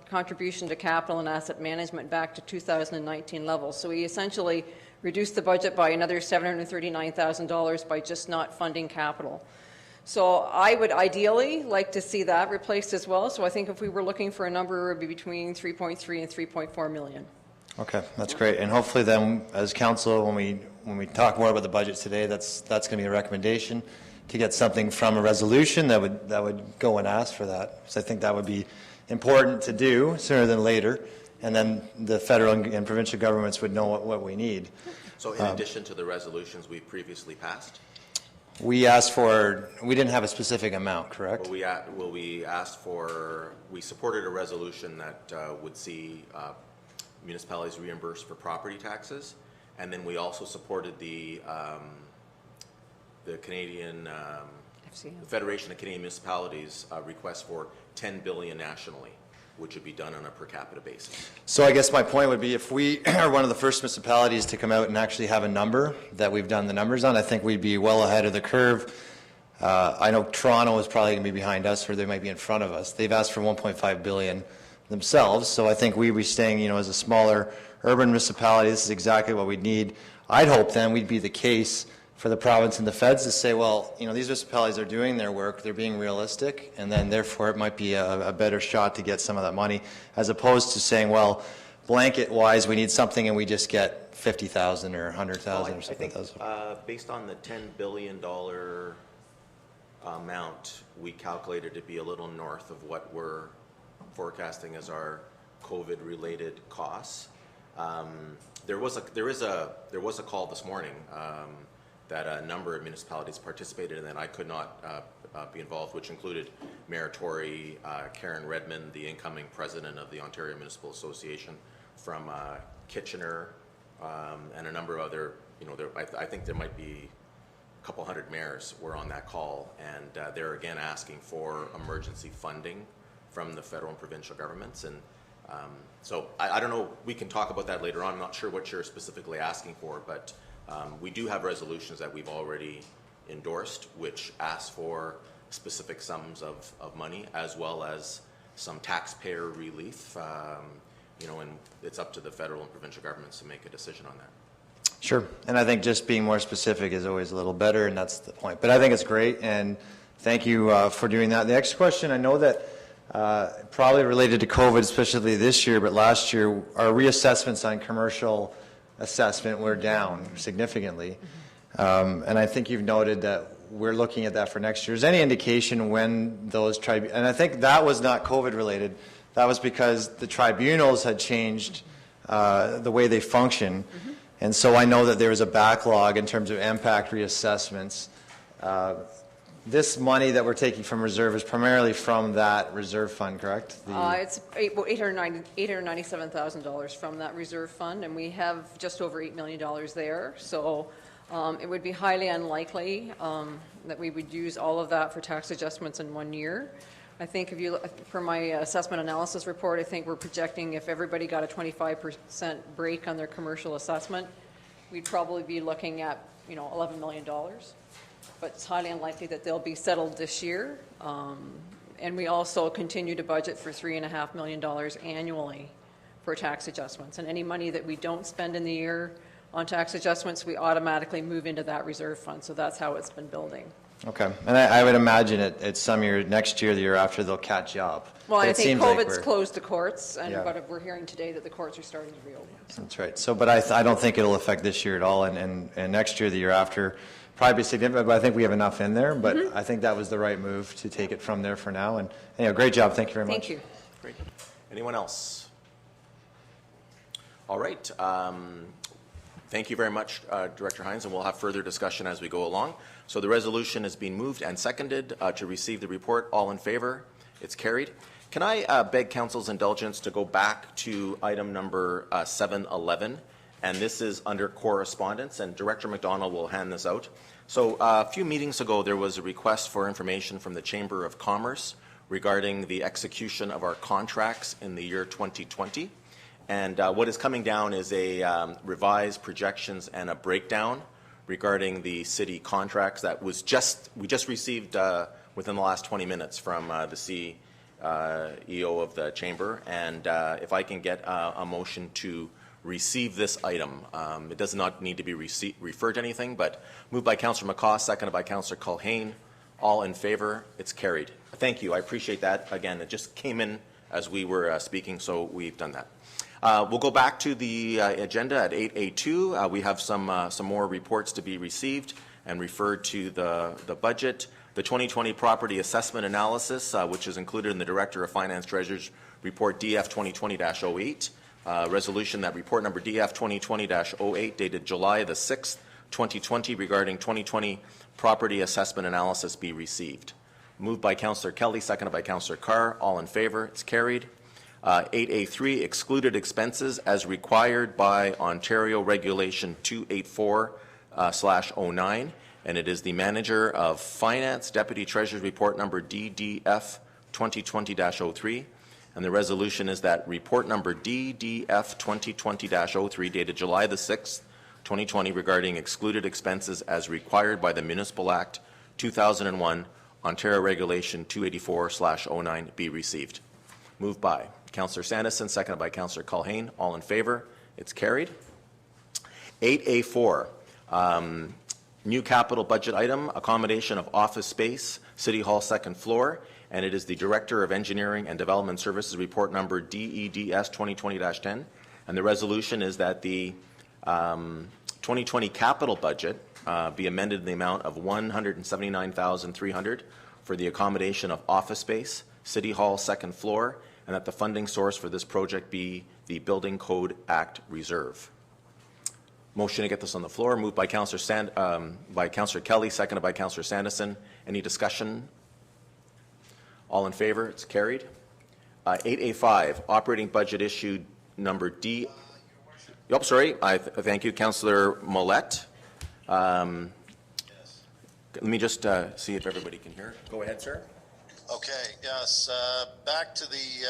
contribution to capital and asset management back to 2019 levels. So we essentially reduced the budget by another $739,000 by just not funding capital. So I would ideally like to see that replaced as well. So I think if we were looking for a number, it would be between 3.3 and 3.4 million. Okay, that's great. And hopefully then, as council, when we talk more about the budget today, that's going to be a recommendation to get something from a resolution that would go and ask for that. So I think that would be important to do sooner than later, and then the federal and provincial governments would know what we need. So in addition to the resolutions we previously passed? We asked for, we didn't have a specific amount, correct? Well, we asked for, we supported a resolution that would see municipalities reimbursed for property taxes, And then we also supported the Canadian, FCM. the Federation of Canadian Municipalities request for $10 billion nationally, which would be done on a per capita basis. So I guess my point would be if we are one of the first municipalities to come out and actually have a number that we've done the numbers on, I think we'd be well ahead of the curve. I know Toronto is probably going to be behind us, or they might be in front of us. They've asked for $1.5 billion themselves, so I think we'd be staying, as a smaller urban municipality, this is exactly what we'd need. I'd hope then we'd be the case for the province and the feds to say, well, these municipalities are doing their work, they're being realistic, and then therefore it might be a better shot to get some of that money, as opposed to saying, well, blanket-wise, we need something and we just get 50,000 or 100,000 or something. I think based on the $10 billion amount, we calculated to be a little north of what we're forecasting as our COVID-related costs. There was a call this morning that a number of municipalities participated in, and I could not be involved, which included Mayor Tory, Karen Redmond, the incoming president of the Ontario Municipal Association, from Kitchener, and a number of other. I think there might be a couple hundred mayors were on that call, and they're again asking for emergency funding from the federal and provincial governments. And so I don't know, we can talk about that later on. I'm not sure what you're specifically asking for, but we do have resolutions that we've already endorsed, which ask for specific sums of money, as well as some taxpayer relief, and it's up to the federal and provincial governments to make a decision on that. Sure, and I think just being more specific is always a little better, and that's the point. But I think it's great, and thank you for doing that. The next question, I know that probably related to COVID, especially this year, but last year, our reassessments on commercial assessment were down significantly. And I think you've noted that we're looking at that for next year. Is any indication when those and I think that was not COVID related, that was because the tribunals had changed the way they function. And so I know that there was a backlog in terms of impact reassessments. This money that we're taking from reserve is primarily from that reserve fund, correct? It's $897,000 from that reserve fund, and we have just over $8 million there. So it would be highly unlikely that we would use all of that for tax adjustments in 1 year. I think if you look, for my assessment analysis report, I think we're projecting if everybody got a 25% break on their commercial assessment, we'd probably be looking at, $11 million. But it's highly unlikely that they'll be settled this year. And we also continue to budget for $3.5 million annually for tax adjustments. And any money that we don't spend in the year on tax adjustments, we automatically move into that reserve fund. So that's how it's been building. Okay, and I would imagine it's some year, next year, the year after, they'll catch up. Well, But I it think seems like COVID's we're- closed the courts, and Yeah. but we're hearing today that the courts are starting to reopen. That's right. So, but I don't think it'll affect this year at all, and next year, the year after, probably significant, but I think we have enough in there, but I think that was the right move to take it from there for now, and great job. Thank you very much. Thank you. Great. Anyone else? All right. Thank you very much, Director Hines, and we'll have further discussion as we go along. So the resolution has been moved and seconded to receive the report. All in favor? It's carried. Can I beg Council's indulgence to go back to item number 711, and this is under correspondence, and Director McDonald will hand this out. So a few meetings ago, there was a request for information from the Chamber of Commerce regarding the execution of our contracts in the year 2020. And what is coming down is a revised projections and a breakdown regarding the city contracts that was we just received within the last 20 minutes from the CEO of the Chamber. And if I can get a motion to receive this item. It does not need to be referred to anything, but moved by Councillor McCaw, seconded by Councillor Culhane. All in favor? It's carried. Thank you. I appreciate that. Again, it just came in as we were speaking, so we've done that. We'll go back to the agenda at 8A2. We have some more reports to be received and referred to the budget. The 2020 property assessment analysis, which is included in the Director of Finance Treasurer's report DF 2020-08. Resolution that report number DF 2020-08 dated July the 6th, 2020 regarding 2020 property assessment analysis be received. Moved by Councillor Kelly, seconded by Councillor Carr. All in favor? It's carried. 8A3, excluded expenses as required by Ontario Regulation 284/09, and it is the Manager of Finance, Deputy Treasurer's Report Number DDF 2020-03, and the resolution is that Report Number DDF 2020-03 dated July the 6th, 2020 regarding excluded expenses as required by the Municipal Act 2001, Ontario Regulation 284/09 be received. Moved by Councillor Sandison, seconded by Councillor Culhane. All in favor? It's carried. 8A4, new capital budget item, accommodation of office space, City Hall second floor, and it is the Director of Engineering and Development Services Report Number DEDS 2020-10, and the resolution is that the 2020 capital budget be amended in the amount of $179,300 for the accommodation of office space, City Hall second floor, and that the funding source for this project be the Building Code Act Reserve. Motion to get this on the floor, moved by Councillor Kelly, seconded by Councillor Sandison. Any discussion? All in favor? It's carried. 8A5, operating budget issue number D. Yep, sorry. Thank you, Councillor Millette. Let me just see if everybody can hear. Go ahead, sir. Okay, yes. Back to the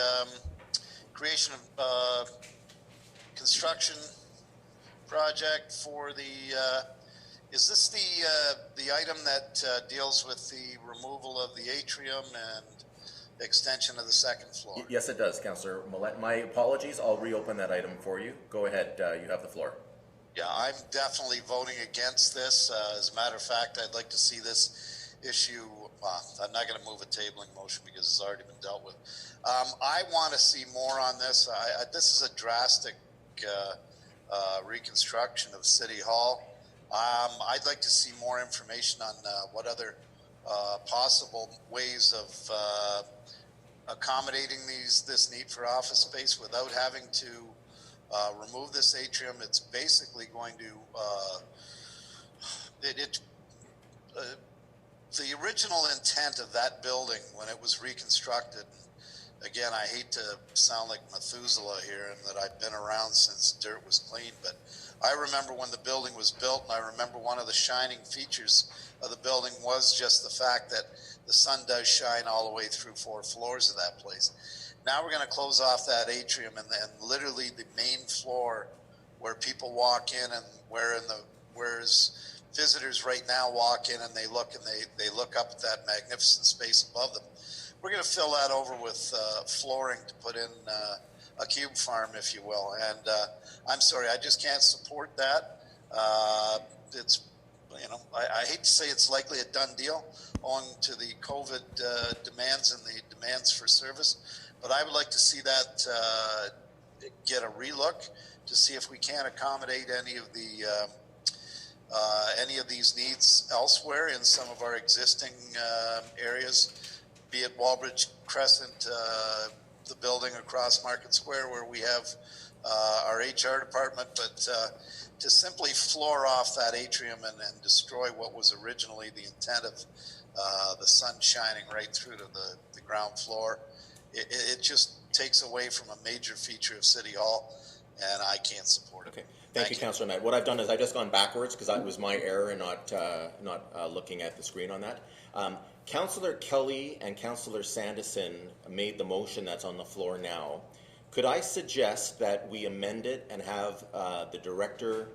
creation of construction project for the, is this the item that deals with the removal of the atrium and extension of the second floor? Yes, it does, Councillor Millette. My apologies. I'll reopen that item for you. Go ahead. You have the floor. Yeah, I'm definitely voting against this. As a matter of fact, I'd like to see this issue, I'm not going to move a tabling motion because it's already been dealt with. I want to see more on this. This is a drastic reconstruction of City Hall. I'd like to see more information on what other possible ways of accommodating this need for office space without having to remove this atrium. It's basically going to the original intent of that building when it was reconstructed. Again, I hate to sound like Methuselah here and that I've been around since dirt was clean, but I remember when the building was built, and I remember one of the shining features of the building was just the fact that the sun does shine all the way through 4 floors of that place. Now we're going to close off that atrium, and then literally the main floor where people walk in, and whereas visitors right now walk in and they look up at that magnificent space above them. We're going to fill that over with flooring to put in a cube farm, if you will. And I'm sorry, I just can't support that. It's, I hate to say it's likely a done deal owing to the COVID demands and the demands for service. But I would like to see that get a relook to see if we can accommodate any of these needs elsewhere in some of our existing areas, be it Walbridge Crescent, the building across Market Square where we have our HR department, but to simply floor off that atrium and destroy what was originally the intent of the sun shining right through to the ground floor, it just takes away from a major feature of City Hall, and I can't support it. Okay. Thank you, Councillor Knight. What I've done is I've just gone backwards because that was my error in not looking at the screen on that. Councillor Kelly and Councillor Sandison made the motion that's on the floor now. Could I suggest that we amend it and have the Director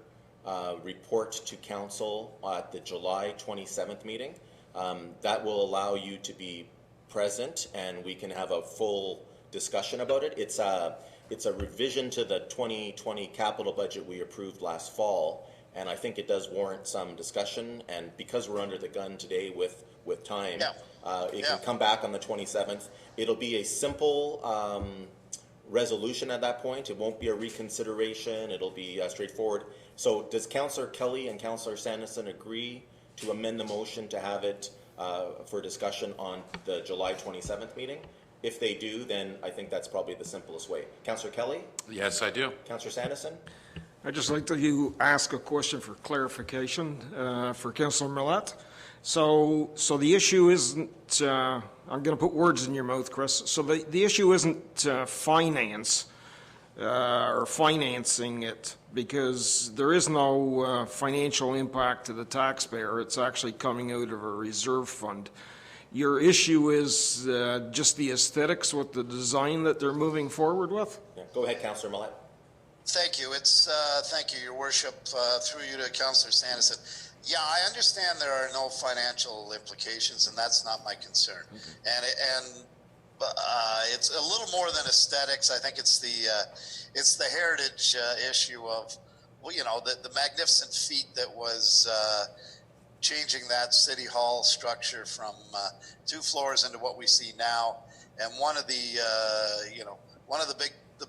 report to Council at the July 27th meeting? That will allow you to be present and we can have a full discussion about it. It's a revision to the 2020 capital budget we approved last fall, and I think it does warrant some discussion. And because we're under the gun today with time, it can come back on the 27th. It'll be a simple resolution at that point. It won't be a reconsideration. It'll be straightforward. So does Councillor Kelly and Councillor Sandison agree to amend the motion to have it for discussion on the July 27th meeting? If they do, then I think that's probably the simplest way. Councillor Kelly? Yes, I do. Councillor Sandison? I'd just like to ask a question for clarification for Councillor Millette. So the issue isn't I'm going to put words in your mouth, Chris. So the issue isn't finance or financing it, because there is no financial impact to the taxpayer. It's actually coming out of a reserve fund. Your issue is just the aesthetics with the design that they're moving forward with? Yeah. Go ahead, Councillor Millett. Thank you. Thank you, Your Worship, through you to Councillor Sanderson. Yeah, I understand there are no financial implications, and that's not my concern. And it's a little more than aesthetics. I think it's the heritage issue of, well, you know, the magnificent feat that was changing that city hall structure from 2 floors into what we see now. And one of the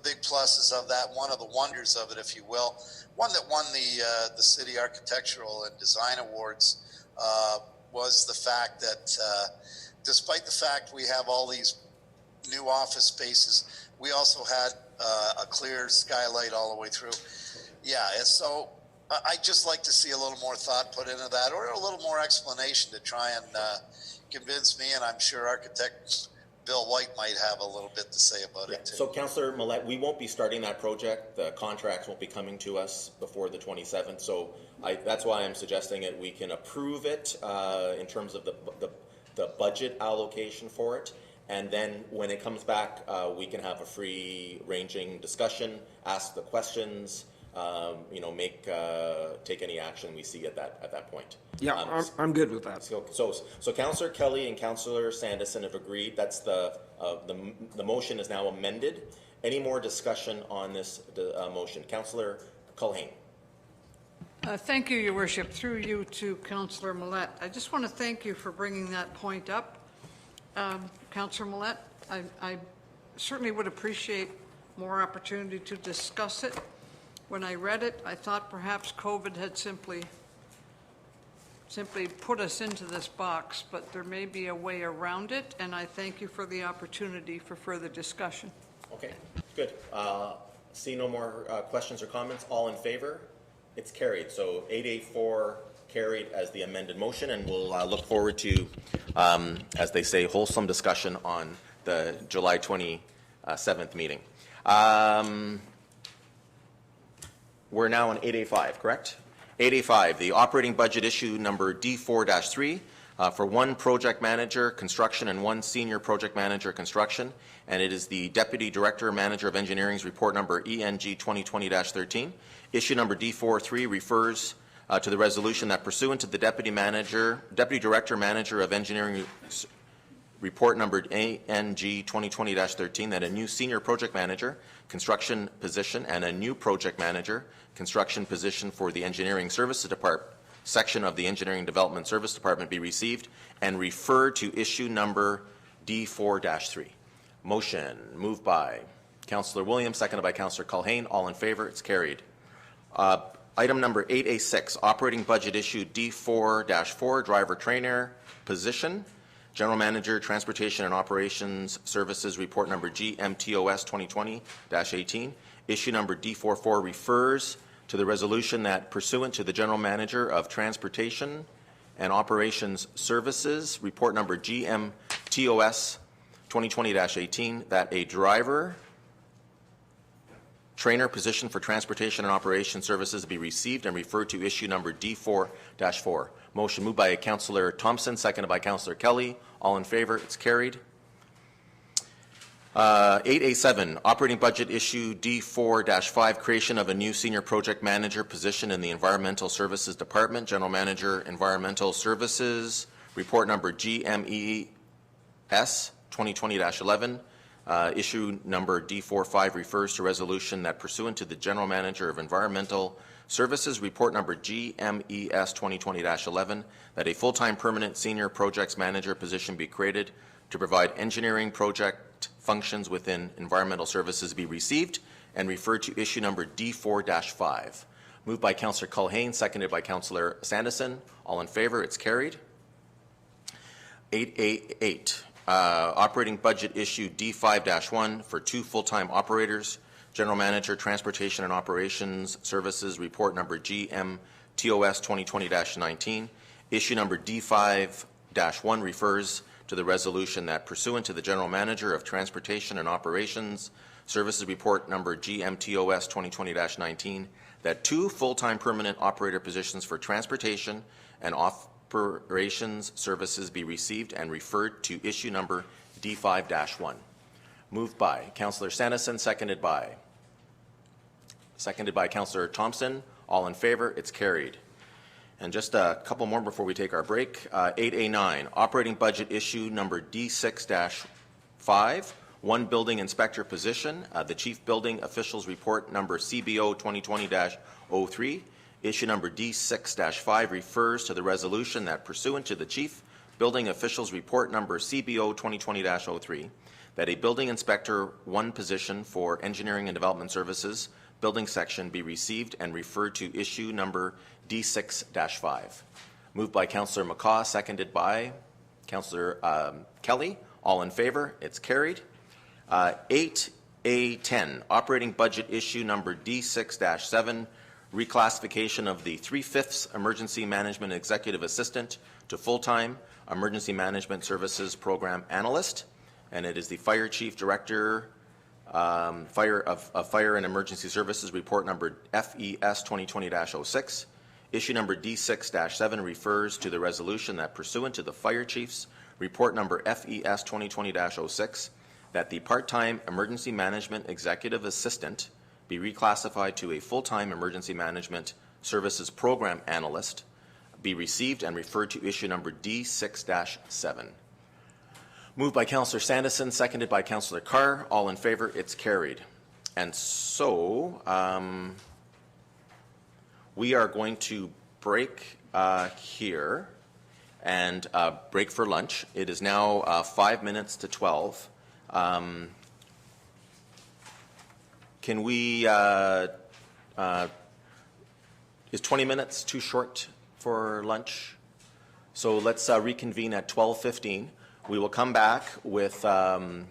big pluses of that, one of the wonders of it, if you will, one that won the City Architectural and Design Awards, was the fact that despite the fact we have all these new office spaces, we also had a clear skylight all the way through. Yeah, and so I'd just like to see a little more thought put into that, or a little more explanation to try and convince me, and I'm sure architect Bill White might have a little bit to say about it too. So, Councillor Millett, we won't be starting that project. The contracts won't be coming to us before the 27th. So that's why I'm suggesting it. We can approve it in terms of the budget allocation for it. And then when it comes back, we can have a free-ranging discussion, ask the questions, take any action we see at that point. Yeah, I'm good with that. So Councillor Kelly and Councillor Sanderson have agreed. That's the motion is now amended. Any more discussion on this motion? Councillor Culhane. Thank you, Your Worship. Through you to Councillor Millett. I just want to thank you for bringing that point up. Councillor Millett, I certainly would appreciate more opportunity to discuss it. When I read it, I thought perhaps COVID had simply put us into this box, but there may be a way around it, and I thank you for the opportunity for further discussion. Okay, good. See no more questions or comments. All in favor? It's carried. So 884 carried as the amended motion, and we'll look forward to, as they say, wholesome discussion on the July 27th meeting. We're now on 885, correct? 885, the operating budget issue number D4-3 for 1 project manager construction and 1 senior project manager construction, and it is the Deputy Director Manager of Engineering's report number ENG 2020-13. Issue number D4-3 refers to the resolution that pursuant to the Deputy Director Manager of Engineering report number ANG 2020-13 that a new senior project manager construction position and a new project manager construction position for the engineering services department section of the engineering development service department be received and referred to issue number D4-3. Motion moved by Councillor Williams, seconded by Councillor Culhane. All in favor? It's carried. Item number 8A6, operating budget issue D4-4, driver trainer position. General Manager, Transportation and Operations Services, report number GMTOS 2020-18. Issue number D44 refers to the resolution that pursuant to the General Manager of Transportation and Operations Services, report number GMTOS 2020-18, that a driver trainer position for Transportation and Operations Services be received and referred to issue number D4-4. Motion moved by Councillor Thompson, seconded by Councillor Kelly. All in favor? It's carried. 8A7, operating budget issue D4-5, creation of a new senior project manager position in the Environmental Services Department. General Manager, Environmental Services, report number GMES 2020-11. Issue number D45 refers to resolution that pursuant to the General Manager of Environmental Services, report number GMES 2020-11, that a full-time permanent senior projects manager position be created to provide engineering project functions within environmental services be received and referred to issue number D4-5. Moved by Councillor Culhane, seconded by Councillor Sanderson. All in favor? It's carried. 8A8. Operating budget issue D5-1 for 2 full-time operators. General Manager, Transportation and Operations Services, report number GMTOS 2020-19. Issue number D5-1 refers to the resolution that pursuant to the General Manager of Transportation and Operations Services Report number GMTOS 2020-19, that 2 full-time permanent operator positions for transportation and operations services be received and referred to issue number D5-1. Moved by Councillor Sanderson, seconded by Councillor Thompson. All in favor? It's carried. And just a couple more before we take our break. 8A9, operating budget issue number D6-5, 1 building inspector position, the Chief Building Officials Report number CBO 2020-03. Issue number D6-5 refers to the resolution that pursuant to the Chief Building Officials Report number CBO 2020-03, that a building inspector 1 position for engineering and development services building section be received and referred to issue number D6-5. Moved by Councillor McCaw, seconded by Councillor Kelly. All in favor? It's carried. 8A10, operating budget issue number D6-7, reclassification of the 3/5 emergency management executive assistant to full-time emergency management services program analyst, and it is the fire chief director Fire and Emergency Services Report number FES 2020-06. Issue number D6-7 refers to the resolution that pursuant to the Fire Chief's Report number FES 2020-06, that the part-time Emergency Management Executive Assistant be reclassified to a full-time Emergency Management Services Program Analyst, be received and referred to issue number D6-7. Moved by Councillor Sanderson, seconded by Councillor Carr. All in favor? It's carried. And so we are going to break here and break for lunch. It is now 5 minutes to 12. Can we, is 20 minutes too short for lunch? So let's reconvene at 12:15. We will come back with a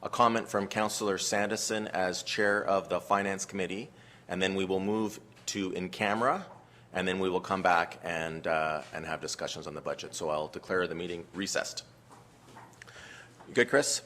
comment from Councillor Sanderson as chair of the Finance Committee, and then we will move to in camera, and then we will come back and have discussions on the budget. So I'll declare the meeting recessed. You good, Chris?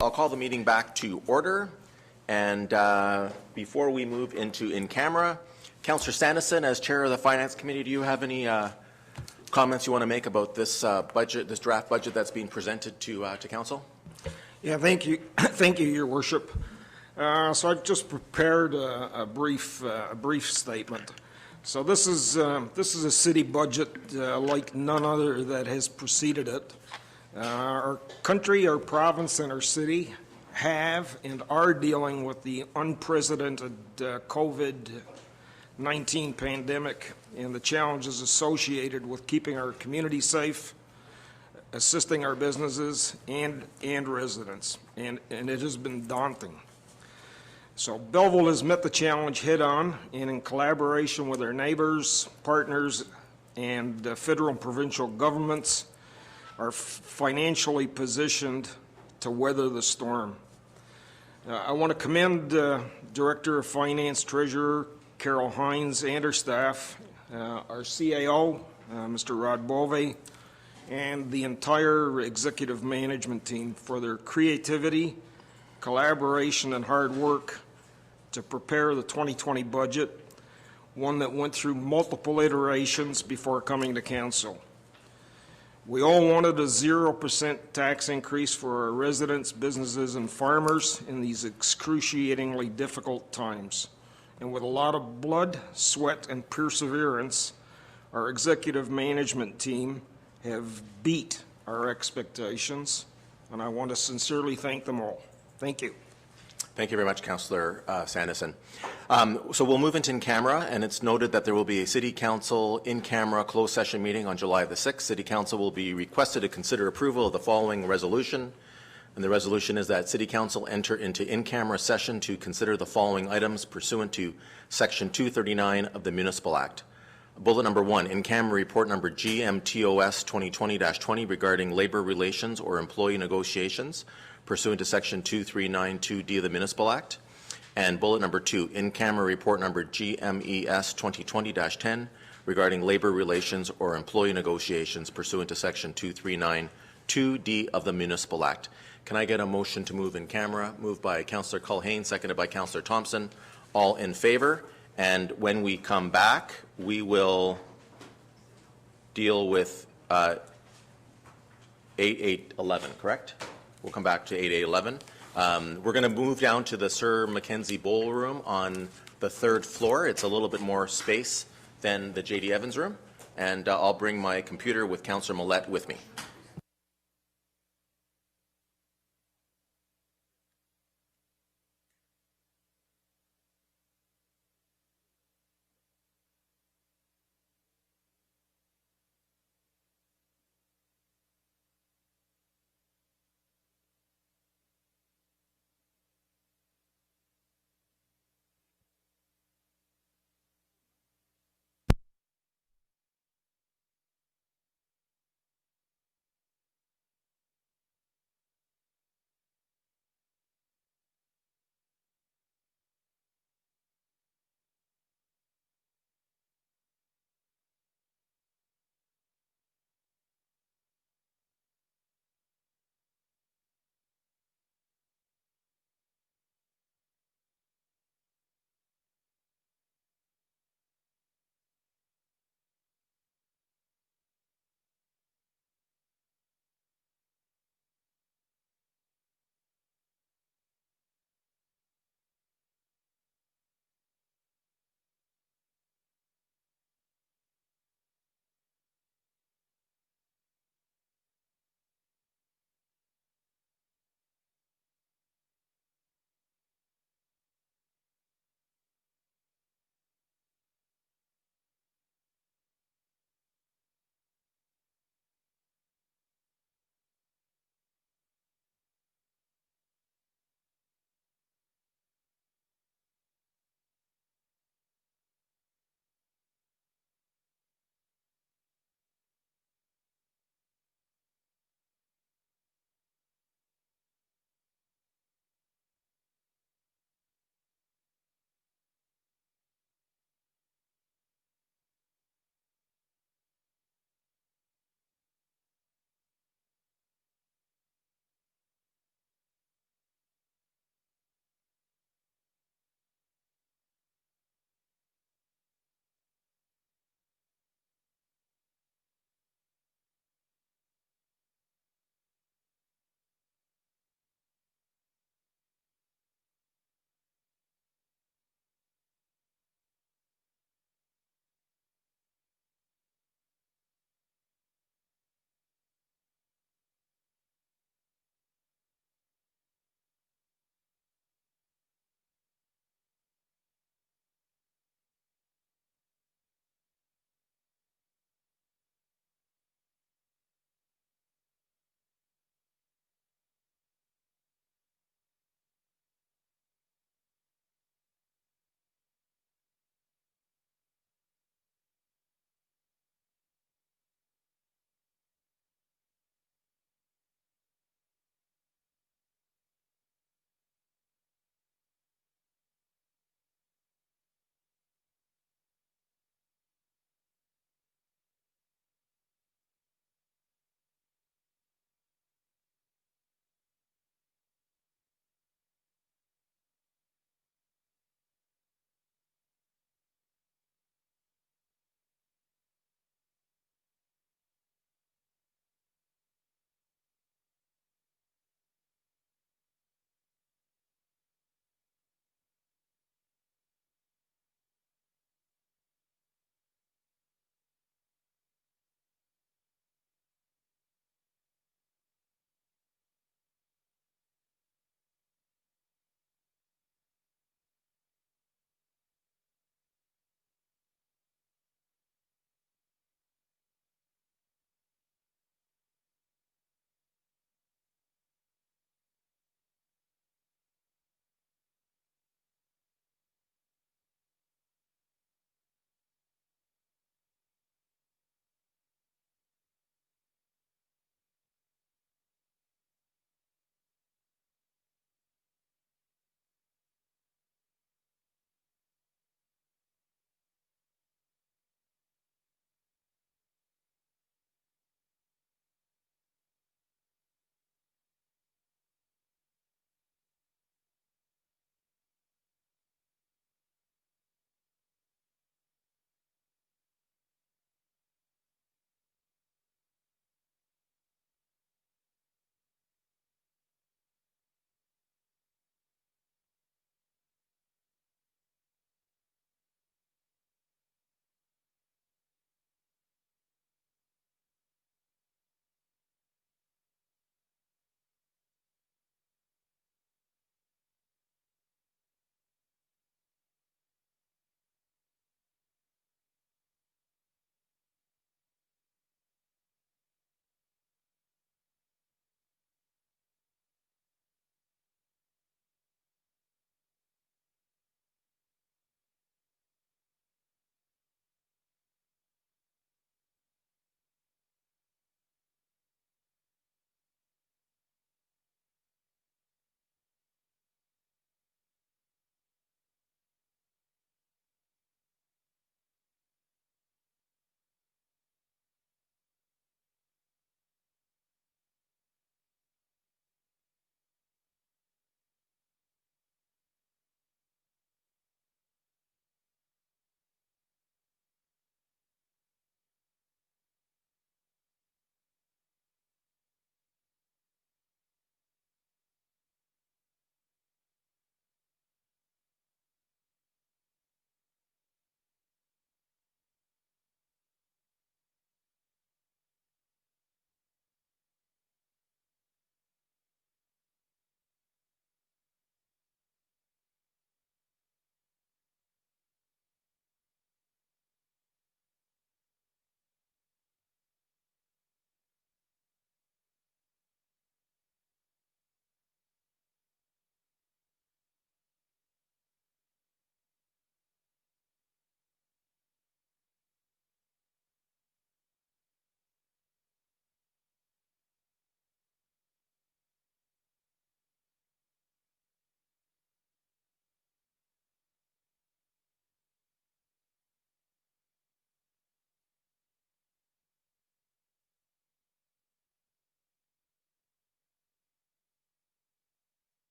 I'll call the meeting back to order. And before we move into in camera, Councillor Sandison, as chair of the Finance Committee, do you have any comments you want to make about this budget, this draft budget that's being presented to Council? Yeah, thank you. Thank you, Your Worship. So I've just prepared a brief statement. So this is a city budget like none other that has preceded it. Our country, our province, and our city have and are dealing with the unprecedented COVID-19 pandemic and the challenges associated with keeping our community safe, assisting our businesses and residents, and it has been daunting. So Belleville has met the challenge head-on, and in collaboration with our neighbors, partners, and federal and provincial governments, are financially positioned to weather the storm. I want to commend Director of Finance Treasurer Carol Hines and her staff, our CAO, Mr. Rod Bove, and the entire executive management team for their creativity, collaboration, and hard work to prepare the 2020 budget, one that went through multiple iterations before coming to Council. We all wanted a 0% tax increase for our residents, businesses, and farmers in these excruciatingly difficult times. And with a lot of blood, sweat, and perseverance, our executive management team have beat our expectations, and I want to sincerely thank them all. Thank you. Thank you very much, Councillor Sandison. So we'll move into in-camera, and it's noted that there will be a City Council in-camera closed session meeting on July the 6th. City Council will be requested to consider approval of the following resolution, and the resolution is that City Council enter into in-camera session to consider the following items pursuant to Section 239 of the Municipal Act. Bullet number 1, in-camera report number GMTOS 2020-20 regarding labor relations or employee negotiations pursuant to Section 2392D of the Municipal Act. And bullet number 2, in-camera report number GMES 2020-10 regarding labor relations or employee negotiations pursuant to Section 2392D of the Municipal Act. Can I get a motion to move in camera? Moved by Councillor Culhane, seconded by Councillor Thompson. All in favor? And when we come back, we will deal with 8811, correct? We'll come back to 8811. We're going to move down to the Sir Mackenzie Ballroom on the 3rd floor. It's a little bit more space than the J.D. Evans room. And I'll bring my computer with Councillor Millette with me.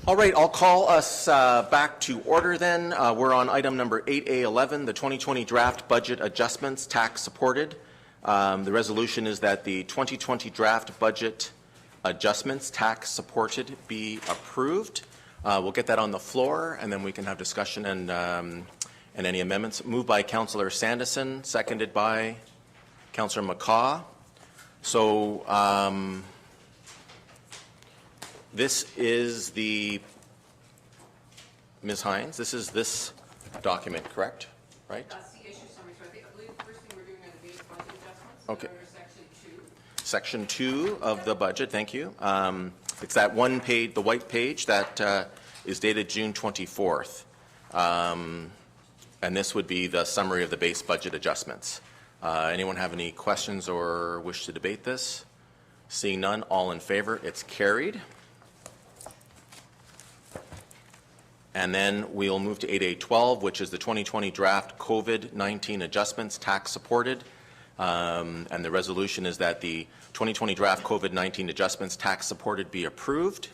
All right, I'll call us back to order then. We're on item number 8A11, the 2020 draft budget adjustments, tax supported. The resolution is that the 2020 draft budget adjustments, tax supported, be approved. We'll get that on the floor, and then we can have discussion and any amendments. Moved by Councillor Sandison, seconded by Councillor McCaw. So this is the, Ms. Hines, this is this document, correct? Right? That's the issue summary. So I believe the first thing we're doing are the base budget adjustments. Okay. Under section 2. Section 2 of the budget, thank you. It's that one page, the white page that is dated June 24th. And this would be the summary of the base budget adjustments. Anyone have any questions or wish to debate this? Seeing none, all in favor, it's carried. And then we'll move to 8A12, which is the 2020 draft COVID-19 adjustments, tax supported. And the resolution is that the 2020 draft COVID-19 adjustments, tax supported, be approved.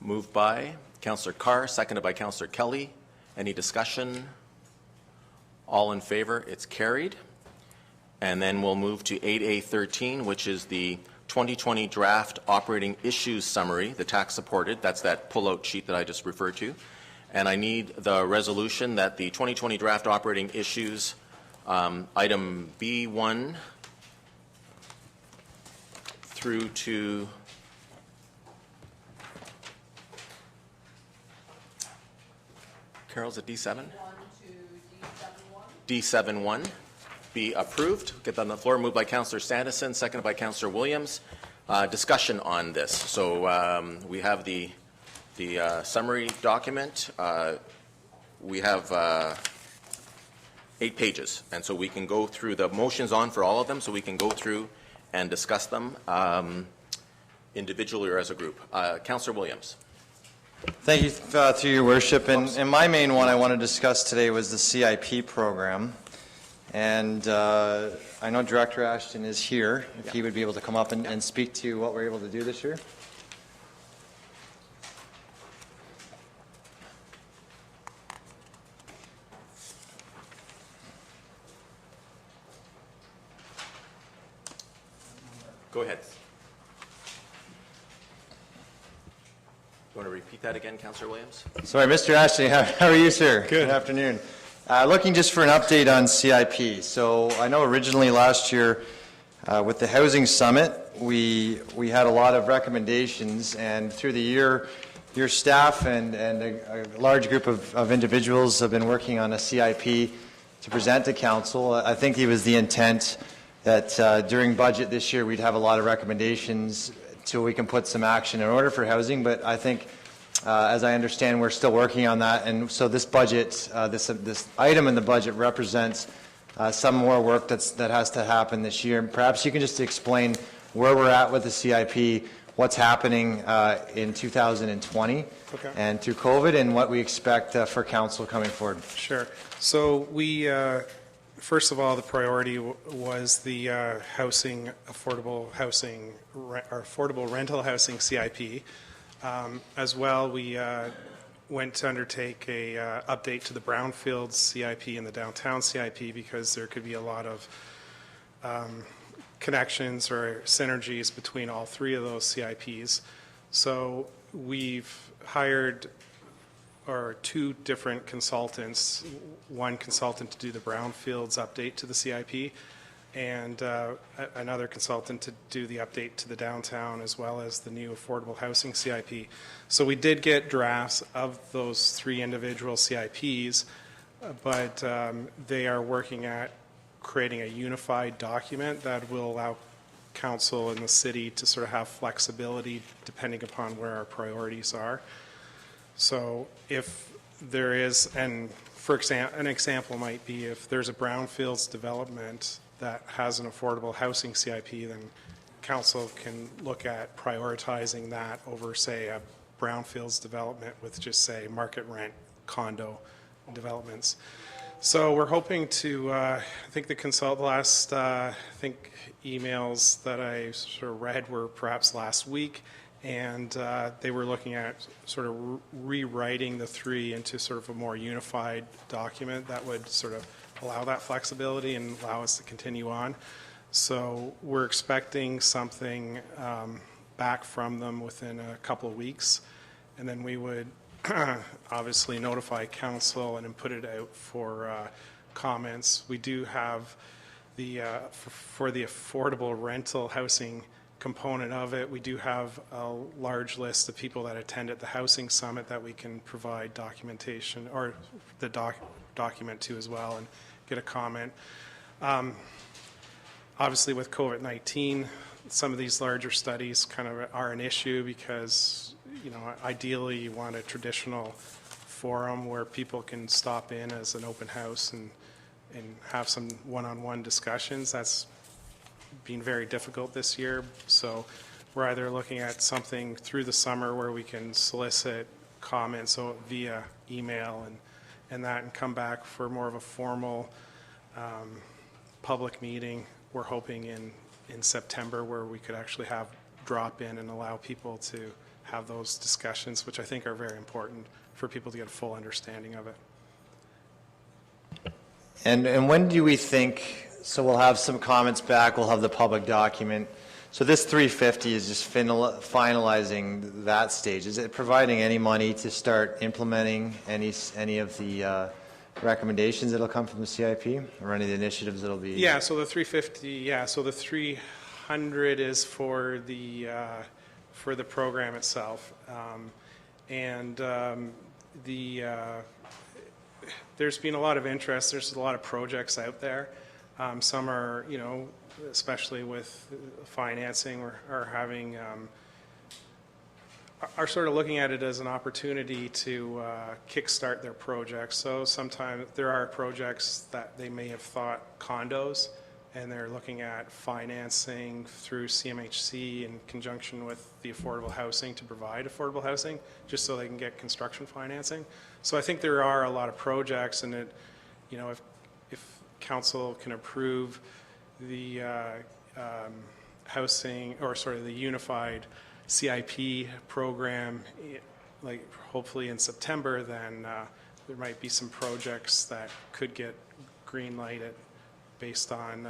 Moved by Councillor Carr, seconded by Councillor Kelly. Any discussion? All in favor, it's carried. And then we'll move to 8A13, which is the 2020 draft operating issues summary, the tax supported. That's that pullout sheet that I just referred to. And I need the resolution that the 2020 draft operating issues, item B1 through to Carol's at D7? D7-1 be approved. Get that on the floor. Moved by Councillor Sandison, seconded by Councillor Williams. Discussion on this. So we have the summary document. We have 8 pages, and so we can go through the motions on for all of them, so we can go through and discuss them individually or as a group. Councillor Williams. Thank you, through your worship. And my main one I want to discuss today was the CIP program. And I know Director Ashton is here, if he would be able to come up and speak to what we're able to do this year. Go ahead. You want to repeat that again, Councillor Williams? Sorry, Mr. Ashton, how are you, sir? Good afternoon. Looking just for an update on CIP. So I know originally last year with the Housing Summit, we had a lot of recommendations, and through the year, your staff and a large group of individuals have been working on a CIP to present to Council. I think it was the intent that during budget this year we'd have a lot of recommendations so we can put some action in order for housing, but I think as I understand, we're still working on that, and so this budget, this item in the budget represents some more work that has to happen this year. Perhaps you can just explain where we're at with the CIP, what's happening in 2020 and through COVID, and what we expect for Council coming forward. Sure. So we, first of all, the priority was the housing, affordable housing, or affordable rental housing CIP. As well, we went to undertake a update to the Brownfields CIP and the Downtown CIP because there could be a lot of connections or synergies between all 3 of those CIPs. So we've hired 2 different consultants, one consultant to do the Brownfields update to the CIP, and another consultant to do the update to the downtown as well as the new affordable housing CIP. So we did get drafts of those 3 individual CIPs, but they are working at creating a unified document that will allow Council and the city to sort of have flexibility depending upon where our priorities are. So if there is, and for example, an example might be if there's a brownfields development that has an affordable housing CIP, then Council can look at prioritizing that over, say, a brownfields development with just, say, market rent condo developments. So we're hoping to, I think the last emails that I sort of read were perhaps last week, And they were looking at sort of rewriting the three into sort of a more unified document that would sort of allow that flexibility and allow us to continue on. So we're expecting something back from them within a couple of weeks, and then we would obviously notify council and then put it out for comments. We do have the, for the affordable rental housing component of it, we do have a large list of people that attended the housing summit that we can provide documentation, or the document to as well, and get a comment. Obviously with COVID-19, some of these larger studies kind of are an issue because, you know, ideally you want a traditional forum where people can stop in as an open house and have some one-on-one discussions. That's been very difficult this year, so we're either looking at something through the summer where we can solicit comments via email and that, and come back for more of a formal public meeting. We're hoping in September, where we could actually have drop in and allow people to have those discussions, which I think are very important for people to get a full understanding of it. And when do we think, so we'll have some comments back, we'll have the public document. So this 350 is just finalizing that stage. Is it providing any money to start implementing any of the recommendations that'll come from the CIP, or any of the initiatives that'll be? Yeah, so the 350, yeah, so the 300 is for the program itself. There's been a lot of interest. There's a lot of projects out there. Some are, you know, especially with financing, are having, are sort of looking at it as an opportunity to kickstart their projects. So sometimes there are projects that they may have thought condos, and they're looking at financing through CMHC in conjunction with the affordable housing to provide affordable housing, just so they can get construction financing. So I think there are a lot of projects, and it, you know, if council can approve the housing, or sort of the unified CIP program, like hopefully in September, then there might be some projects that could get green lighted based on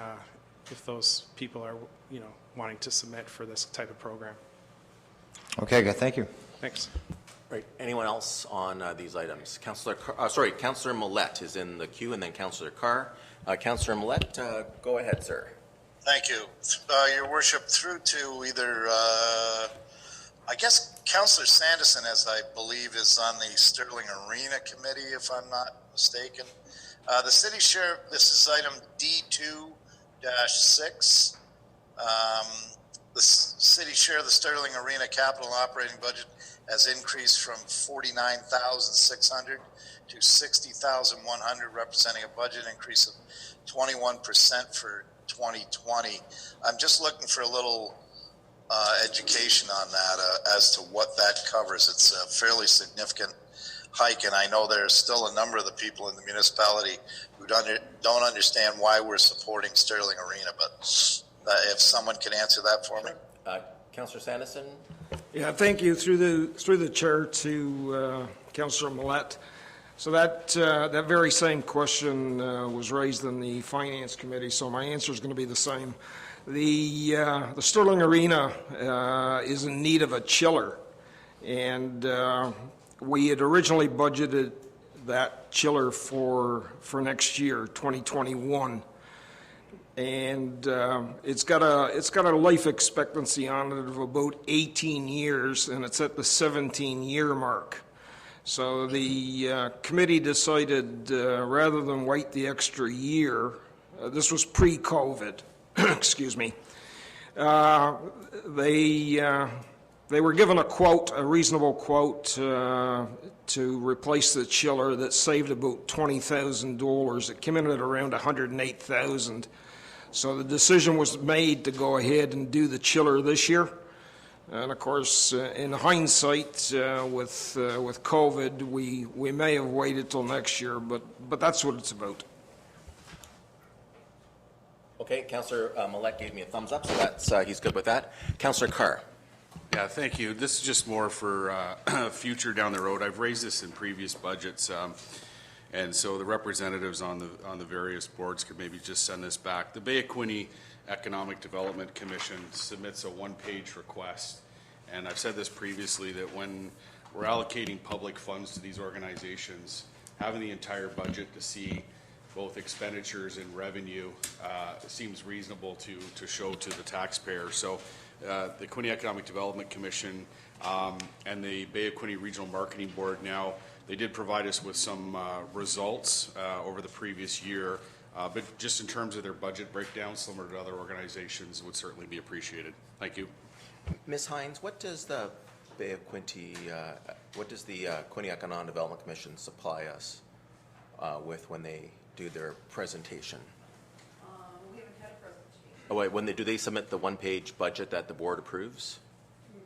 if those people are, you know, wanting to submit for this type of program. Okay, good. Thank you. Thanks. Right. Anyone else on these items? Councillor Millette is in the queue, and then Councillor Carr. Councillor Millette, go ahead, sir. Thank you. Your worship, through to either, I guess Councillor Sanderson, as I believe, is on the Sterling Arena Committee, if I'm not mistaken. The city sheriff, this is item D2-6. The city share of the Sterling Arena capital and operating budget has increased from $49,600 to $60,100, representing a budget increase of 21% for 2020. I'm just looking for a little education on that as to what that covers. It's a fairly significant hike, and I know there's still a number of the people in the municipality who don't understand why we're supporting Sterling Arena, but if someone can answer that for me. Councillor Sanderson. Yeah, thank you through the chair to Councillor Millette. So that very same question was raised in the Finance Committee, so my answer is going to be the same. The Sterling Arena is in need of a chiller, and we had originally budgeted that chiller for next year, 2021. And it's got a life expectancy on it of about 18 years, and it's at the 17-year mark. So the committee decided, rather than wait the extra year, this was pre-COVID, excuse me, they were given a quote, a reasonable quote, to replace the chiller that saved about $20,000. It came in at around $108,000. So the decision was made to go ahead and do the chiller this year. And of course, in hindsight, with COVID, we may have waited till next year, but that's what it's about. Okay, Councillor Millette gave me a thumbs up, so that's he's good with that. Councillor Carr. Yeah, thank you. This is just more for future down the road. I've raised this in previous budgets, and so the representatives on the various boards could maybe just send this back. The Bay of Quinte Economic Development Commission submits a one-page request, and I've said this previously, that when we're allocating public funds to these organizations, having the entire budget to see both expenditures and revenue seems reasonable to show to the taxpayer. So the Quinte Economic Development Commission and the Bay of Quinte Regional Marketing Board now, they did provide us with some results over the previous year, but just in terms of their budget breakdown, similar to other organizations, would certainly be appreciated. Thank you. Ms. Hines, what does the Bay of Quinte, what does the Quinte Economic Development Commission supply us with when they do their presentation? We haven't had a presentation. Oh wait, do they submit the one-page budget that the board approves?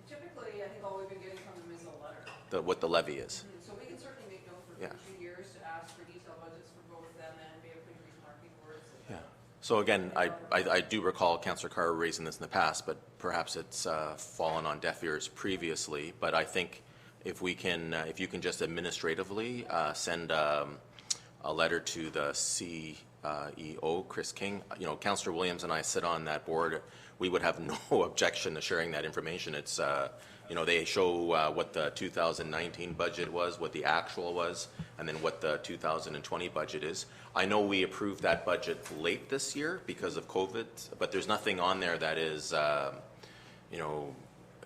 Typically, I think all we've been getting from them is a letter. What the levy is? So we can certainly make note for future years to ask for detailed budgets for both them and Bay of Quinte Regional Marketing Boards. Yeah. So again, I do recall Councillor Carr raising this in the past, but perhaps it's fallen on deaf ears previously. But I think if you can just administratively send a letter to the CEO, Chris King. You know, Councillor Williams and I sit on that board. We would have no objection to sharing that information. It's, you know, they show what the 2019 budget was, what the actual was, and then what the 2020 budget is. I know we approved that budget late this year because of COVID, but there's nothing on there that is, you know,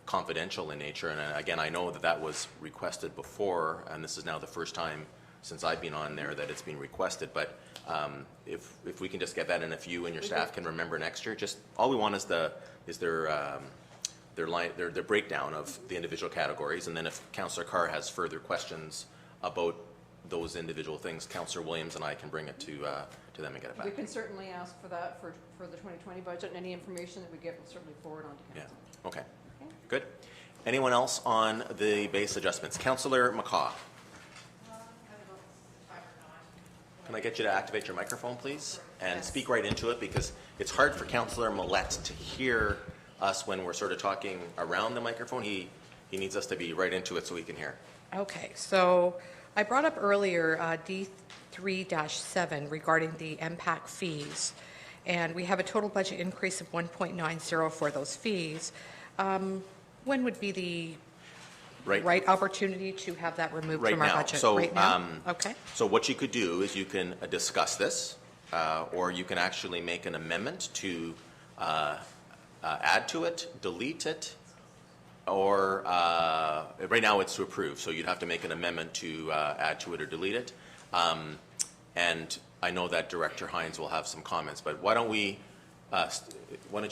confidential in nature. And again, I know that that was requested before, and this is now the first time since I've been on there that it's been requested. But if we can just get that, and if you and your staff can remember next year, just all we want is their breakdown of the individual categories, and then if Councillor Carr has further questions about those individual things, Councillor Williams and I can bring it to them and get it back. We can certainly ask for that for the 2020 budget, and any information that we get will certainly forward on to council. Yeah. Okay. Good. Anyone else on the base adjustments? Councillor McCaw. Can I get you to activate your microphone, please? And speak right into it, because it's hard for Councillor Millette to hear us when we're sort of talking around the microphone. He needs us to be right into it so he can hear. Okay, so I brought up earlier D3-7 regarding the MPAC fees, and we have a total budget increase of 1.90 for those fees. When would be the right opportunity to have that removed from our budget? So, right now? Okay. So what you could do is you can discuss this, or you can actually make an amendment to add to it, delete it, or right now it's to approve. So you'd have to make an amendment to add to it or delete it. And I know that Director Hines will have some comments, but why don't you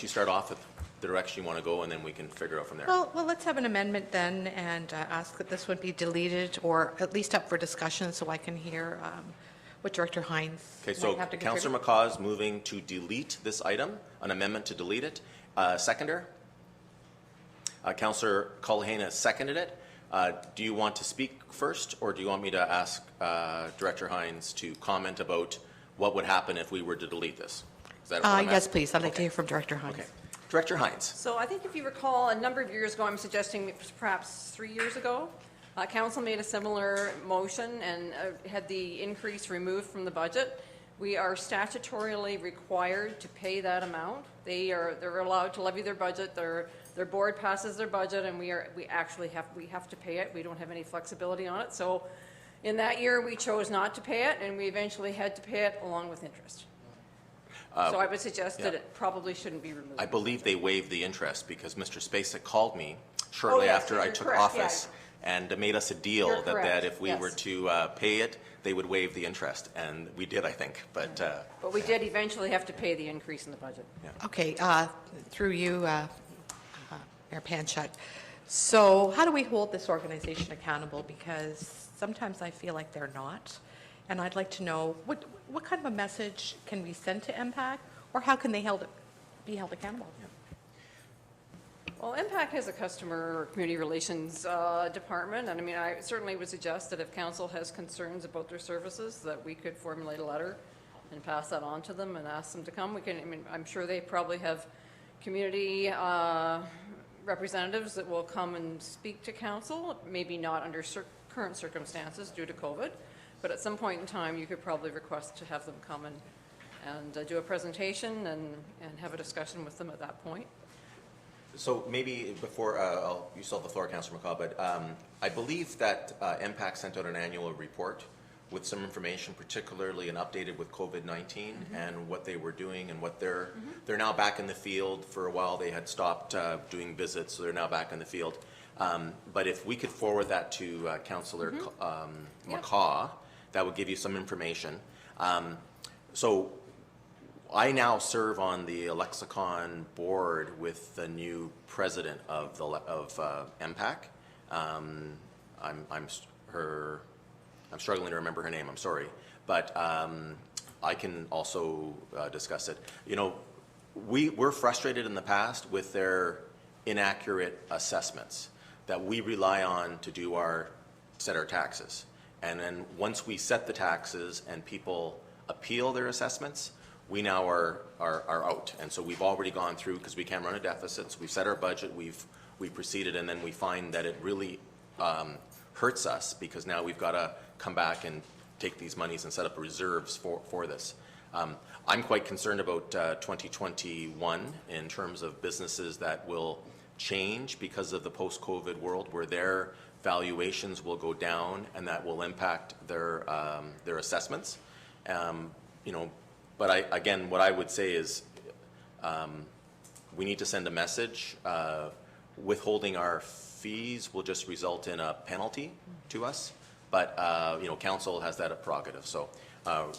start off with the direction you want to go, and then we can figure out from there. Well, let's have an amendment then, and ask that this one be deleted, or at least up for discussion, so I can hear what Director Hines Okay, so might have to Councillor McCaw is moving to delete this item, an amendment to delete it. Seconder? Councillor Culhane has seconded it. Do you want to speak first, or do you want me to ask Director Hines to comment about what would happen if we were to delete this? Is that what I'm yes, asking? please. I'd like to hear from Director Hines. Okay. Director Hines. So I think if you recall, a number of years ago, I'm suggesting it was perhaps 3 years ago, Council made a similar motion and had the increase removed from the budget. We are statutorily required to pay that amount. They're allowed to levy their budget. Their board passes their budget, and we have to pay it. We don't have any flexibility on it. So in that year, we chose not to pay it, and we eventually had to pay it along with interest. So I would suggest that it probably shouldn't be removed. I believe they waived the interest because Mr. Spacek called me shortly after I took office and made us a deal that if we were to pay it, they would waive the interest. And we did, I think. But we did eventually have to pay the increase in the budget. Yeah. Okay, through you, Mayor Panchuk. So how do we hold this organization accountable? Because sometimes I feel like they're not. And I'd like to know, what kind of a message can we send to MPAC, or how can they be held accountable? Well, MPAC has a customer or community relations department, and I mean, I certainly would suggest that if council has concerns about their services, that we could formulate a letter and pass that on to them and ask them to come. I'm sure they probably have community representatives that will come and speak to council, maybe not under current circumstances due to COVID, but at some point in time, you could probably request to have them come and do a presentation and have a discussion with them at that point. So maybe before, you still have the floor, Councillor McCaw, but I believe that MPAC sent out an annual report with some information, particularly and updated with COVID-19 and what they were doing and what they're now back in the field. For a while they had stopped doing visits, so they're now back in the field. But if we could forward that to Councillor McCaw, that would give you some information. So I now serve on the Lexicon board with the new president of MPAC. I'm struggling to remember her name. I'm sorry, but I can also discuss it. You know, we're frustrated in the past with their inaccurate assessments that we rely on to set our taxes, and then once we set the taxes and people appeal their assessments, we now are out. And so we've already gone through, because we can't run a deficit, so we've set our budget, we've proceeded, and then we find that it really hurts us, because now we've got to come back and take these monies and set up reserves for this. I'm quite concerned about 2021 in terms of businesses that will change because of the post-COVID world, where their valuations will go down and that will impact their assessments. You know, but again, what I would say is we need to send a message. Withholding our fees will just result in a penalty to us, but you know, council has that prerogative. So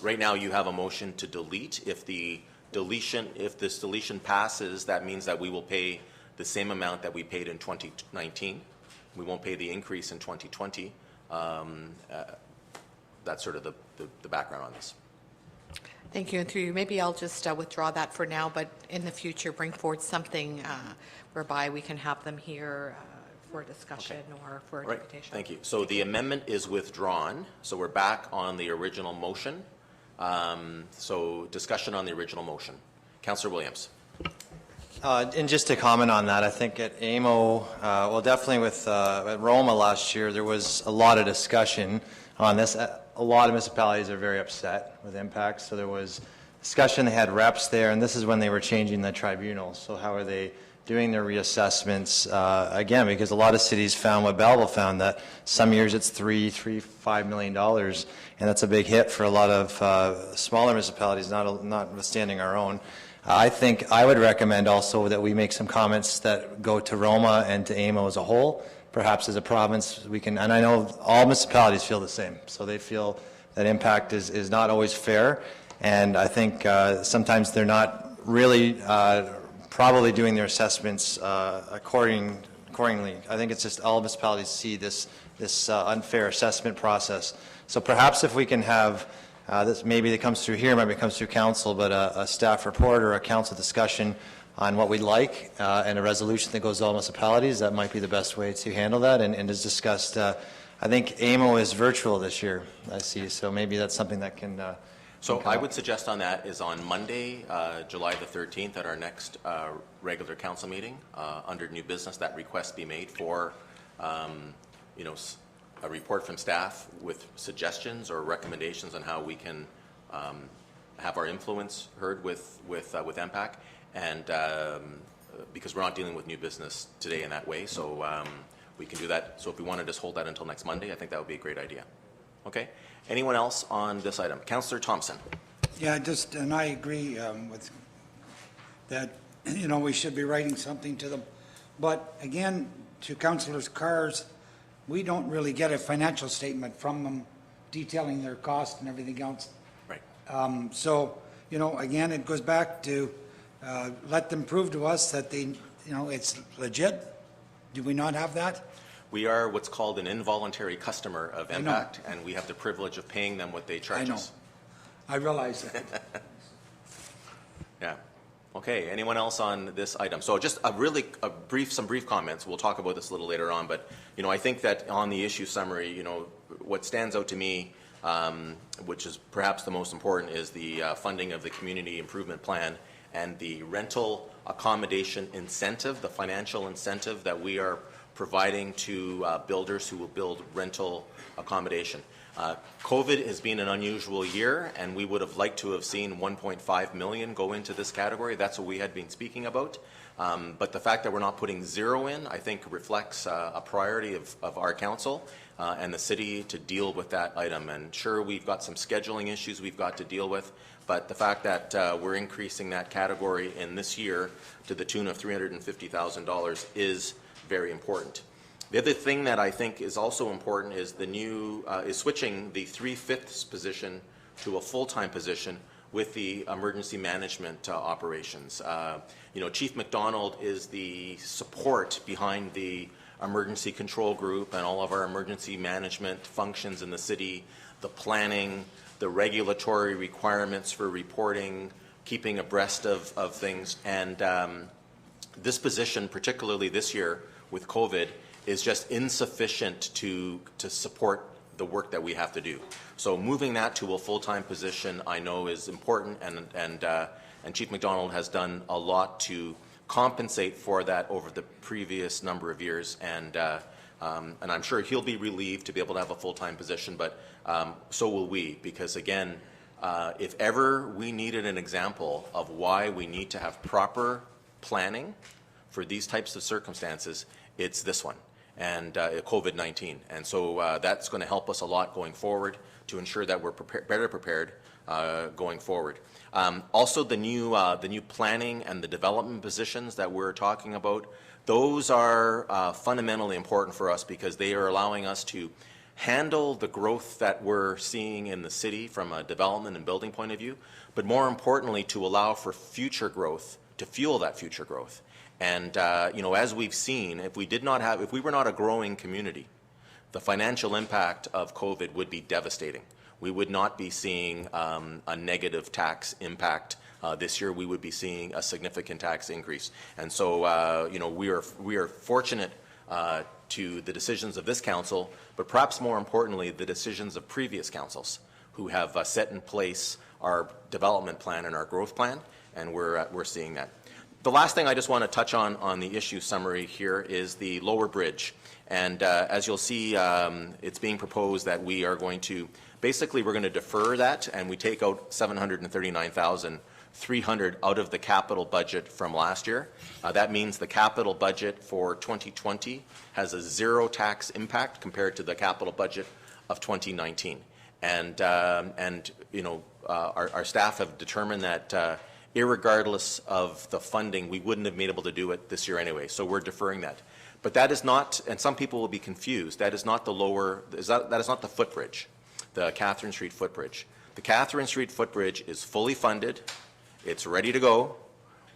right now you have a motion to delete. If this deletion passes, that means that we will pay the same amount that we paid in 2019. We won't pay the increase in 2020. That's sort of the background on this. Thank you. And through you, maybe I'll just withdraw that for now, but in the future bring forward something whereby we can have them here for a discussion or for a deputation. Thank you. So the amendment is withdrawn. So we're back on the original motion. So discussion on the original motion. Councillor Williams. And just to comment on that, I think at AMO, well, definitely with at Roma last year, there was a lot of discussion on this. A lot of municipalities are very upset with impacts, so there was discussion. They had reps there, and this is when they were changing the tribunals. So how are they doing their reassessments? Again, because a lot of cities found what Belleville found, that some years it's $5 million, and that's a big hit for a lot of smaller municipalities, notwithstanding our own. I think I would recommend also that we make some comments that go to Roma and to AMO as a whole. Perhaps as a province we can, and I know all municipalities feel the same, so they feel that impact is not always fair, and I think sometimes they're not really probably doing their assessments accordingly. I think it's just all municipalities see this unfair assessment process. So perhaps if we can have this, maybe it comes through here, maybe it comes through council, but a staff report or a council discussion on what we'd like and a resolution that goes to all municipalities, that might be the best way to handle that. And as discussed, I think AMO is virtual this year, I see, so maybe that's something that can So I would suggest on that is on Monday, July the 13th, at our next regular council meeting, under new business, that request be made for you know, a report from staff with suggestions or recommendations on how we can have our influence heard with MPAC, and because we're not dealing with new business today in that way, so we can do that. So if we want to just hold that until next Monday, I think that would be a great idea. Okay. Anyone else on this item? Councillor Thompson. Yeah, and I agree with that. You know, we should be writing something to them. But again, to Councillors Carr's, we don't really get a financial statement from them detailing their cost and everything else. Right. So, you know, again, it goes back to let them prove to us that it's legit. Do we not have that? We are what's called an involuntary customer of MPAC, and we have the privilege of paying them what they charge us. I realize that. Yeah. Okay. Anyone else on this item? So just some brief comments. We'll talk about this a little later on, but you know, I think that on the issue summary, you know, what stands out to me, which is perhaps the most important, is the funding of the community improvement plan and the rental accommodation incentive, the financial incentive that we are providing to builders who will build rental accommodation. COVID has been an unusual year, and we would have liked to have seen 1.5 million go into this category. That's what we had been speaking about. But the fact that we're not putting zero in, I think, reflects a priority of our council and the city to deal with that item. And sure, we've got some scheduling issues we've got to deal with, but the fact that we're increasing that category in this year to the tune of $350,000 is very important. The other thing that I think is also important is the new is switching the 3/5 position to a full-time position with the emergency management operations. You know, Chief McDonald is the support behind the emergency control group and all of our emergency management functions in the city, the planning, the regulatory requirements for reporting, keeping abreast of things. And this position, particularly this year with COVID, is just insufficient to support the work that we have to do. So moving that to a full-time position, I know, is important, and Chief McDonald has done a lot to compensate for that over the previous number of years, and I'm sure he'll be relieved to be able to have a full-time position, but so will we, because again, if ever we needed an example of why we need to have proper planning for these types of circumstances, it's this one, and COVID-19. And so that's going to help us a lot going forward to ensure that we're better prepared going forward. Also, the new planning and the development positions that we're talking about, those are fundamentally important for us because they are allowing us to handle the growth that we're seeing in the city from a development and building point of view, but more importantly, to allow for future growth, to fuel that future growth. And you know, as we've seen, if we were not a growing community, the financial impact of COVID would be devastating. We would not be seeing a negative tax impact this year. We would be seeing a significant tax increase. And so, you know, we are fortunate to the decisions of this council, but perhaps more importantly, the decisions of previous councils who have set in place our development plan and our growth plan, and we're seeing that. The last thing I just want to touch on the issue summary here is the lower bridge. And as you'll see, it's being proposed that we are going to, basically we're going to defer that, and we take out $739,300 out of the capital budget from last year. That means the capital budget for 2020 has a zero tax impact compared to the capital budget of 2019. And you know, our staff have determined that irregardless of the funding, we wouldn't have been able to do it this year anyway. So we're deferring that. But that is not, and some people will be confused, that is not the that is not the footbridge, the Catherine Street footbridge. The Catherine Street footbridge is fully funded. It's ready to go.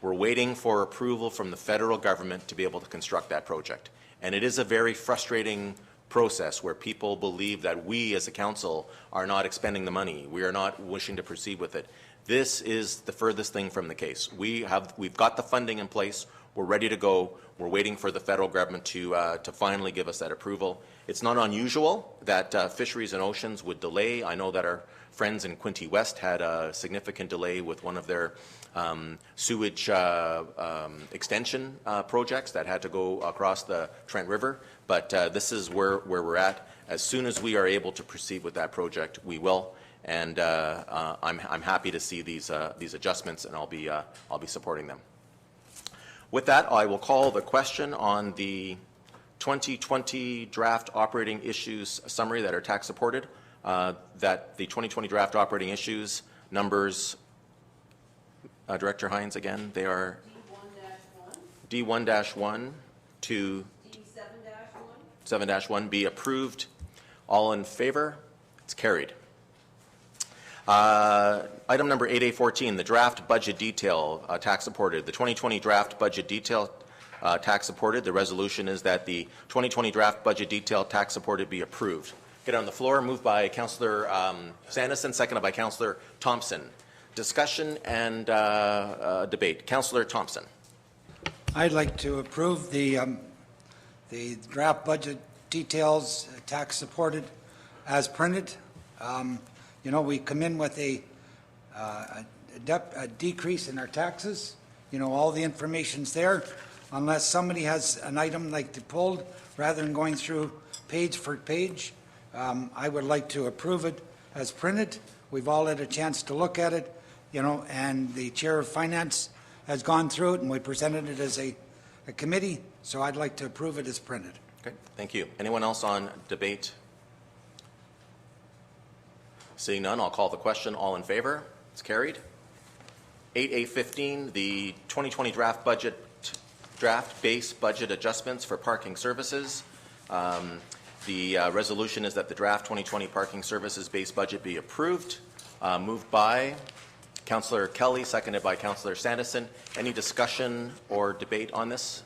We're waiting for approval from the federal government to be able to construct that project. And it is a very frustrating process where people believe that we as a council are not expending the money. We are not wishing to proceed with it. This is the furthest thing from the case. We've got the funding in place. We're ready to go. We're waiting for the federal government to finally give us that approval. It's not unusual that Fisheries and Oceans would delay. I know that our friends in Quinte West had a significant delay with one of their sewage extension projects that had to go across the Trent River. But this is where we're at. As soon as we are able to proceed with that project, we will. And I'm happy to see these adjustments, and I'll be supporting them. With that, I will call the question on the 2020 draft operating issues summary that are tax supported. That the 2020 draft operating issues numbers, Director Hines again, they are D1-1 to D7-1 be approved. All in favor? It's carried. Item number 8A14, the draft budget detail tax supported. The 2020 draft budget detail tax supported. The resolution is that the 2020 draft budget detail tax supported be approved. Get on the floor. Moved by Councillor Sanderson, seconded by Councillor Thompson. Discussion and debate. Councillor Thompson. I'd like to approve the draft budget details tax supported as printed. You know, we come in with a decrease in our taxes. You know, all the information's there. Unless somebody has an item like to pull, rather than going through page for page, I would like to approve it as printed. We've all had a chance to look at it, you know, and the Chair of Finance has gone through it, and we presented it as a committee, so I'd like to approve it as printed. Okay, thank you. Anyone else on debate? Seeing none, I'll call the question. All in favor? It's carried. 8A15, the 2020 draft base budget adjustments for parking services. The resolution is that the draft 2020 parking services base budget be approved. Moved by Councillor Kelly, seconded by Councillor Sanderson. Any discussion or debate on this?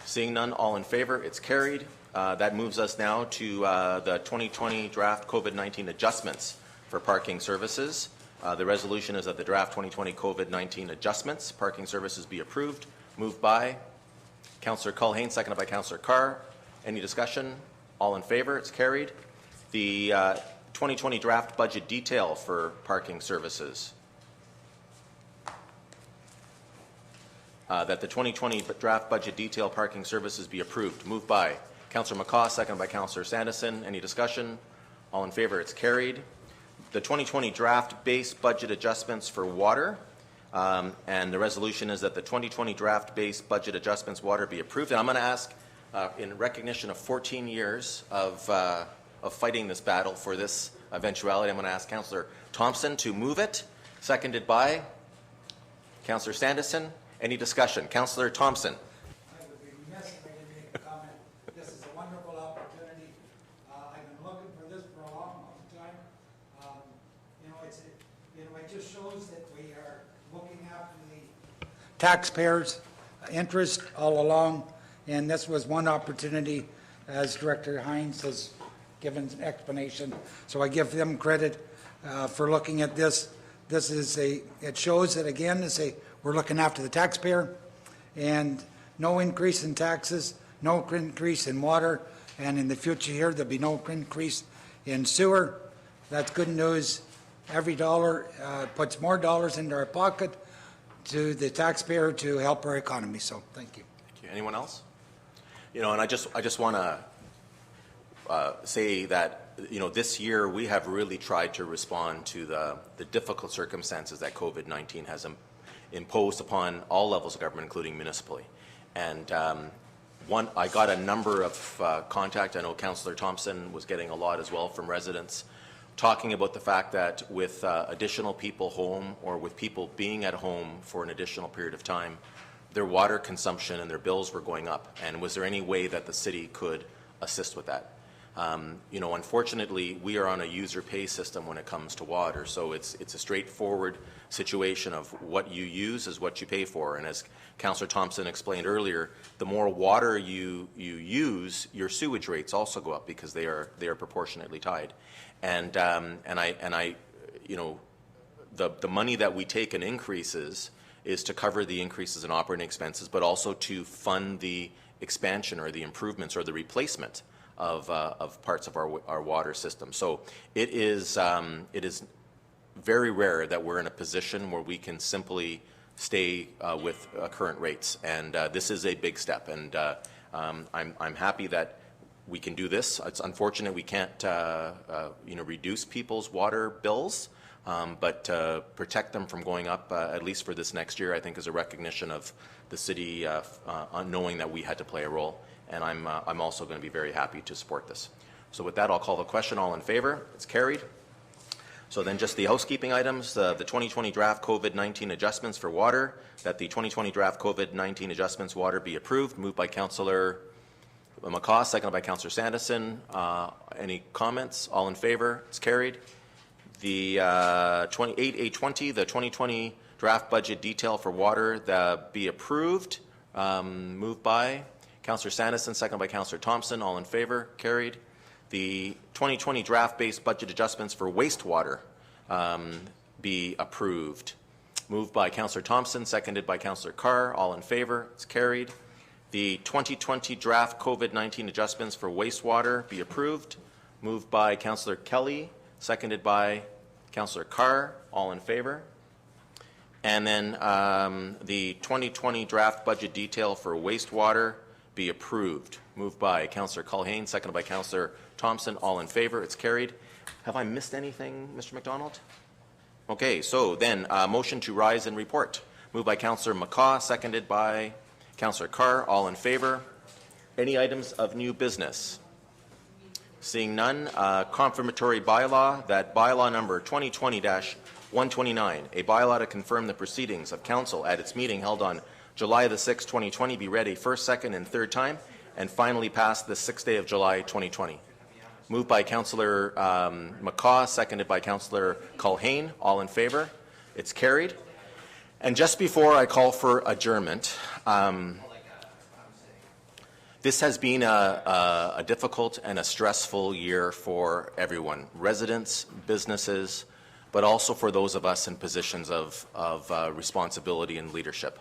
Seeing none, all in favor, it's carried. That moves us now to the 2020 draft COVID-19 adjustments for parking services. The resolution is that the draft 2020 COVID-19 adjustments parking services be approved. Moved by Councillor Culhane, seconded by Councillor Carr. Any discussion? All in favor, it's carried. The 2020 draft budget detail for parking services. That the 2020 draft budget detail parking services be approved. Moved by Councillor McCaw, seconded by Councillor Sanderson. Any discussion? All in favor, it's carried. The 2020 draft base budget adjustments for water, and the resolution is that the 2020 draft base budget adjustments water be approved. And I'm going to ask, in recognition of 14 years of fighting this battle for this eventuality, I'm going to ask Councillor Thompson to move it, seconded by Councillor Sanderson. Any discussion? Councillor Thompson. I would be remiss if I didn't make a comment. This is a wonderful opportunity. I've been looking for this for a long, long time. It just shows that we are looking after the taxpayers' interest all along, and this was one opportunity, as Director Hines has given an explanation. So I give them credit for looking at this. It shows that again, we're looking after the taxpayer, and no increase in taxes, no increase in water, and in the future here, there'll be no increase in sewer. That's good news. Every dollar puts more dollars into our pocket to the taxpayer to help our economy. So thank you. Thank you. Anyone else? You know, and I just want to say that, you know, this year we have really tried to respond to the difficult circumstances that COVID-19 has imposed upon all levels of government, including municipally. And I got a number of contact. I know Councillor Thompson was getting a lot as well from residents, talking about the fact that with additional people home, or with people being at home for an additional period of time, their water consumption and their bills were going up. And was there any way that the city could assist with that? You know, unfortunately, we are on a user pay system when it comes to water, so it's a straightforward situation of what you use is what you pay for. And as Councillor Thompson explained earlier, the more water you use, your sewage rates also go up because they are proportionately tied. And I, you know, the money that we take in increases is to cover the increases in operating expenses, but also to fund the expansion or the improvements or the replacement of parts of our water system. So it is very rare that we're in a position where we can simply stay with current rates, and this is a big step. And I'm happy that we can do this. It's unfortunate we can't you know, reduce people's water bills, but protect them from going up at least for this next year, I think, is a recognition of the city knowing that we had to play a role. And I'm also going to be very happy to support this. So with that, I'll call the question. All in favor? It's carried. So then just the housekeeping items, the 2020 draft COVID-19 adjustments for water, that the 2020 draft COVID-19 adjustments water be approved. Moved by Councillor McCaw, seconded by Councillor Sanderson. Any comments? All in favor? It's carried. The 8A20, the 2020 draft budget detail for water, be approved. Moved by Councillor Sanderson, seconded by Councillor Thompson. All in favor? Carried. The 2020 draft-based budget adjustments for wastewater be approved. Moved by Councillor Thompson, seconded by Councillor Carr. All in favor? It's carried. The 2020 draft COVID-19 adjustments for wastewater be approved. Moved by Councillor Kelly, seconded by Councillor Carr. All in favor? And then the 2020 draft budget detail for wastewater be approved. Moved by Councillor Culhane, seconded by Councillor Thompson. All in favor? It's carried. Have I missed anything, Mr. McDonald? Okay, so then motion to rise and report. Moved by Councillor McCaw, seconded by Councillor Carr. All in favor? Any items of new business? Seeing none, confirmatory bylaw, that bylaw number 2020-129, a bylaw to confirm the proceedings of council at its meeting held on July the 6th, 2020, be read a first, second, and third time, and finally passed the 6th day of July, 2020. Moved by Councillor McCaw, seconded by Councillor Culhane. All in favor? It's carried. And just before I call for adjournment, this has been a difficult and a stressful year for everyone, residents, businesses, but also for those of us in positions of responsibility and leadership.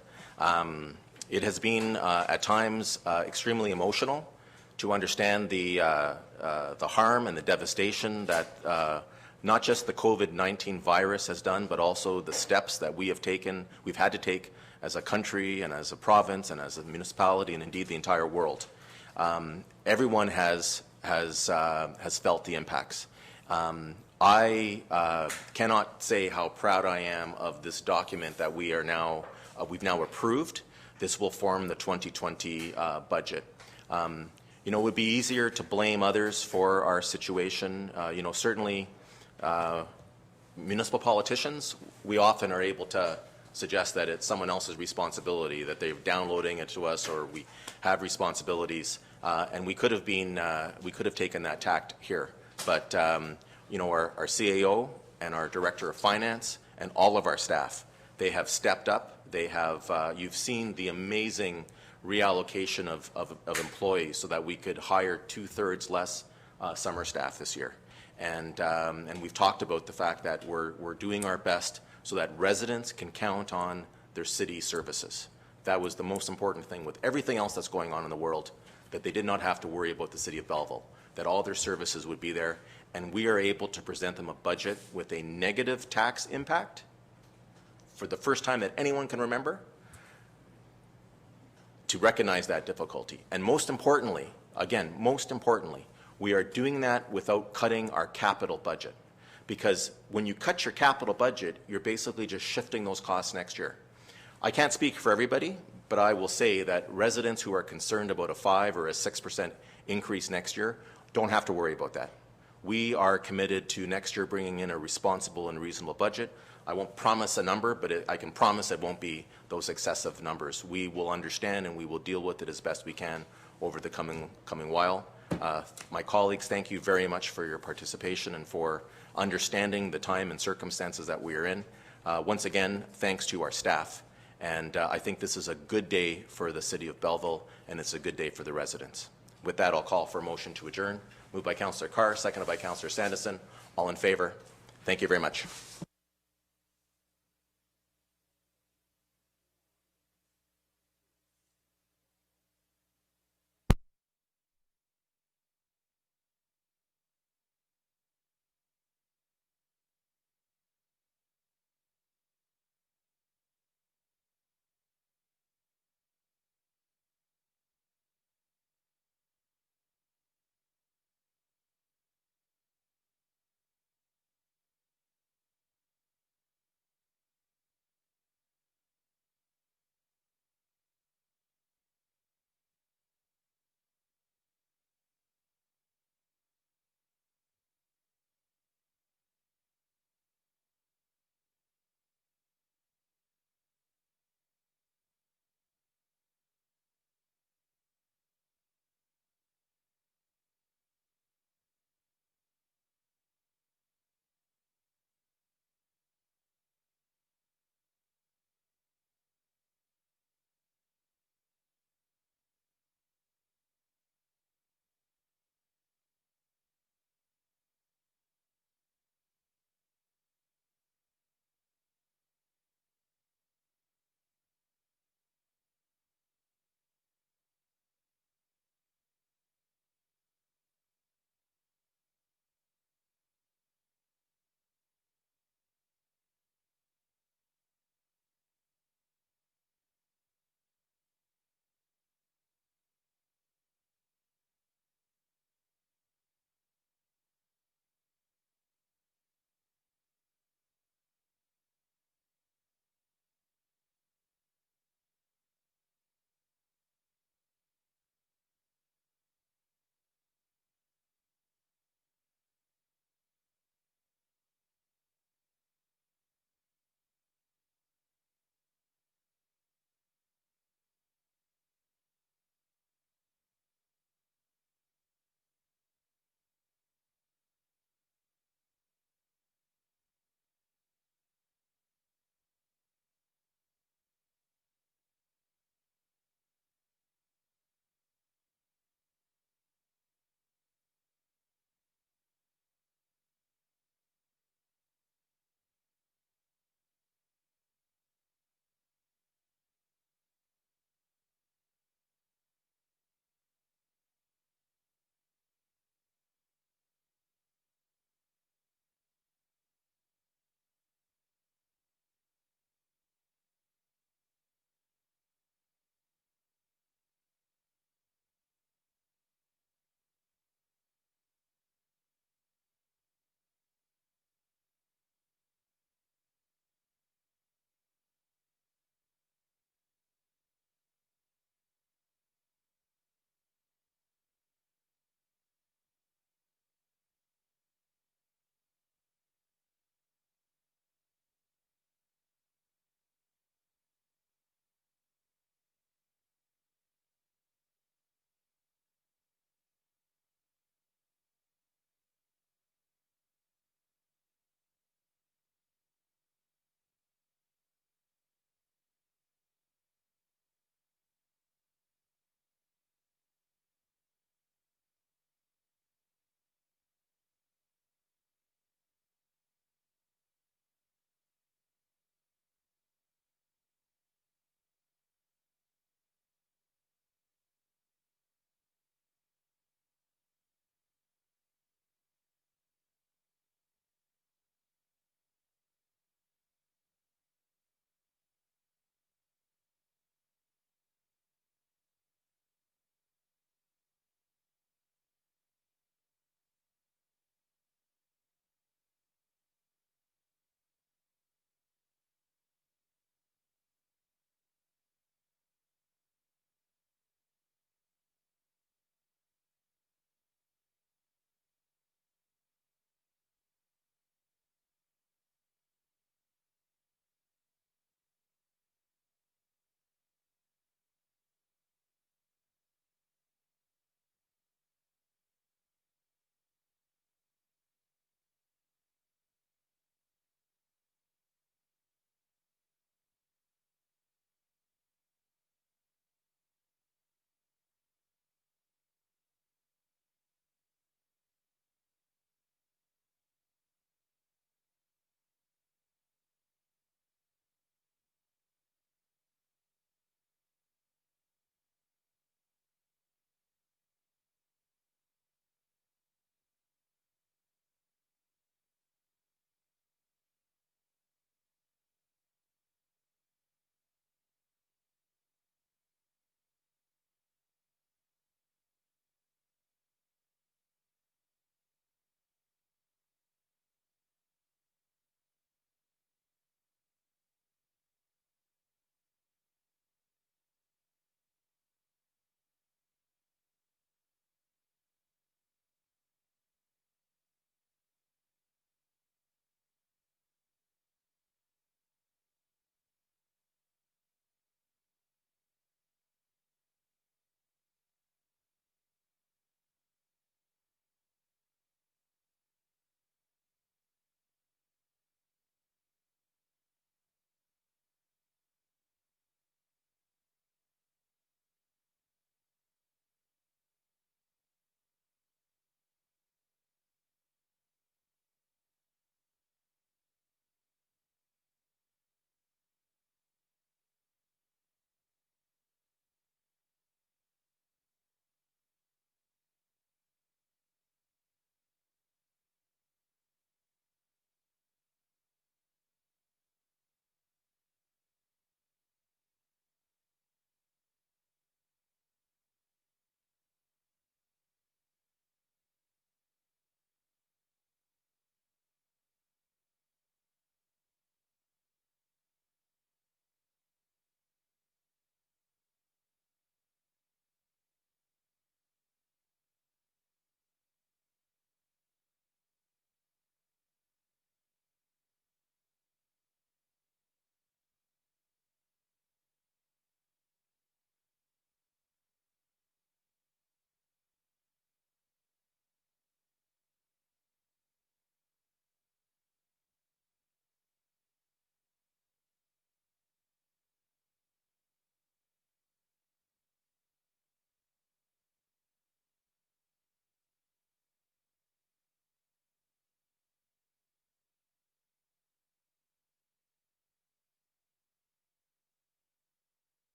It has been at times extremely emotional to understand the harm and the devastation that not just the COVID-19 virus has done, but also the steps that we've had to take as a country and as a province and as a municipality and indeed the entire world. Everyone has felt the impacts. I cannot say how proud I am of this document that we've now approved. This will form the 2020 budget. It would be easier to blame others for our situation. Certainly municipal politicians, we often are able to suggest that it's someone else's responsibility, that they're downloading it to us, or we have responsibilities, and we could have taken that tact here. But our CAO and our Director of Finance and all of our staff, they have stepped up. They have. You've seen the amazing reallocation of employees so that we could hire 2/3 less summer staff this year. And we've talked about the fact that we're doing our best so that residents can count on their city services. That was the most important thing with everything else that's going on in the world, that they did not have to worry about the city of Belleville, that all their services would be there, and we are able to present them a budget with a negative tax impact for the first time that anyone can remember, to recognize that difficulty. And most importantly, we are doing that without cutting our capital budget. Because when you cut your capital budget, you're basically just shifting those costs next year. I can't speak for everybody, but I will say that residents who are concerned about a 5 or a 6% increase next year don't have to worry about that. We are committed to next year bringing in a responsible and reasonable budget. I won't promise a number, but I can promise it won't be those excessive numbers. We will understand and we will deal with it as best we can over the coming while. My colleagues, thank you very much for your participation and for understanding the time and circumstances that we are in. Once again, thanks to our staff. And I think this is a good day for the city of Belleville, and it's a good day for the residents. With that, I'll call for a motion to adjourn. Moved by Councillor Carr, seconded by Councillor Sandison. All in favor? Thank you very much.